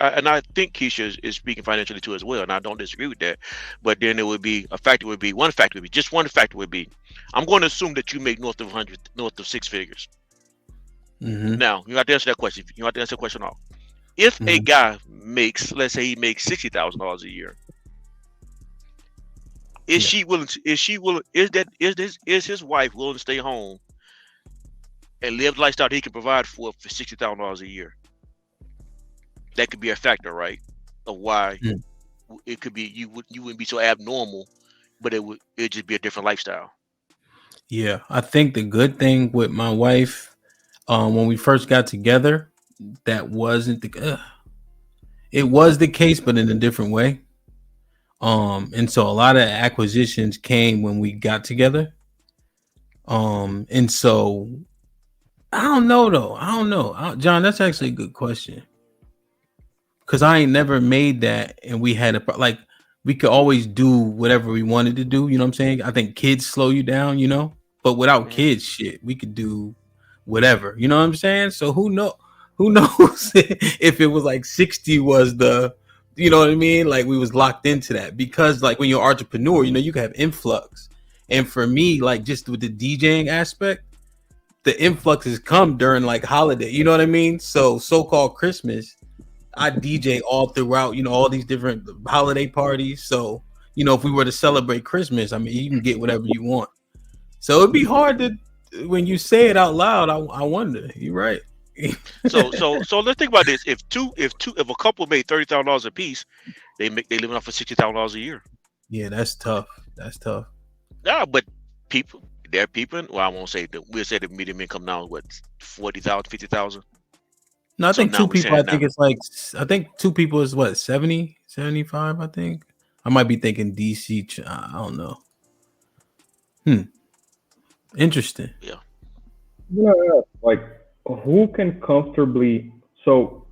and I think Keisha is speaking financially too as well, and I don't disagree with that. But then it would be one factor would be just one factor would be, I'm going to assume that you make north of 100, north of six figures. Mm-hmm. Now you have to answer that question. You have to answer the question off. If a Mm-hmm. guy makes, let's say he makes $60,000 a year, is Yeah. she willing? Is she willing? Is his wife willing to stay home and live the lifestyle that he can provide for $60,000 a year? That could be a factor, right? Of why Mm. it could be you wouldn't be so abnormal, but it'd just be a different lifestyle. Yeah, I think the good thing with my wife, when we first got together, that wasn't it was the case, but in a different way. And so a lot of acquisitions came when we got together. And so I don't know though. I don't know, John. That's actually a good question because I ain't never made that, and we had like we could always do whatever we wanted to do. You know what I'm saying? I think kids slow you down. But without Mhm. kids, shit, we could do whatever. You know what I'm saying? So who knows if it was like 60 was the, you know what I mean? Like we was locked into that because like when you're an entrepreneur, you can have influx. And for me, like just with the DJing aspect, the influxes come during like holiday. You know what I mean? So-called Christmas, I DJ all throughout, all these different holiday parties. So, if we were to celebrate Christmas, I mean, you can get whatever you want. So it'd be hard to, when you say it out loud, I wonder. You're right. So let's think about this. If a couple made $30,000 a piece, they living off of $60,000 a year. Yeah, that's tough. That's tough. Yeah, but there are people. Well, I won't say that. We'll say the median income now is what 40,000, 50,000. No, I So think now two we're people, I saying think now. it's like, I think two people is what, 70, 75, I think. I might be thinking DC. I don't know. Interesting. Yeah. Like, who can comfortably? So,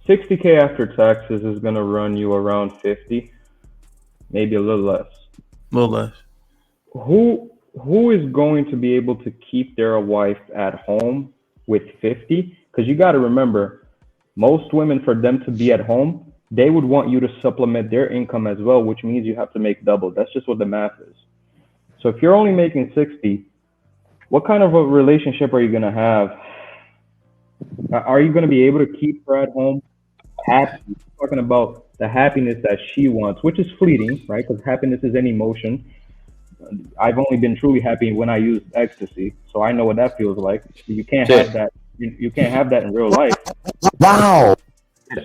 60K after taxes is gonna run you around 50, maybe a little less. A little less. Who is going to be able to keep their wife at home with 50? Because you got to remember, most women, for them to be at home, they would want you to supplement their income as well, which means you have to make double. That's just what the math is. So if you're only making 60, what kind of a relationship are you going to have? Are you going to be able to keep her at home happy? Talking about the happiness that she wants, which is fleeting, right? Because happiness is an emotion. I've only been truly happy when I use ecstasy, so I know what that feels like. You can't have that. You can't have that in real life. Wow.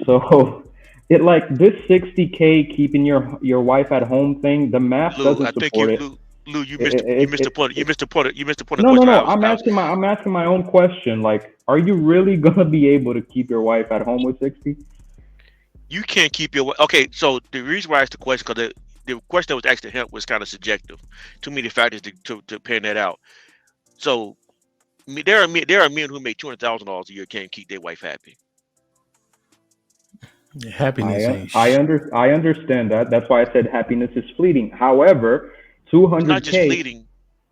So, it like this 60K keeping your wife at home thing. The math Lou, doesn't I think support it. Lou, you missed the point. You missed the point. You missed the point of No, the no, question. no. I was I'm asking my own question. Like, are you really gonna be able to keep your wife at home with 60? You can't keep your okay. So the reason why I asked the question because the question that was asked to him was kind of subjective. Too many factors to pan that out. So there are men who make $200,000 a year can't keep their wife happy. Happiness ain't I understand that. That's why I said happiness is fleeting. However, It's not just 200k fleeting.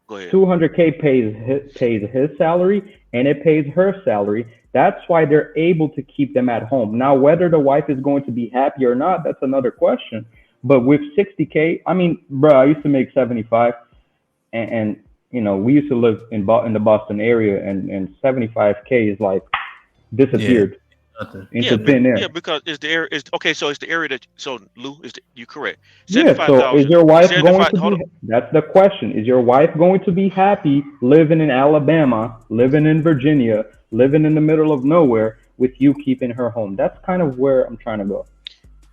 Go ahead. 200k pays his salary and it pays her salary. That's why they're able to keep them at home. Now, whether the wife is going to be happy or not, that's another question. But with 60k, I mean, bro, I used to make 75, and you know, we used to live in the Boston area, and 75k is like yeah. disappeared Nothing. Yeah, into thin yeah, air. because it's the area. It's okay. So it's the area that. So Lou you correct. Yeah, so is 75,000. your wife going 75. to Hold be, on. that's the question. Is your wife going to be happy living in Alabama, living in Virginia, living in the middle of nowhere with you keeping her home? That's kind of where I'm trying to go.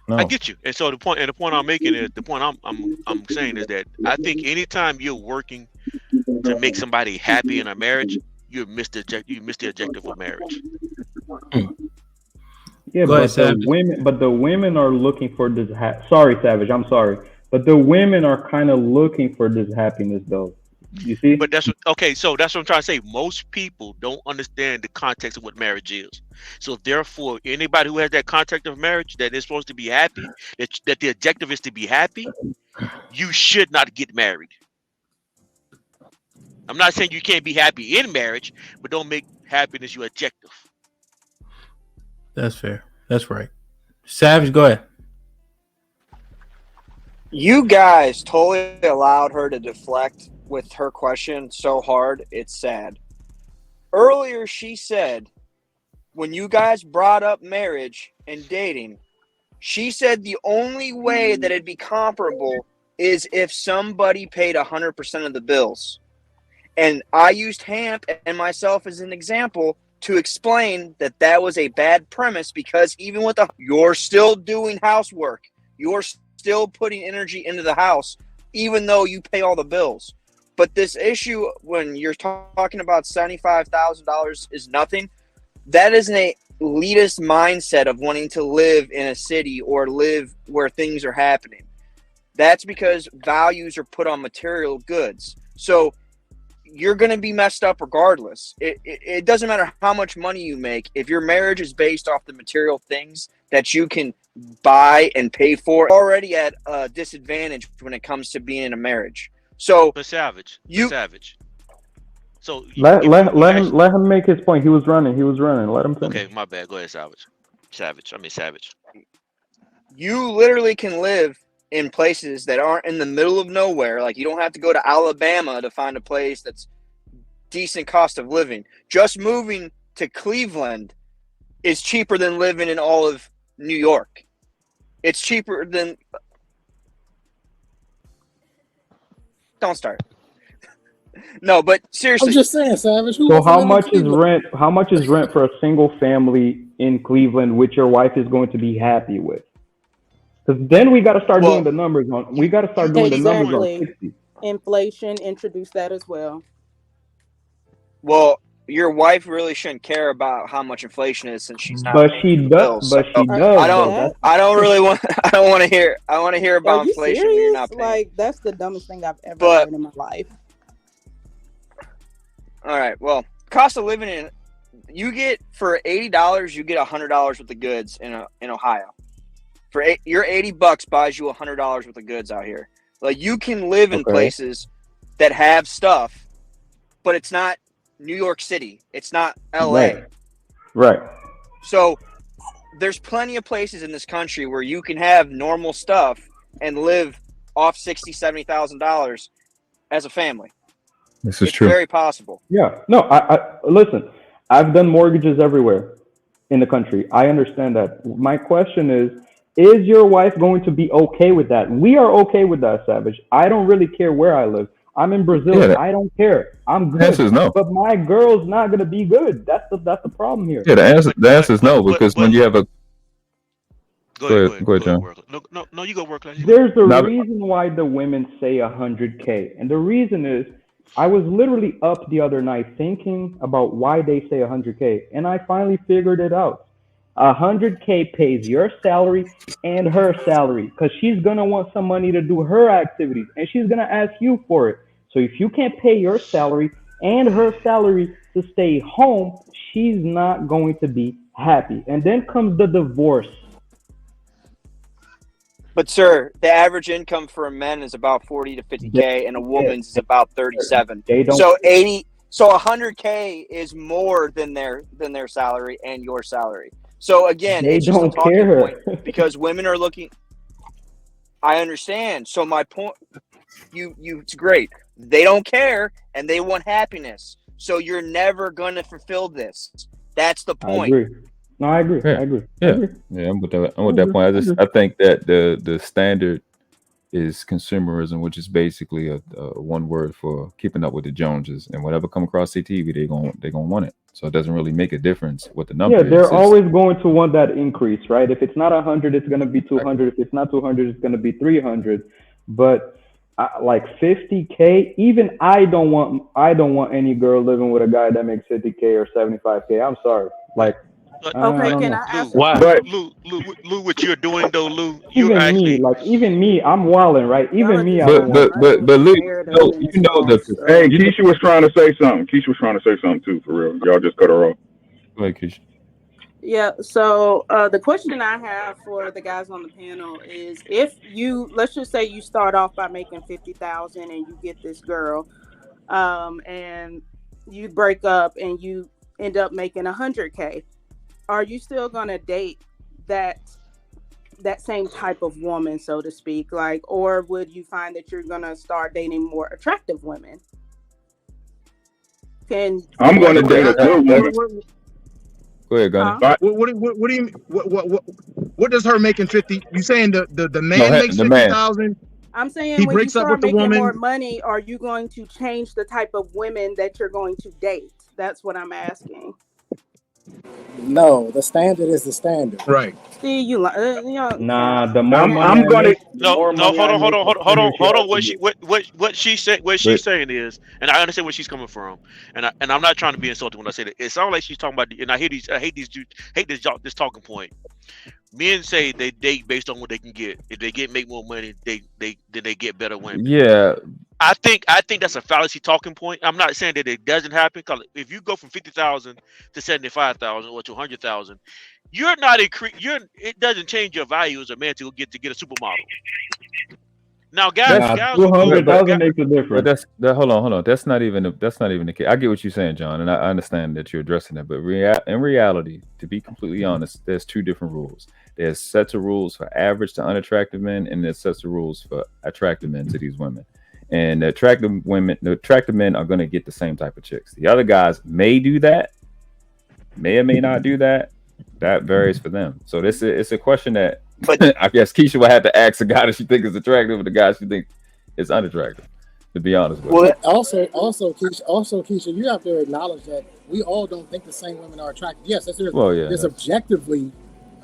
I No. get you. And so the point I'm making is the point I'm saying is that I think anytime you're working to make somebody happy in a marriage, you miss the objective of marriage. Yeah, Go ahead, Savage. but the women are looking for this. Sorry, Savage, I'm sorry, but the women are kind of looking for this happiness, though. You But see? okay. So that's what I'm trying to say. Most people don't understand the context of what marriage is. So therefore, anybody who has that context of marriage that is supposed to be happy, that the objective is to be happy, you should not get married. I'm not saying you can't be happy in marriage, but don't make happiness your objective. That's fair. That's right. Savage, go ahead. You guys totally allowed her to deflect with her question so hard, it's sad. Earlier, she said, when you guys brought up marriage and dating, she said the only way that it'd be comparable is if somebody paid 100% of the bills. And I used Hamp and myself as an example to explain that that was a bad premise because even with you're still doing housework. You're still putting energy into the house, even though you pay all the bills. But this issue, when you're talking about $75,000 is nothing, that is an elitist mindset of wanting to live in a city or live where things are happening. That's because values are put on material goods. So you're going to be messed up regardless. It doesn't matter how much money you make. If your marriage is based off the material things that you can buy and pay for, already at a disadvantage when it comes to being in a marriage. So, But Savage. So Let him make his point. He was running. Let him finish. okay, my bad. Go ahead, Savage. Savage. You literally can live in places that aren't in the middle of nowhere. Like, you don't have to go to Alabama to find a place that's decent cost of living. Just moving to Cleveland is cheaper than living in all of New York. It's cheaper than... Don't start. No, but seriously. I'm just saying, Savage. Who So wants to live in Cleveland? How much is rent for a single family in Cleveland, which your wife is going to be happy with? Because then we got to start doing the numbers on. We got to start doing the numbers on Exactly. 60. Inflation, introduce that as well. Well, your wife really shouldn't care about how much inflation is since she's not. But she does. Bills, so I don't really want. I don't want to hear. I want to hear about Are you inflation serious? when you're not paying. Like, that's the dumbest thing I've ever heard in my life. All right. Well, cost of living you get for $80, you get $100 worth of goods in Ohio. Your $80 buys you $100 worth of goods out here. Like, you can live in places that have stuff, but it's not New York City. It's not LA. Right. So there's plenty of places in this country where you can have normal stuff and live off $60,000-$70,000 as a family. This is true. It's very possible. Yeah. No, I listen. I've done mortgages everywhere in the country. I understand that. My question is your wife going to be okay with that? We are okay with that, Savage. I don't really care where I live. I'm in Brazil. Yeah, I don't care. I'm good. The answer is no. But my girl's not gonna be good. That's the problem here. Yeah, the answer is no, because when you have a go ahead, John. No, you go work. There's a reason why the women say 100K, and the reason is I was literally up the other night thinking about why they say 100K, and I finally figured it out. 100K pays your salary and her salary because she's gonna want some money to do her activities and she's gonna ask you for it. So if you can't pay your salary and her salary to stay home, she's not going to be happy. And then comes the divorce. But sir, the average income for a man is about 40 to 50K, and a woman's is about 37. They don't. So 100K is more than their salary and your salary. So again, They it's just a don't talking care. point because women are looking. I understand. So my point, it's great. They don't care and they want happiness. So you're never gonna fulfill this. That's the I point. agree. No, I agree. Yeah. I agree. Yeah, I agree. yeah, I'm with that point. I think that the standard is consumerism, which is basically a one word for keeping up with the Joneses, and whatever come across the TV, they gonna want it. So it doesn't really make a difference what the number Yeah, is. they're always going to want that increase, right? If it's not 100, it's going to be 200. If it's not 200, it's going to be 300. But like 50K, even I don't want any girl living with a guy that makes 50K or 75K. I'm sorry, like. I Okay, don't can know. I ask Lou, a But Lou, what you're doing though, Lou, you're actually even me, I'm walling, right? Y'all Even are me, just I don't want. but Lou, narrative in this house. Hey, Keisha was trying to say something. Keisha was trying to say something too, for real. Y'all just cut her off. Go ahead, Keisha. Yeah, so the question I have for the guys on the panel is, if you, let's just say you start off by making 50,000 and you get this girl, and you break up and you end up making 100K, are you still gonna date that same type of woman, so to speak, like, or would you find that you're gonna start dating more attractive women? I'm going to date a good woman. Go ahead, Gunny. What do you what does her making 50? You saying the man makes the man. 50,000? I'm saying He when you breaks up start with the making more woman. money, are you going to change the type of women that you're going to date? That's what I'm asking. No, the standard is the standard. Right. See, you know, Nah, the more I'm money I gonna. make, the no, more money I make, the sooner she has to What get. she's saying, is, and I understand where she's coming from, and I'm not trying to be insulting when I say that. It sounds like she's talking about, and I hate this talking point. Men say they date based on what they can get. If they make more money, then they get better women. Yeah, I think that's a fallacy talking point. I'm not saying that it doesn't happen, because if you go from 50,000 to 75,000 or to 100,000, you're not it doesn't change your value as a man to get a supermodel. Now, guys, Nah, guys will go. 200,000 makes a difference. but hold on. That's not even the case. I get what you're saying, John, and I understand that you're addressing that. But in reality, to be completely honest, there's two different rules. There's sets of rules for average to unattractive men, and there's sets of rules for attractive men to these women. And the attractive men are going to get the same type of chicks. The other guys may do that, may or may not do that. That varies for them. So it's a question that I guess Keisha would have to ask the guy that she thinks is attractive, and the guy she thinks is unattractive. To be honest with you. Well, also, Keisha, you have to acknowledge that we all don't think the same women are attractive. Yes, there's objectively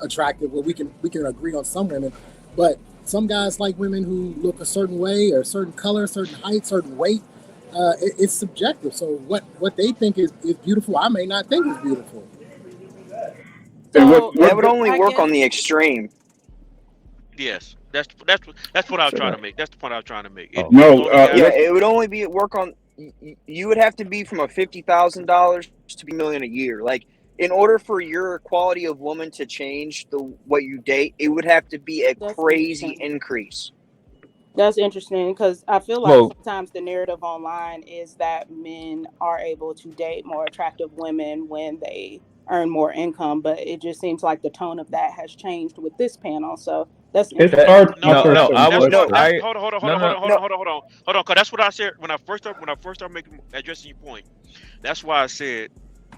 attractive where we can agree on some women, but some guys like women who look a certain way or a certain color, certain height, certain weight. It's subjective. So what they think is beautiful, I may not think is beautiful. So that would only work on the extreme. Yes, that's what I was trying to make. That's the point I was trying to make. It would only work on. You would have to be from a $50,000 to be $1 million a year. Like, in order for your quality of woman to change what you date, it would have to be a crazy increase. That's interesting, because I feel like sometimes the narrative online is that men are able to date more attractive women when they earn more income, but it just seems like the tone of that has changed with this panel. So that's interesting. Hold on, because that's what I said when I first started addressing your point. That's why I said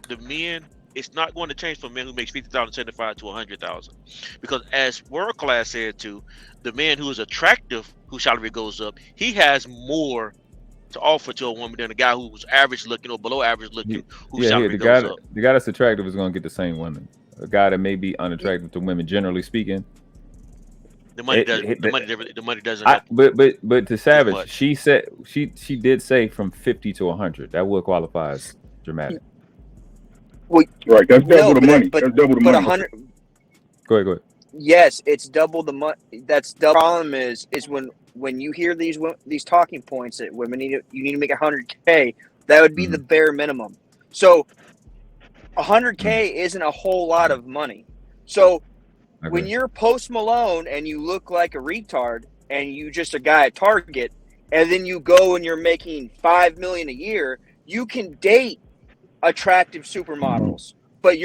the men. It's not going to change for men who makes 50,000, 75 to 100,000, because as World Class said too, the man who is attractive, whose salary goes up, he has more to offer to a woman than a guy who's average looking or below average looking, whose salary goes up. The guy that's attractive is going to get the same women. A guy that may be unattractive to women, generally speaking, the money doesn't. But to Savage, she said she did say from 50 to 100. That would qualify as dramatic. Well, right, that's double the money. That's double the money. Go ahead. Yes, it's double the money. That's the problem is when you hear these talking points that women you need to make 100K, that would be the bare minimum. So 100K isn't a whole lot of money. So when you're Post Malone and you look like a retard and you just a guy at Target, and then you go and you're making $5 million a year, you can date attractive supermodels, but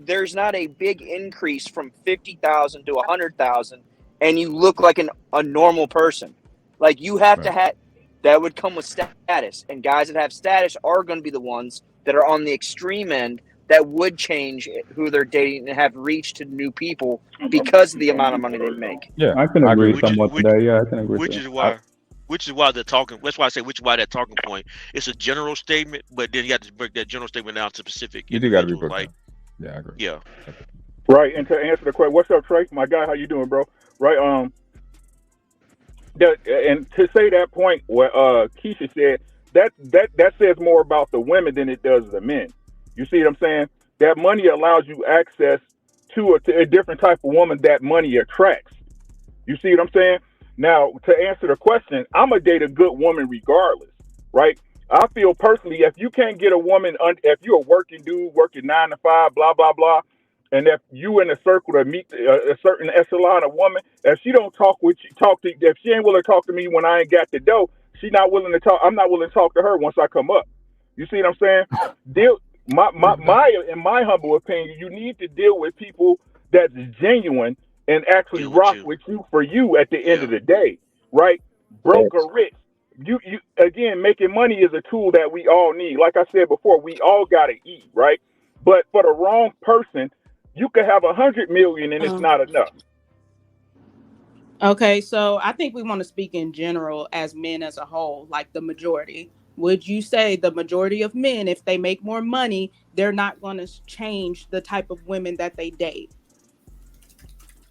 there's not a big increase from 50,000 to 100,000, and you look like a normal person. Like you have to have that would come with status, and guys that have status are going to be the ones that are on the extreme end that would change who they're dating and have reach to new people because of the amount of money they make. Yeah, I can agree somewhat with that. Yeah, I can agree. Which is why the talking. That's why I say which is why that talking point. It's a general statement, but then you have to break that general statement down to specific. You do got to be like, yeah, I agree. Yeah. Right, and to answer the question, what's up, Trey? My guy, how you doing, bro? Right, and to say that point, what Keisha said, that says more about the women than it does the men. You see what I'm saying? That money allows you access to a different type of woman that money attracts. You see what I'm saying? Now, to answer the question, I'm going to date a good woman regardless, right? I feel personally, if you can't get a woman, if you're a working dude, working 9 to 5, blah, blah, blah, and if you in a circle to meet a certain echelon of woman, if she don't if she ain't willing to talk to me when I ain't got the dough, she not willing to talk. I'm not willing to talk to her once I come up. You see what I'm saying? In my humble opinion, you need to deal with people that's genuine and actually rock with you for you at the end of the day, right? Broke or rich. You again, making money is a tool that we all need. Like I said before, we all gotta eat, right? But for the wrong person, you could have 100 million and it's not enough. Okay, so I think we want to speak in general as men as a whole, like the majority. Would you say the majority of men, if they make more money, they're not going to change the type of women that they date?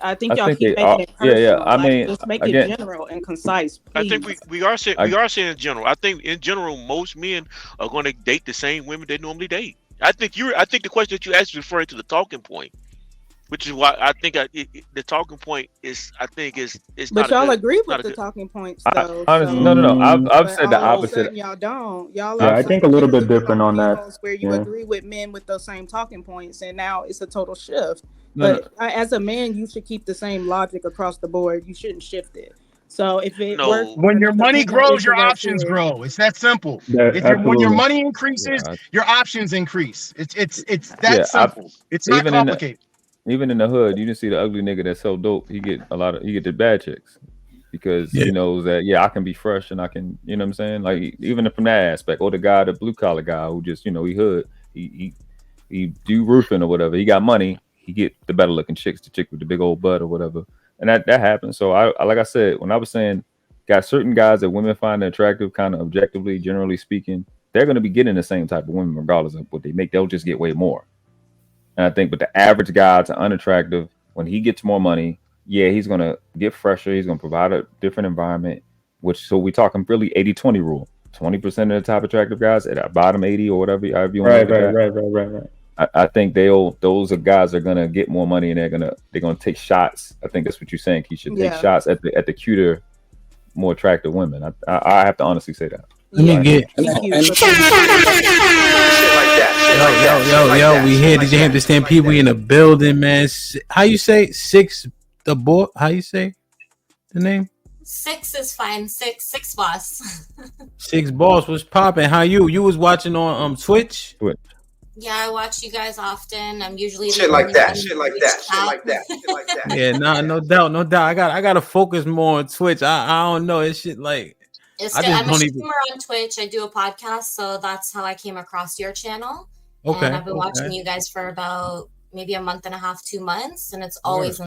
I think y'all keep making it personal. Yeah. I mean, just make it general and concise, please. I think we are saying in general. I think in general, most men are going to date the same women they normally date. I think the question that you asked is referring to the talking point, which is why I think the talking point is. I think is But not. y'all agree with the talking points, though. Honestly, no. I've said the opposite. Y'all don't. Y'all. Yeah, I think a little bit different on that. Where you agree with men with those same talking points, and now it's a total shift. No. As a man, you should keep the same logic across the board. You shouldn't shift it. So if it works, when your money grows, your options grow. It's that simple. When your money increases, your options increase. It's that simple. It's not complicated. Even in the hood, you didn't see the ugly nigga that sell dope. He get the bad chicks because he knows that I can be fresh and I can, you know what I'm saying? Like even from that aspect, or the blue collar guy who just, he hood, he do roofing or whatever. He got money. He get the better looking chicks, the chick with the big old butt or whatever. And that happens. So I like I said, when I was saying, got certain guys that women find attractive, kind of objectively, generally speaking, they're going to be getting the same type of women regardless of what they make. They'll just get way more. And I think, but the average guy to unattractive, when he gets more money, he's going to get fresher. He's going to provide a different environment, so we're talking really 80-20 rule. 20% of the top attractive guys at bottom 80 or whatever you want to look at. Right. I think those are guys that are gonna get more money and they're gonna take shots. I think that's what you're saying, Keisha. Take shots at the cuter, more attractive women. I have to honestly say that. Let me get. Yo, we here. Did you understand? People in the building, man. How you say six? The boy. How you say the name? 6 is fine. Six boss. Six boss was popping. How you? You was watching on Twitch? Yeah, I watch you guys often. I'm usually shit like that. Yeah, no doubt. I gotta focus more on Twitch. I don't know. It's shit like I'm a streamer on Twitch. I do a podcast, so that's how I came across your channel. Okay. And I've been watching you guys for about maybe a month and a half, 2 months, and it's always